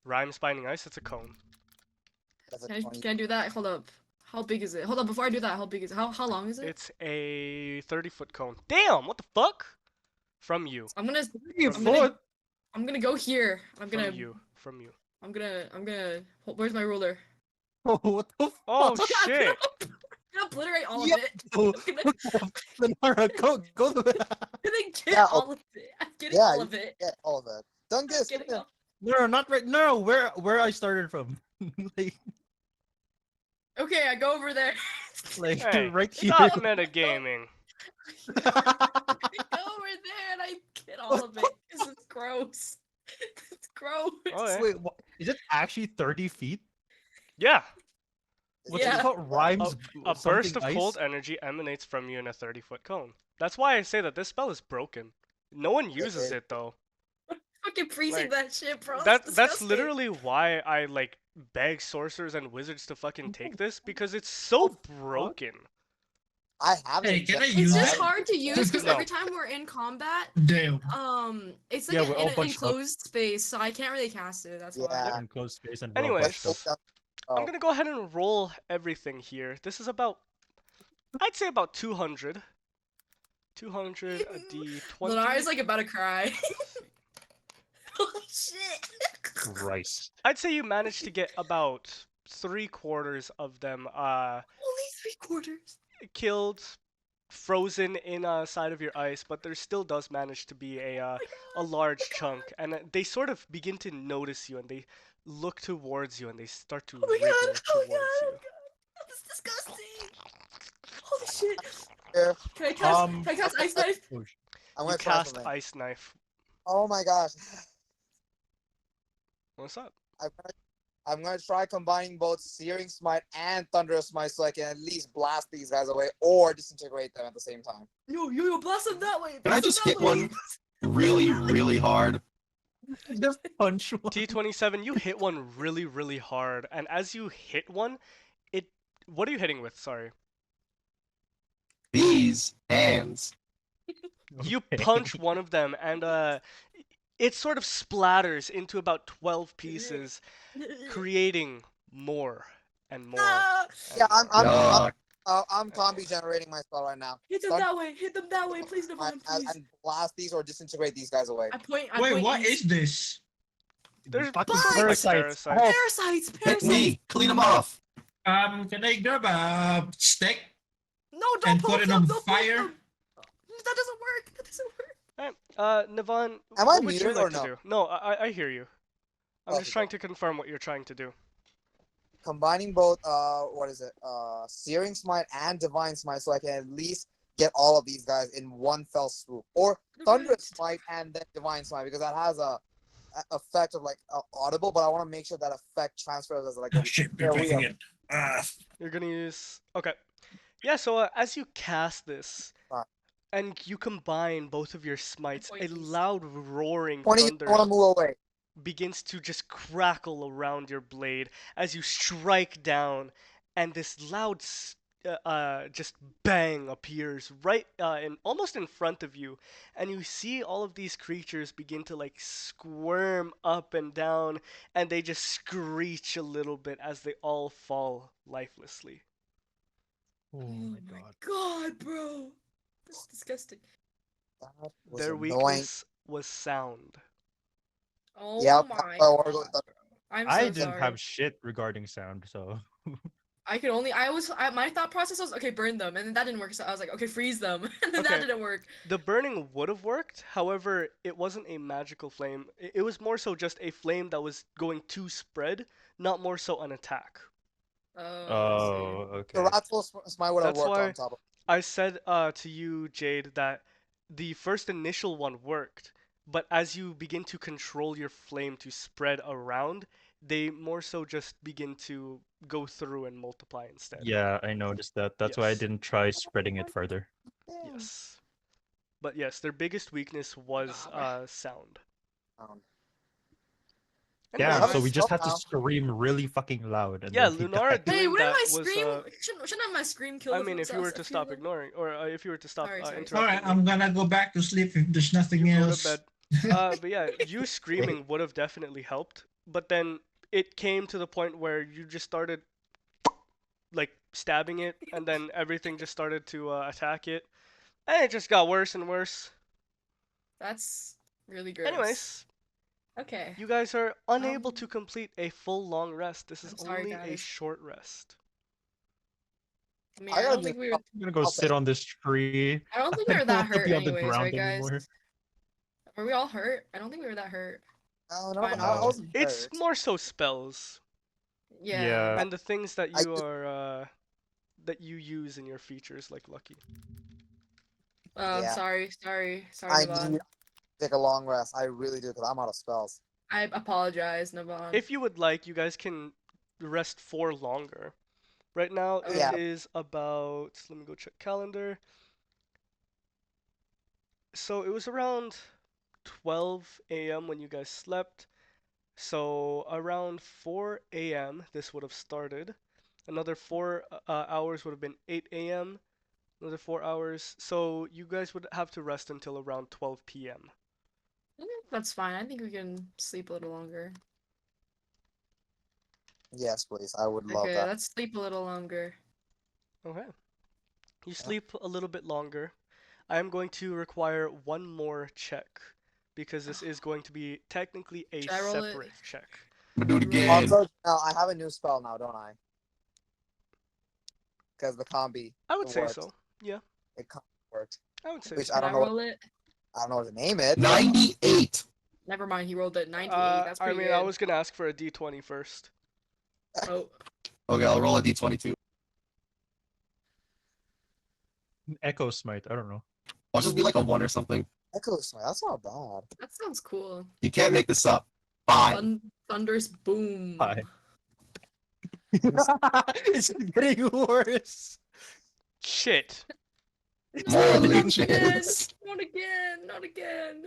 Rhymes Binding Ice, it's a cone. That's a Can I, 20. can I do that? Hold up. How big is it? Hold up, before I do that, how big is it? How long is it? It's a 30-foot cone. Damn, what the fuck? From you. I'm gonna You I'm gonna- foot. I'm gonna go here. I'm gonna From you. I'm gonna where's my ruler? Oh, what the fuck? Oh I'm shit! gonna obliterate all Yeah. of it. Oh, I'm gonna, Lenara, go. I'm gonna get Yeah, all of it. I'm getting Yeah, all you of it. get all of it. Dungus, I'm getting all- No, not right. No, where I started from. like, Okay, I go over there. Hey, right here. stop metagaming. I go over there and I get all of it. This is gross. It's gross. Oh yeah. Wait, what? Is it actually 30 feet? Yeah. What's Yeah. it called? Rhymes. A something burst of ice? cold energy emanates from you in a 30-foot cone. That's why I say that this spell is broken. No one uses it though. Fucking freezing Like, that shit, bro. That's It's that's disgusting. literally why I like beg sorcerers and wizards to fucking take this because it's so broken. I haven't. Hey, can I yet. use It's just it? hard to use because No. every time we're in combat, Damn. it's Yeah, like we're all in an bunched up. enclosed space, so I can't really cast it. That's Yeah. why. Enclosed space and we're all Anyways, bunched up. I'm gonna go ahead and roll everything here. This is about, I'd say about 200. 200, a d20. Lenara's like about to cry. Holy shit! Christ. I'd say you managed to get about 3/4 of them Only 3/4. killed, frozen in a side of your ice, but there still does manage to be a large chunk, and they sort of begin to notice you, and they look towards you, and they start to Oh my wriggle god! Oh my towards god! Oh you. my god! That's disgusting! Holy shit! Here, Can I cast Ice Knife? Oh, sh- I'm You gonna try cast something. Ice Knife. Oh my gosh. What's up? I'm gonna try combining both Searing Smite and Thunderous Smite so I can at least blast these guys away or disintegrate them at the same time. Yo, blast him that way! Can I blast him just that hit way. one really, really hard? Just punch one. T27, you hit one really, really hard, and as you hit one, what are you hitting with? Sorry. These hands. You Okay. punch one of them, and it sort of splatters into about 12 pieces, creating more and more. Ah! Yeah, Yuck. I'm combi generating my spell right now. Hit them that way! Hit them that way! Please, Devon, please. And blast these or disintegrate these guys away. I Wait, point what east. is this? There's Fucking bugs, like parasites. parasites. Oh, Parasites! Hit Parasites! me. Clean them off. Can I grab a stick? No, don't And poke put it them! on Don't poke fire? them! That doesn't work! That doesn't work! Alright, Navon, Am I what would you muted like or to no? do? No, I hear you. I'm Okay, just trying to confirm what you're trying to do. Combining both, Searing Smite and Divine Smite so I can at least get all of these guys in one fell swoop. Or Thunderous Smite and then Divine Smite because that has a effect of like audible, but I want to make sure that effect transfers as like Oh a shit, Yeah, we breaking are. it. Ah. You're gonna use... Okay. Yeah, so as you cast this, Alright. and you combine both of your smites, a Point east. loud roaring 20, thunder I want to move away. begins to just crackle around your blade as you strike down, and this loud just bang appears right almost in front of you, and you see all of these creatures begin to like squirm up and down, and they just screech a little bit as they all fall lifelessly. oh my god. god, bro! That's disgusting. That was Their annoying. weakness was sound. Oh Yep, my that's why I wanna go god. with I'm I so didn't sorry. have shit regarding sound, so My thought process was, okay, burn them, and then that didn't work, so I was like, okay, freeze them, and then that Okay. didn't work. The burning would have worked, however, it wasn't a magical flame. It was more so just a flame that was going to spread, not more so an attack. Oh, I Oh, So okay. Ratful Smite would have That's worked why on top of. I said to you, Jade, that the first initial one worked, but as you begin to control your flame to spread around, they more so just begin to go through and multiply instead. Yeah, I noticed that. That's why I Yes. didn't try spreading it further. Yes. But yes, their biggest weakness was sound. Damn, Anyways, so we just had to Somehow. scream really fucking loud and yeah, then he Lunara died. Hey, doing wouldn't that my was. scream shouldn't my scream kill I the mean, if you were to stop ignoring, or if you were to stop Sorry, sorry. interrupting Alright, me, I'm gonna go back to sleep if there's nothing you go to else. bed. But yeah, you screaming would have definitely helped. But then it came to the point where you just started like stabbing it, and then everything just started to attack it, and it just got worse and worse. That's really gross. Anyways, Okay. you guys are unable to complete a full long rest. This is I'm sorry, only a guys. short rest. I mean, I I gotta don't think do we were. I'm gonna go I'll sit say. on this tree. I don't think I we were don't that wanna hurt, be on the anyways, ground right, guys? anymore. Were we all hurt? I don't think we were that hurt. No, Fine, I wasn't It's hurt. more so spells Yeah. and the things that I you just- are that you use in your features, like Lucky. Yeah. Sorry, I Navan. need to take a long rest. I really do because I'm out of spells. I apologize, Navan. If you would like, you guys can rest for longer. Right now Yeah. it is about. Let me go check calendar. So it was around 12 a.m. when you guys slept. So around 4 a.m. this would have started. Another 4 hours would have been 8 a.m. Another 4 hours. So you guys would have to rest until around 12 p.m. That's fine. I think we can sleep a little longer. Yes, please. I would love Okay, that. let's sleep a little longer. Okay. You sleep a little bit longer. I am going to require one more check because this is going to be technically a Should I roll it? separate check. I'm gonna do it again. Also, now I have a new spell now, don't I? Because the combi. I would say worked. so. Yeah, It worked. I would say Which so. I Can I don't know. roll it? I don't know what to name it. 98. Never mind, he rolled it 98. That's I pretty mean, good. I was gonna ask for a d20 first. Oh, Okay, I'll roll a d22. Echo Smite, I don't know. I'll just be like a 1 or something. Echo Smite. That's not bad. that sounds cool. You can't make this up. 5. Thunderous boom. Hi. It's getting worse. Shit. More Not again, legions. not again.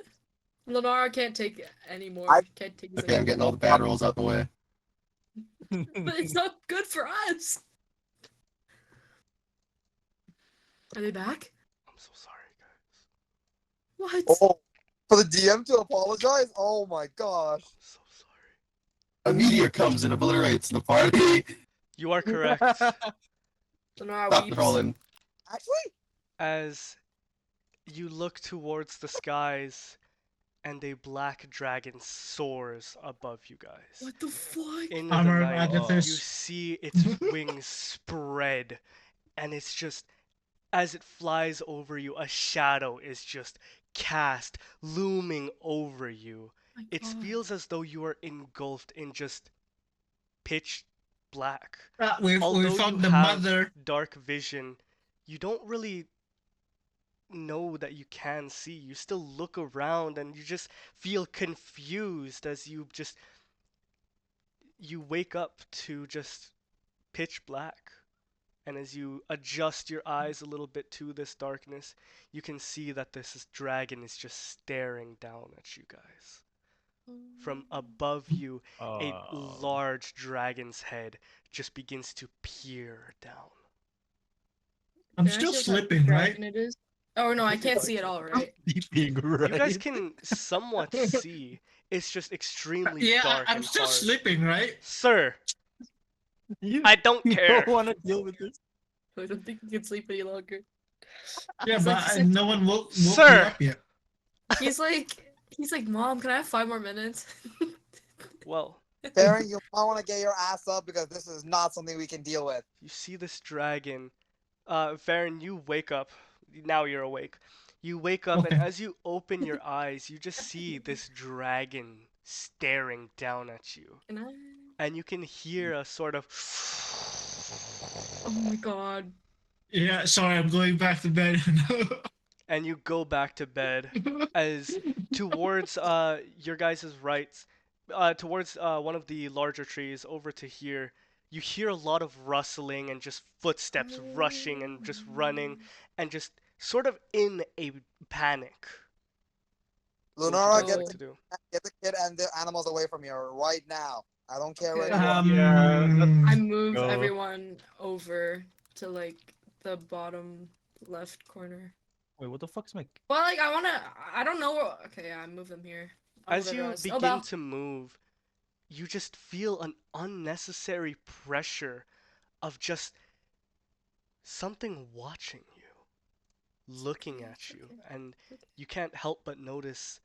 Lenara can't take anymore. I- Can't take this Okay, I'm anymore. getting all the bad rolls out the way. But it's not good for us. Are they back? I'm so sorry, guys. What? Oh, for the DM to apologize? Oh my gosh. I'm so sorry. A meteor comes and obliterates the party. You are correct. Lenara Stop weeps. rolling. Actually, As you look towards the skies and a black dragon soars above you guys. What the fuck? In the Armor night, you Agathis. see its wings spread, and it's just as it flies over you, a shadow is just cast, looming over you. My It God. feels as though you are engulfed in just pitch black. We Although found you the have mother. dark vision, you don't really know that you can see. You still look around and you just feel confused as you wake up to just pitch black. And as you adjust your eyes a little bit to this darkness, you can see that this dragon is just staring down at you guys. From above you, a Oh. large dragon's head just begins to peer down. I'm Can I still see what sleeping, right? dragon it is? Oh no, I can't see it all, right? Sleeping, right? You guys can somewhat see. It's just extremely Yeah, dark I'm and still hard. sleeping, right? Sir, You, I don't you care. don't want to deal with this. I don't think we can sleep any longer. Yeah, He's but like, he's like- no one woke me Sir! up yet. He's like, Mom, can I have 5 more minutes? Well, Baron, you might want to get your ass up because this is not something we can deal with. You see this dragon. Farron, you wake up. Now you're awake. You wake up, and Okay. as you open your eyes, you just see this dragon staring down at you. Can I? And you can hear a sort of. Oh my god. Yeah, sorry, I'm going back to bed. And you go back to bed as towards your guys' rights, towards one of the larger trees over to here, you hear a lot of rustling and just footsteps rushing and just running and just sort of in a panic. What would you Lunara, guys like to do? get the kid and the animals away from here right now. I don't care where Okay. you are. Yeah, I move go. everyone over to like the bottom left corner. Wait, what the fuck's my? Well, like I wanna. I don't know. Okay, yeah, I move them here. I'll move As you everyone else. Oh, begin Belle. to move, you just feel an unnecessary pressure of just something watching you, looking at you, and you can't help but notice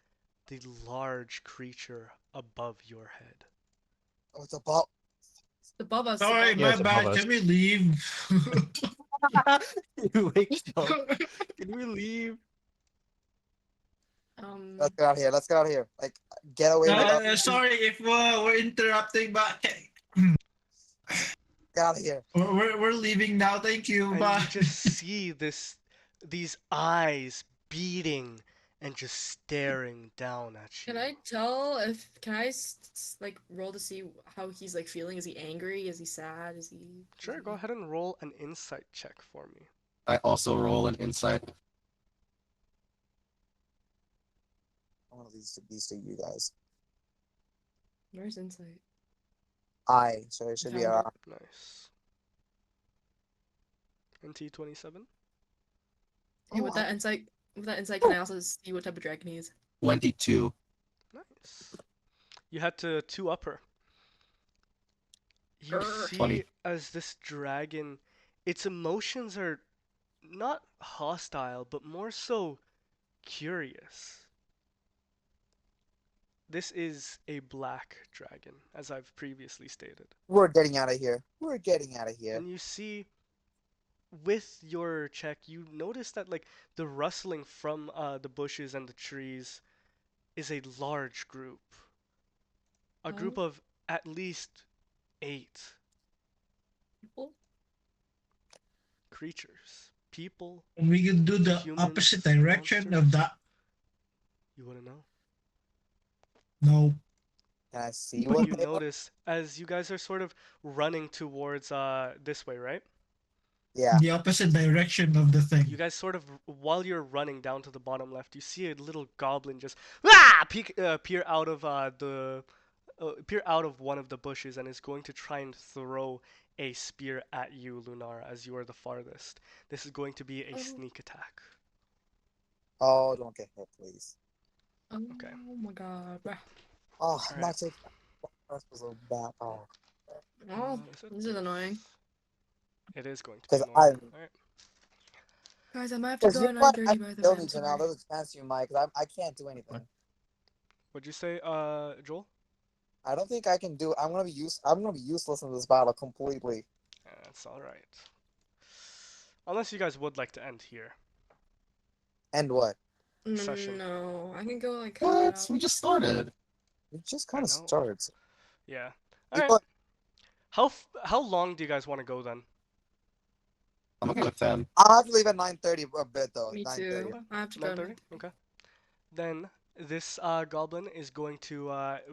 the large creature above your head. Oh, it's about. Above us. Sorry, above Yeah, my it's us. above bad. us. Can we leave? You wake up. Can we leave? Let's get out of here. Let's get out of here. Like, get away with us. Sorry if we're interrupting, but Get out of here. we're leaving now. Thank you. And Bye. you just see these eyes beating and just staring down at you. Can I tell if can I like roll to see how he's like feeling? Is he angry? Is he sad? Is he? Sure, go ahead and roll an insight check for me. I also roll an insight. One of these two, you guys. Where's insight? So it should be Found around. Nice. NT27. Hey, with that insight, can I also see what type of dragon he is? 22. Nice. You had to two up her. You Grr. see 20. as this dragon, its emotions are not hostile, but more so curious. This is a black dragon, as I've previously stated. We're getting out of here. We're getting out of here. And you see, with your check, you notice that like the rustling from the bushes and the trees is a large group. A group of at least 8 People? creatures. People. We could do the Humans, opposite direction of monsters. that. You wanna know? No. Can I see But what you they are? notice as you guys are sort of running towards this way, right? Yeah. The opposite direction of the thing. You guys sort of, while you're running down to the bottom left, you see a little goblin just peer out of peer out of one of the bushes and is going to try and throw a spear at you, Lunara, as you are the farthest. This is going to be a sneak attack. Oh, don't get hit, please. Oh Okay. my god. Bruh. Oh, Alright. not taking. That was so bad. Oh. Oh, this is annoying. It is going to be 'Cause annoying. Alright. Guys, I might have to Because go you at might 9:30 by the kill way. me, I'm Janelle. sorry. There's a chance you might, because I can't do anything. What'd you say, Joel? I don't think I can do. I'm gonna be useless in this battle completely. That's alright. Unless you guys would like to end here. And what? Session. No, I can go like. What? We just started. It just kind of know. starts. Yeah. You Alright. know, How long do you guys want to go then? I'm okay with 10. I'll have to leave at 9:30 a bit though. Me 9:30. too. I have to go. 9:30? Okay. Then this goblin is going to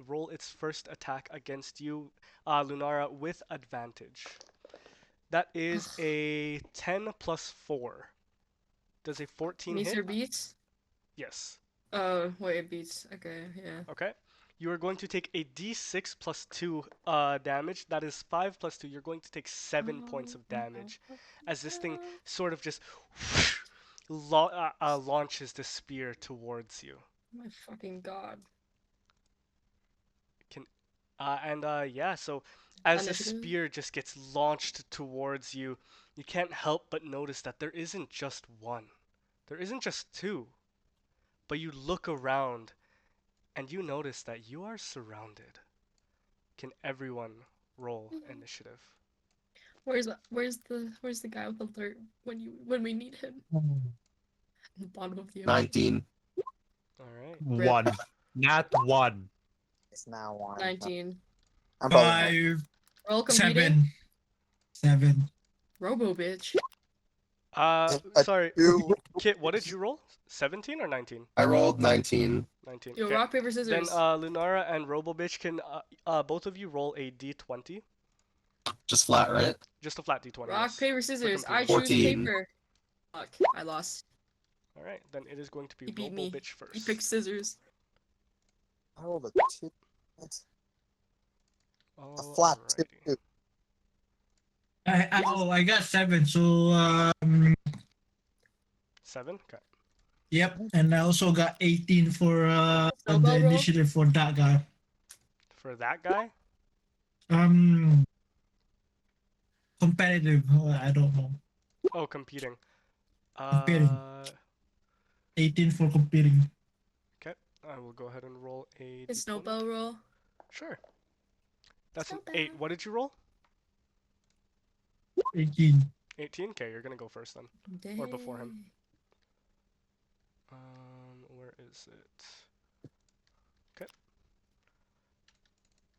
roll its first attack against you, Lunara, with advantage. That is a 10 plus 4. Does a 14 Meets hit? your beats? Yes. Oh, wait, it beats. Okay, yeah. Okay. You are going to take a d6 plus 2 damage. That is 5 plus 2. You're going to take 7 points of damage as this thing sort of just launches the spear towards you. My fucking god. Yeah, so as the Initiative? spear just gets launched towards you, you can't help but notice that there isn't just one. There isn't just two. But you look around and you notice that you are surrounded Can everyone roll initiative? Where's the guy with alert when we need him? At the bottom of the ocean. 19. All right. Rip. 1. Nat 1. It's now one. 19. I'm probably not. 5, We're all competing. 7. Robo bitch. Sorry. You. Kit, what did you roll? 17 or 19? I rolled 19. 19. Yo, Okay. rock, paper, Then scissors. Lunara and Robobitch can both of you roll a d20. Just flat, right? Just a flat d20. Rock, yes. paper, scissors. I competing. choose 14. paper. Fuck, I lost. All right. Then it is going to be He beat me. Robobitch first. He picked scissors. I rolled a 2. It's a Alrighty. flat 2. I got 7. So 7. Okay. yep, and I also got 18 for the Snowball roll? initiative for that guy. For that guy. Competitive. I don't know. Oh, competing. Competing. 18 for competing. Okay. I will go ahead and roll a His d20. snowball roll. Sure. That's an Snowball. 8. What did you roll? 18. 18. Okay, you're gonna go first then. Or before him. Where is it? Okay.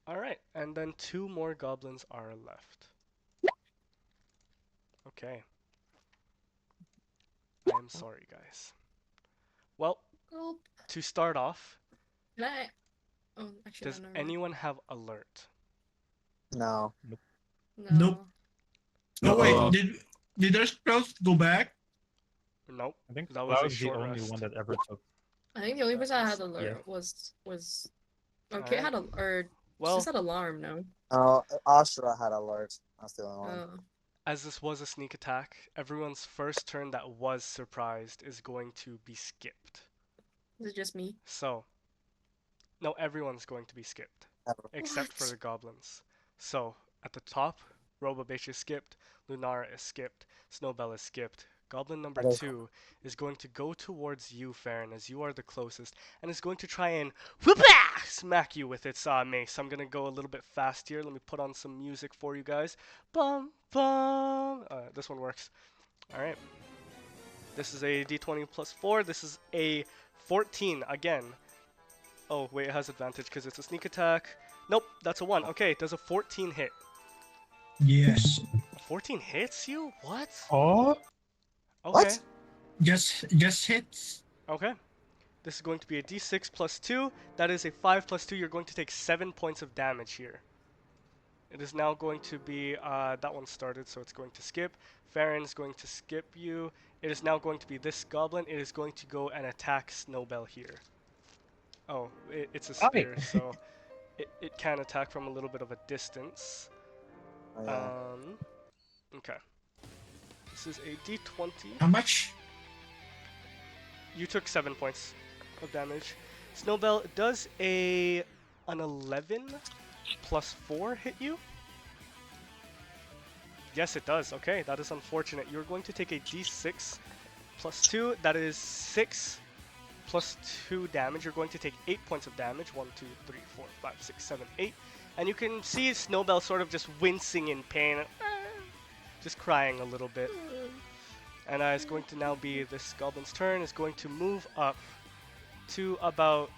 All right, and then 2 more goblins are left. Okay. I am sorry, guys. Well, Gulp. to start off, Can I? Oh, actually, does no, never mind. anyone have alert? No. No. Nope. Oh Uh-oh. wait, did our spells go back? Nope. I think That that was was, a the short only rest. one that ever took. I think the only person that had was- alert yeah. was. Okay, Alright. had a or Well, just had alarm. No. Oh, Ashra had alert. That's the only one. Oh. as this was a sneak attack, everyone's first turn that was surprised is going to be skipped. Is it just me? So, no, everyone's going to be skipped. Ever. Except for What? the goblins. So, at the top, Robobish is skipped, Lunara is skipped, Snowbell is skipped. Goblin number That is- 2 is going to go towards you, Farron, as you are the closest, and is going to try and whoop-ah! Smack you with its mace. I'm going to go a little bit fast here. Let me put on some music for you guys. Bum, bum. This one works. Alright. This is a d20 plus 4. This is a 14 again. Oh, wait, it has advantage because it's a sneak attack. Nope, that's a 1. Okay, does a 14 hit? Yes. A 14 hits you? What? Oh, Okay. What? Just hits. Okay. This is going to be a d6 plus 2. That is a 5 plus 2. You're going to take 7 points of damage here. It is now going to be, that one started, so it's going to skip. Farron's going to skip you. It is now going to be this goblin. It is going to go and attack Snowbell here. Oh, it's a spear, so it can attack from a little bit of a distance. Oh, yeah. Okay. This is a d20. How much? You took 7 points of damage. Snowbell, does an 11 plus 4 hit you? Yes, it does. Okay, that is unfortunate. You're going to take a d6 plus 2. That is 6 plus 2 damage. You're going to take 8 points of damage. 1, 2, 3, 4, 5, 6, 7, 8. And you can see Snowbell sort of just wincing in pain. Just crying a little bit. And it's going to now be this goblin's turn. Is going to move up to about,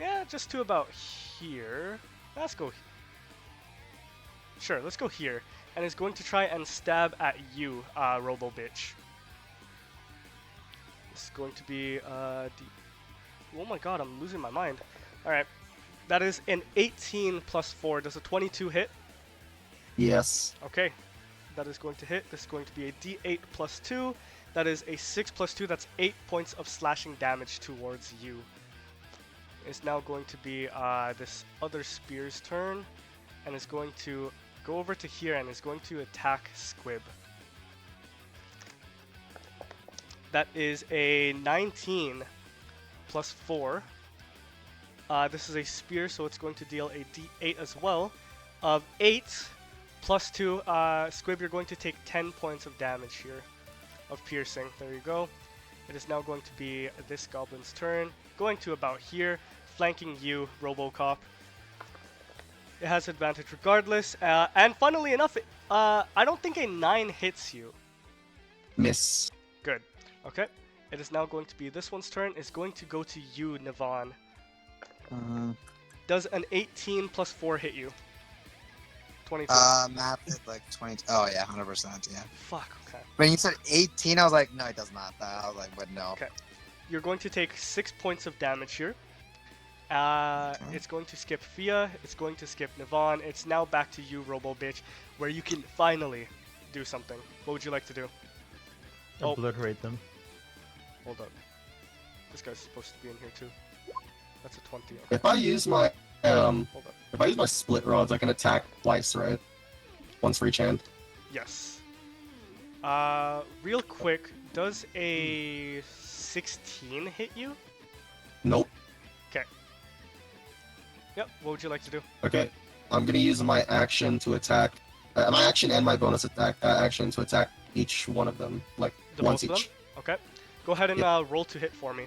yeah, just to about here. Let's go. Sure, let's go here. And is going to try and stab at you, Robo bitch. This is going to be oh my god, I'm losing my mind. All right, that is an 18 plus 4. Does a 22 hit? Yes. Okay, that is going to hit. This is going to be a d8 plus 2. That is a 6 plus 2. That's 8 points of slashing damage towards you. It's now going to be this other spear's turn, and is going to go over to here and is going to attack Squib. That is a 19 plus 4. This is a spear, so it's going to deal a d8 as well of 8 plus 2. Squib, you're going to take 10 points of damage here of piercing. There you go. It is now going to be this goblin's turn, going to about here, flanking you, Robocop. It has advantage regardless. And funnily enough, I don't think a 9 hits you. Miss. Good. Okay. It is now going to be this one's turn. It's going to go to you, Navon. Does an 18 plus 4 hit you? 22. Math is like 20. Oh yeah, 100%. Yeah. Fuck, okay. When you said 18, I was like, no, it does not. I was like, but no. Okay. You're going to take 6 points of damage here. It's going to skip Fia. It's going to skip Navon. It's now back to you, Robo bitch, where you can finally do something. What would you like to do? Oh. Obliterate them. Hold up. This guy's supposed to be in here too. That's a 20. Okay. If I use my Hold up. if I use my split rods, I can attack twice, right? Once for each hand. Yes. Real quick, does a 16 hit you? Nope. Okay. Yep. What would you like to do? Okay. I'm gonna use my action to attack. My action and my bonus attack action to attack each one of them, like The once both of each. them? Okay. Go ahead and roll to hit for me.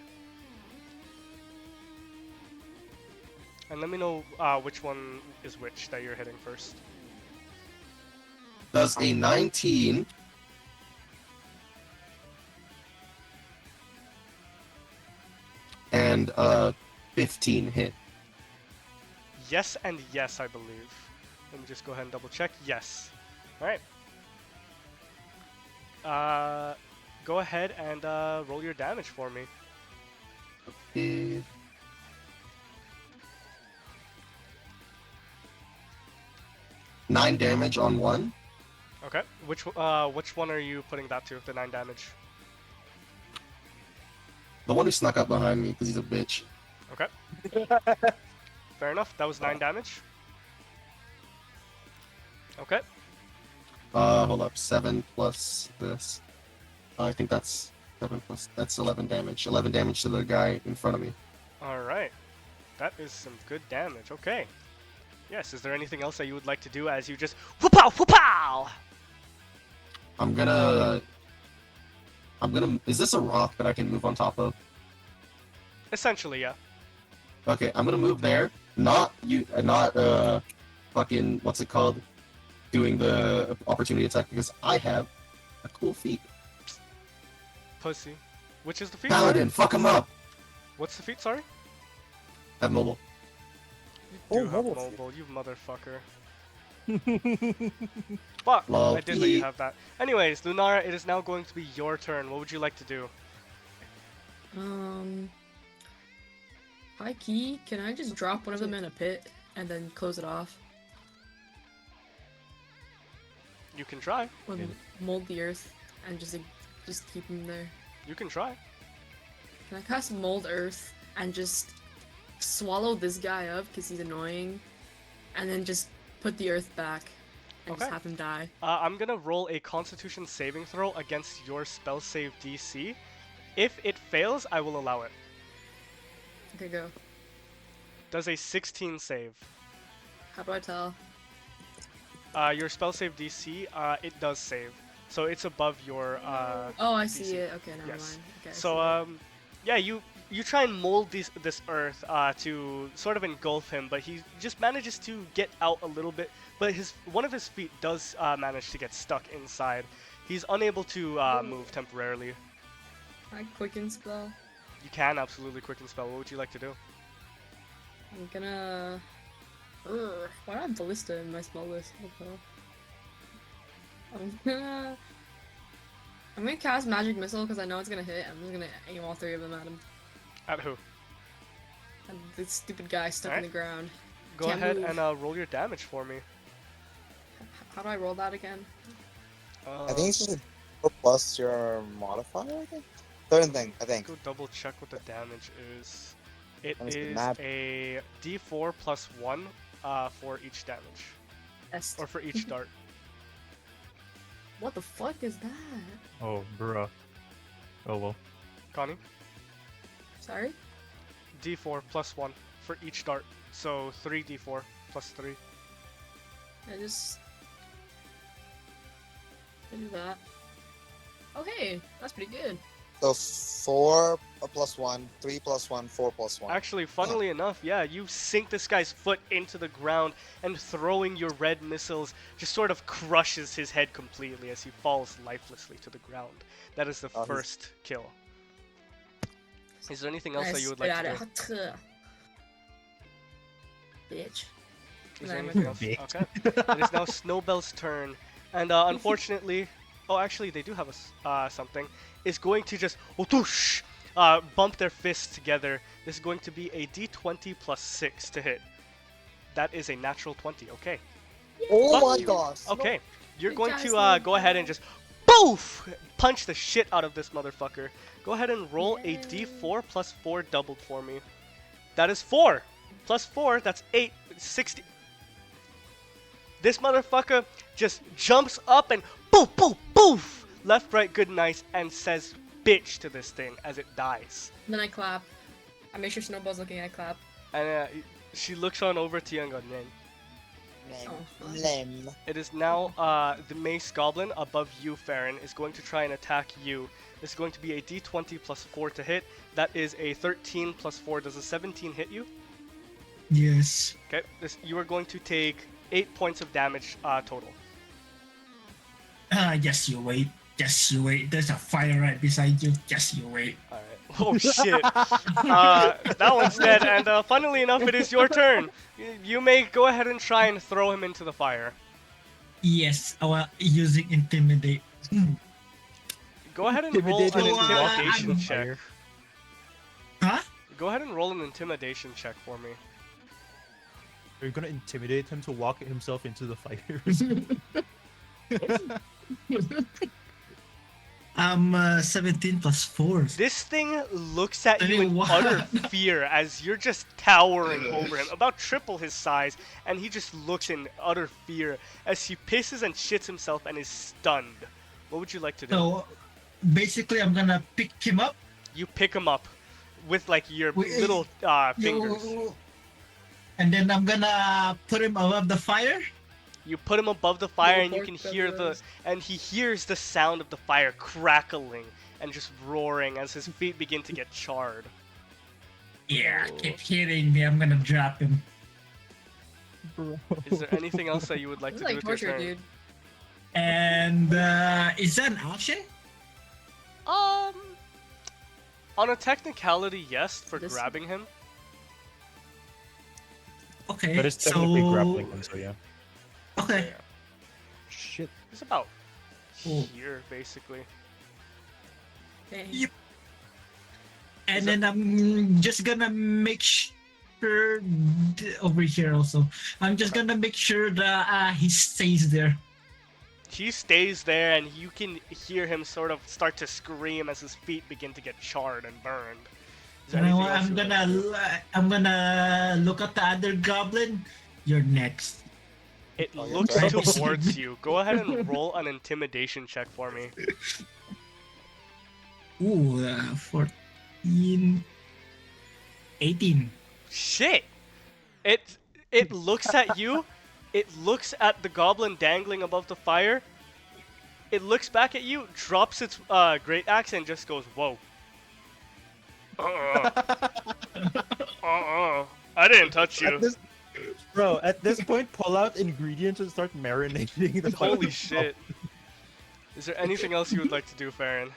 And let me know which one is which that you're hitting first. Does a 19 and 15 hit? Yes and yes, I believe. Let me just go ahead and double check. Yes. Alright. Go ahead and roll your damage for me. Eh. 9 damage on one. Okay. Which one are you putting that to? The 9 damage. The one who snuck up behind me because he's a bitch. Okay. Fair enough. That was 9 damage. Okay. Hold up. 7 plus this. I think that's 7 plus. That's 11 damage. 11 damage to the guy in front of me. All right. That is some good damage. Okay. Yes. Is there anything else that you would like to do as you just whoop-pow, whoop-pow? I'm gonna. Is this a rock that I can move on top of? Essentially, yeah. Okay, I'm gonna move there. Fucking what's it called? Doing the opportunity attack because I have a cool feat. Pussy. Which is the feat? Paladin, fuck him up. What's the feat? Sorry. Have mobile. You do have mobile, you motherfucker. Fuck, Lol. I did let you have that. Anyways, Lunara, it is now going to be your turn. What would you like to do? High key, can I just drop one of them in a pit and then close it off? You can try. Or mold the earth and just keep them there. You can try. Can I cast mold earth and just swallow this guy up because he's annoying, and then just put the earth back and just Okay. have him die? I'm gonna roll a Constitution saving throw against your spell save DC. If it fails, I will allow it. Okay, go. Does a 16 save? How do I tell? Your spell save DC, it does save. So it's above your Oh, I see DC. it. Okay, never Yes. mind. Okay, I So see it. yeah, you try and mold this earth to sort of engulf him, but he just manages to get out a little bit. But one of his feet does manage to get stuck inside. He's unable to move temporarily. Can I quicken spell? You can absolutely quicken spell. What would you like to do? I'm gonna. Why do I have Ballista in my spell list? What the hell? I'm gonna cast Magic Missile because I know it's gonna hit. I'm just gonna aim all 3 of them at him. At who? And this stupid guy stuck in the ground. Go Can't ahead move. and roll your damage for me. How do I roll that again? I think it's just a plus your modifier, I think? Certain thing, I think. Go double check what the damage is. It Let me see the is map. a D4 plus 1 for each damage. S. Or for each dart. What the fuck is that? Oh, bruh. Oh well. Connie? Sorry? D4 plus 1 for each dart. So 3d4 plus 3. I do that. Oh hey, that's pretty good. So 4 plus 1, 3 plus 1, 4 plus 1. Actually, funnily enough, yeah, you sink this guy's foot into the ground, and throwing your red missiles just sort of crushes his head completely as he falls lifelessly to the ground. That is the Oh, he's- first kill. Is there anything else that Nice. you would like to do? Bitch. Is there I'm anything a else? bitch. Okay. It is now Snowbell's turn, and unfortunately, oh, actually, they do have something. Is going to just whoosh, bump their fists together. This is going to be a D20 plus 6 to hit. That is a natural 20. Okay. Oh Fuck my you. gosh. Okay. You're Big going guys to love go ahead and that. just poof, punch the shit out of this motherfucker. Go ahead and roll a Yay. D4 plus 4 doubled for me. That is 4 plus 4. That's 8. 60. This motherfucker just jumps up and poof, poof, poof, left, right, good, nice, and says bitch to this thing as it dies. Then I clap. I make sure Snowball's looking at clap. And she looks on over to you and goes, "Nen." Lem. It is now the Mace Goblin above you, Farron, is going to try and attack you. This is going to be a D20 plus 4 to hit. That is a 13 plus 4. Does a 17 hit you? Yes. Okay. You are going to take 8 points of damage total. Yes, you wait. Yes, you wait. There's a fire right beside you. Yes, you wait. Alright. Oh shit. That one's dead, and funnily enough, it is your turn. You may go ahead and try and throw him into the fire. Yes, using intimidate. Go ahead and roll an Intimidated to walk intimidation on check. fire. Huh? Go ahead and roll an intimidation check for me. Are you gonna intimidate him to walk himself into the fire? I'm 17 plus 4. This thing looks at you in 21. utter fear as you're just towering over him, about triple his size, and he just looks in utter fear as he pisses and shits himself and is stunned. What would you like to do? So basically, I'm gonna pick him up. You pick him up with like your Wait, little fingers. And then I'm gonna put him above the fire. You put him above the fire, Little and you pork can hear feathers. he hears the sound of the fire crackling and just roaring as his feet begin to get charred. Yeah, keep hitting me. I'm gonna drop him. Bro. Is there anything else that you would like It's to do like with your torture, turn? dude. And is that an action? On a technicality, yes, for This- grabbing him. Okay. That is technically so... grappling him, so yeah. Okay. Shit. It's about Oh. here, basically. Dang. Yep. And Is then I'm just gonna make sure over here also. I'm just gonna make sure that he stays there. He stays there, and you can hear him sort of start to scream as his feet begin to get charred and burned. Is there You know, anything else I'm you would gonna like to do? I'm gonna look at the other goblin. You're next. It Oh, you're looks right. towards you. Go ahead and roll an intimidation check for me. Ooh, 14, 18. Shit! It looks at you. It looks at the goblin dangling above the fire. It looks back at you, drops its great axe, and just goes, "Whoa." I didn't touch you. Bro, at this point, pull out ingredients and start marinating the Holy fucking shit. Is there anything else you would like to do, Farron?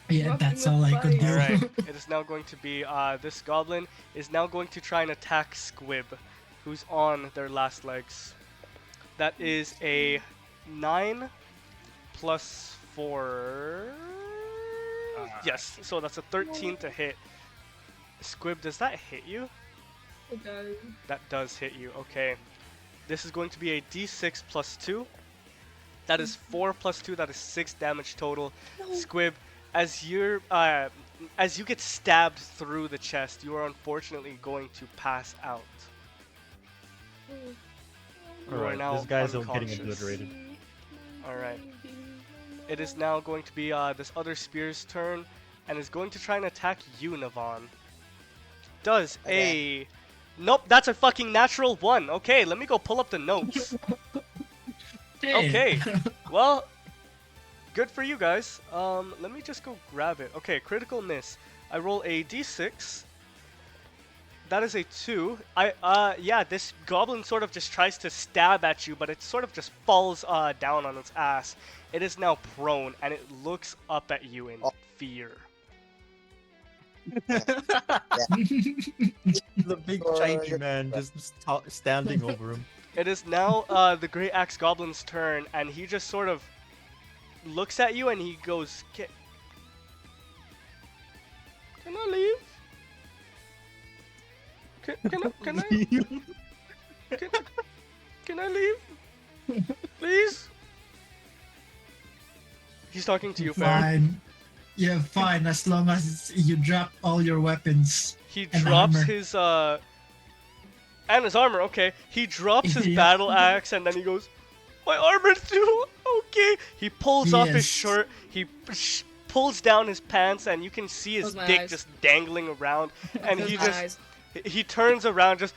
Yeah, Fucking that's all I could do. Alright, it is now going to be, this goblin is now going to try and attack Squib, who's on their last legs. That is a 9 plus 4... Yes, so that's a 13 to hit. Squib, does that hit you? Okay. That does hit you, okay. This is going to be a d6 plus 2. That is 4 plus 2, that is 6 damage total. Squib, as you get stabbed through the chest, you are unfortunately going to pass out. You are Alright, now this guy's getting unconscious. obliterated. Alright. It is now going to be this other spear's turn, and is going to try and attack you, Navon. Does a... Nope, that's a fucking natural 1. Okay, let me go pull up the notes. Okay, well, Good for you guys. Let me just go grab it. Okay, critical miss. I roll a d6. That is a 2. Yeah, this goblin sort of just tries to stab at you, but it sort of just falls down on its ass. It is now prone, and it looks up at you in Oh. fear. The big shiny Good. man just standing over him. It is now the Great Axe Goblin's turn, and he just sort of looks at you, and he goes, Can I leave? Can I leave? Please? He's talking to you, Fair. Fine. Yeah, fine. As long as you drop all your weapons. He And drops armor. his and his armor, okay. He drops his Yeah. battle axe and then he goes, My armor too. Okay. He pulls off his Yes. shirt. He pulls down his pants and you can see his Close my dick eyes. just dangling around and Close he my just eyes. he turns around just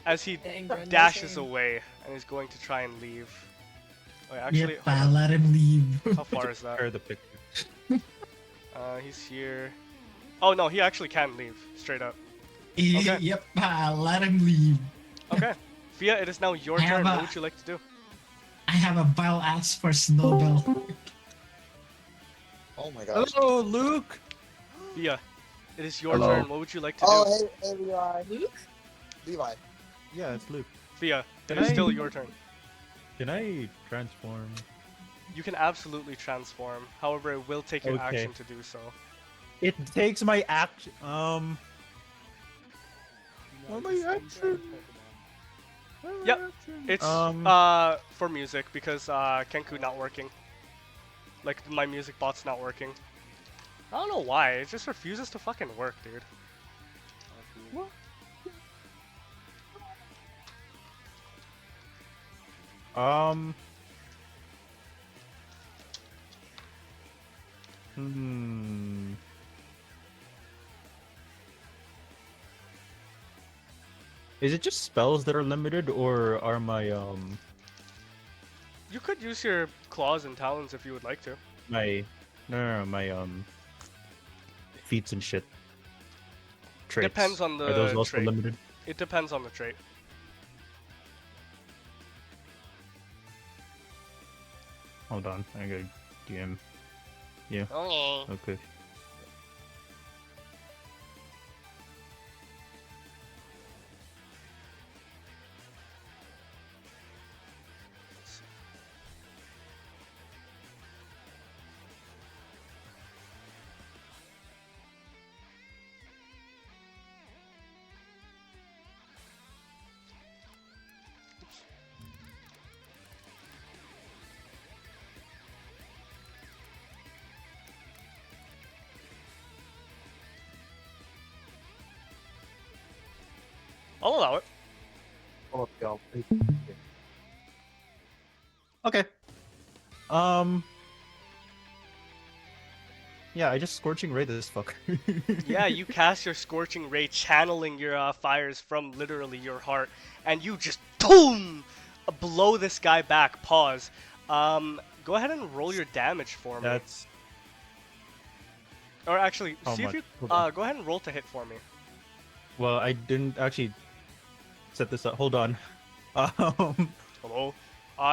as he Dang, Brendan, dashes same. away and is going to try and leave. Wait, actually, Yep, hold I'll on. let him leave. How far is that? Compare the picture. He's here. Oh no, he actually can leave straight up. Okay. Yep, I'll let him leave. Okay. Fia, it is now your I turn. have What a- would you like to do? I have a vile ass for Snowbell. Oh my gosh. Hello, Luke. Fia, it is your Hello. turn. What would you like to do? Oh, hey, Levi. Luke? Levi. Yeah, it's Luke. Fia, it Can is I- still your turn. Can I transform? You can absolutely transform. However, it will take your Okay. action to do so. It takes my action. What my action? Yep. It's Um. for music because Kenku not working. Like my music bot's not working. I don't know why. It just refuses to fucking work, dude. Hmm. Is it just spells that are limited, or are my You could use your claws and talons if you would like to. my my feats and shit traits? Depends on Are those the also trait. limited? It depends on the trait. Hold on, I gotta DM. Oh. Okay. I'll allow it. Oh, go. Okay. Yeah, I just scorching ray this fucker. Yeah, you cast your Scorching Ray, channeling your fires from literally your heart, and you just boom blow this guy back. Pause. Go ahead and roll your damage for me. That's Or actually, How see if much? you Hold on. go ahead and roll to hit for me. well, I didn't actually set this up. Hold on. Hello.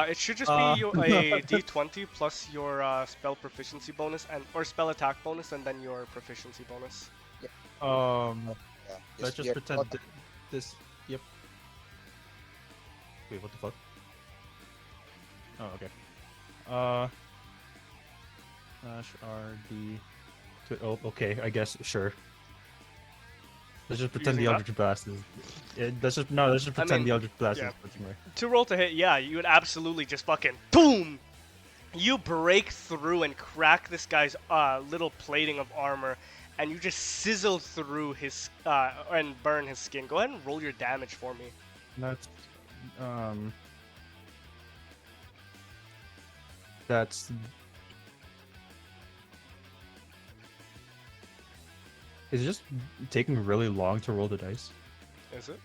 It should just Uh, be a d20 plus your spell proficiency bonus or spell attack bonus, and then your proficiency bonus. Yeah, Let's just yeah, pretend what the- this. Yep. Wait, what the fuck? Oh, okay. Slash RD. Oh, okay. I guess sure. Let's just pretend Using the that? Eldritch Blast is. Let's just pretend mean, the Eldritch Blast yeah. is scorching ray. To roll to hit, yeah, you would absolutely just fucking boom. You break through and crack this guy's little plating of armor, and you just sizzle through his and burn his skin. Go ahead and roll your damage for me. That's That's. Is it just taking really long to roll the dice? Is it?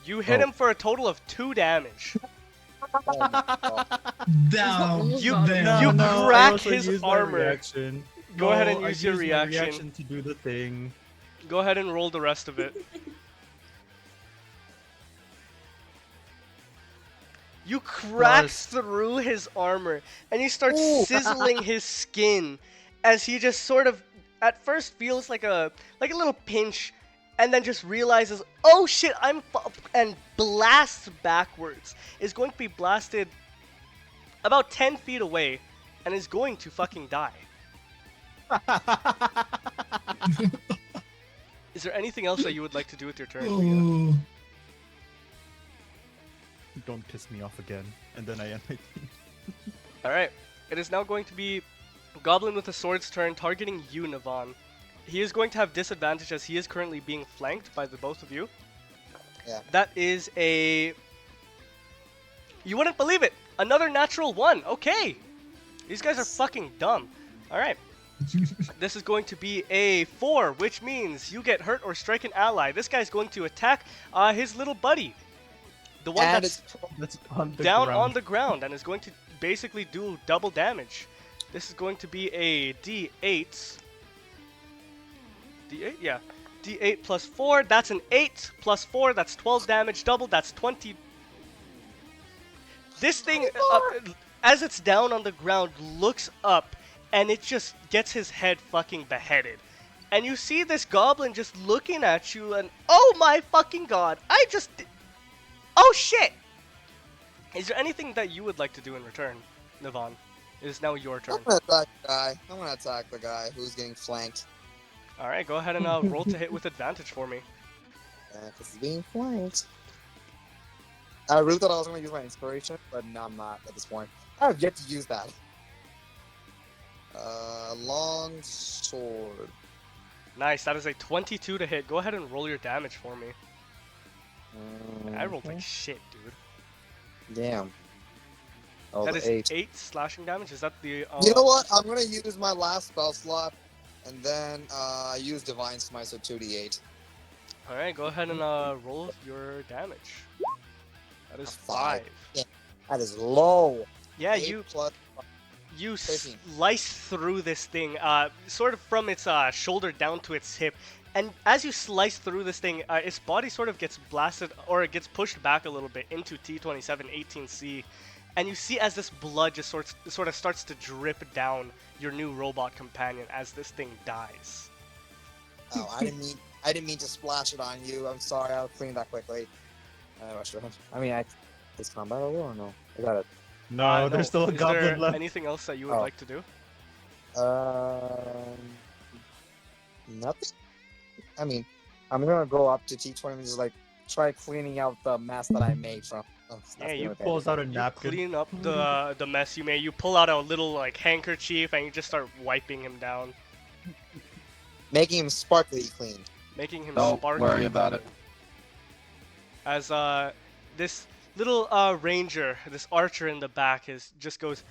You hit Oh. him for a total of 2 damage. Oh my god. Down. You- You down. I crack also his used my armor. reaction. Go ahead and I use your used my reaction. to do the thing. Go ahead and roll the rest of it. You crack Plus- through his armor and you start Ooh. sizzling his skin as he just sort of at first feels like a little pinch and then just realizes, "Oh shit, and blasts backwards. Is going to be blasted about 10 feet away and is going to fucking die. Is there anything else that you would like to do with your turn, Leah? Ooh. Don't piss me off again. And then I end my turn. Alright, it is now going to be Goblin with a Sword's turn targeting you, Navan. He is going to have disadvantage as he is currently being flanked by the both of you. Yeah. That is a... You wouldn't believe it! Another natural 1! Okay! These guys are fucking dumb. Alright. This is going to be a 4, which means you get hurt or strike an ally. This guy's going to attack his little buddy. The one And that's That's on the down ground. on the ground and is going to basically do double damage. This is going to be a D8. D8? Yeah. D8 plus 4, that's an 8 plus 4, that's 12 damage double, that's 20. This thing, as it's down on the ground, looks up and it just gets his head fucking beheaded. And you see this goblin just looking at you and, oh my fucking god, oh shit! Is there anything that you would like to do in return, Navan? It is now your turn. I'm gonna attack the guy. I'm gonna attack the guy who's getting flanked. Alright, go ahead and roll to hit with advantage for me. Yeah, because he's being flanked. I really thought I was gonna use my inspiration, but no, I'm not at this point. I have yet to use that. Long sword. Nice, that is a 22 to hit. Go ahead and roll your damage for me. I rolled like shit, dude. Damn. Oh, That the is 8. 8 slashing damage. Is that the... You know what? I'm gonna use my last spell slot, and then use Divine Smite, so 2d8. Alright, go ahead and roll your damage. That is 5. 5. Yeah. That is low. Yeah, 8 plus. you 13. slice through this thing, sort of from its shoulder down to its hip. And as you slice through this thing, its body sort of gets blasted, or it gets pushed back a little bit into T27 18C. And you see as this blood just sort of starts to drip down your new robot companion as this thing dies. Oh, I didn't mean to splash it on you. I'm sorry. I'll clean that quickly. I mean, is combat over or no? I got it. No, there's still a Is goblin there left. anything else that you would Oh. like to do? Nothing. I mean, I'm gonna go up to T20 and just like try cleaning out the mess that I made from. Oh, Yeah, that's you okay. Pulls out a You napkin. clean up the mess you made. You pull out a little like handkerchief and you just start wiping him down, Making him sparkly clean. making him Don't sparkly. worry about it. As this little ranger, this archer in the back just goes,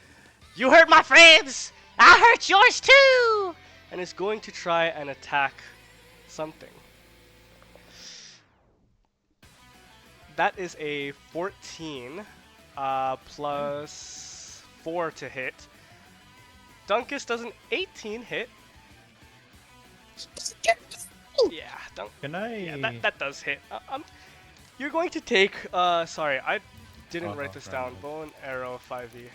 "You hurt my friends! I hurt yours too!" And is going to try and attack something. That is a 14 plus 4 to hit. Dunkus does an 18 hit. Yeah, Can I? yeah, that does hit. You're going to take. Sorry, I didn't write this down. right. Bow and arrow 5e.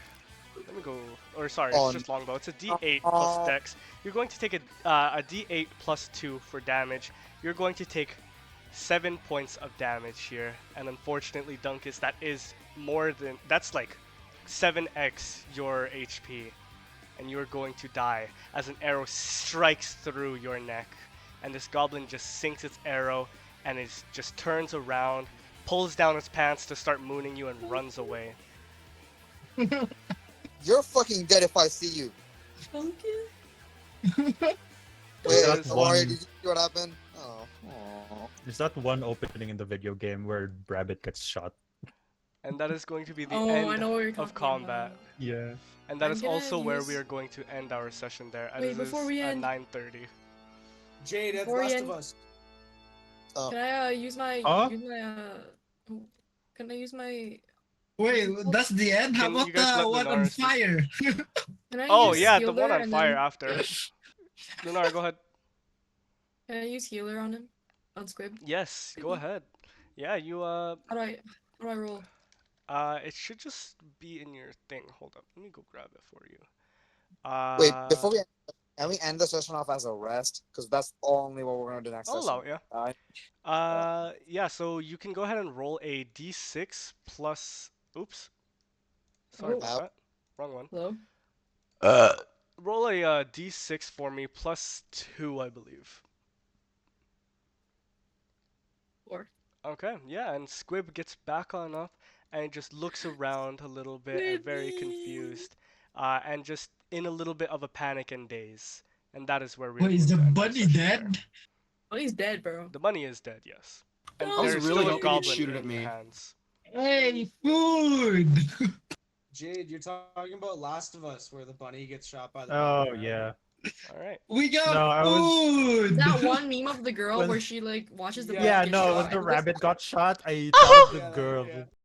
Let me go. Or sorry, On- it's just longbow. It's a D8 plus dex. You're going to take a D8 plus 2 for damage. You're going to take 7 points of damage here, and unfortunately, Dunkus, that is that's like 7x your HP, and you are going to die as an arrow strikes through your neck, and this goblin just sinks its arrow and it just turns around, pulls down its pants to start mooning you, and runs away. You're fucking dead if I see you. Duncan? Wait, That's Amari, one- did you see what happened? Oh. Aw. Is that one opening in the video game where Rabbit gets shot? And that is going to be the Oh, I end know what you're of talking combat. about. Yeah. And that I'm is gonna also where we use- are going to end our session there. Wait, It before is we end- 9:30. Jade, that's Before we Last end- of Us. Oh. Can I use my Huh? can I use my Wait, that's the end? How Can about you guys let the one on Lunar speak? fire? Can I Oh use yeah, the healer one on and fire then after. Lunar, go ahead. can I use healer on him? On Squib? Yes, go ahead. Yeah, you How do I roll? it should just be in your thing. Hold up, let me go grab it for you. Wait, before we can we end the session off as a rest? Because that's only what we're gonna do next I'll session. allow it, yeah. So you can go ahead and roll a d6 plus. Oops, sorry Oh, about that. Wrong one. hello? Roll a d6 for me plus 2, I believe. 4. Okay, yeah, and Squib gets back on up and just looks around a little bit and very confused, and just in a little bit of a panic and daze. And that is where we're Wait, is going the to end our bunny session there. dead? Oh, he's dead, bro. The bunny is dead, yes. And I was there's really still a hoping you'd goblin shoot it in at me. hands. Hey, food! Jade, you're talking about Last of Us, where the bunny gets shot by the Oh bunny, right? yeah. All right. We got No, I was- food! That one meme of the girl When- where she like watches the Yeah, bunny Yeah, get no, shot. when the It looks rabbit got shot, I Oh! thought of the Yeah, girl. yeah.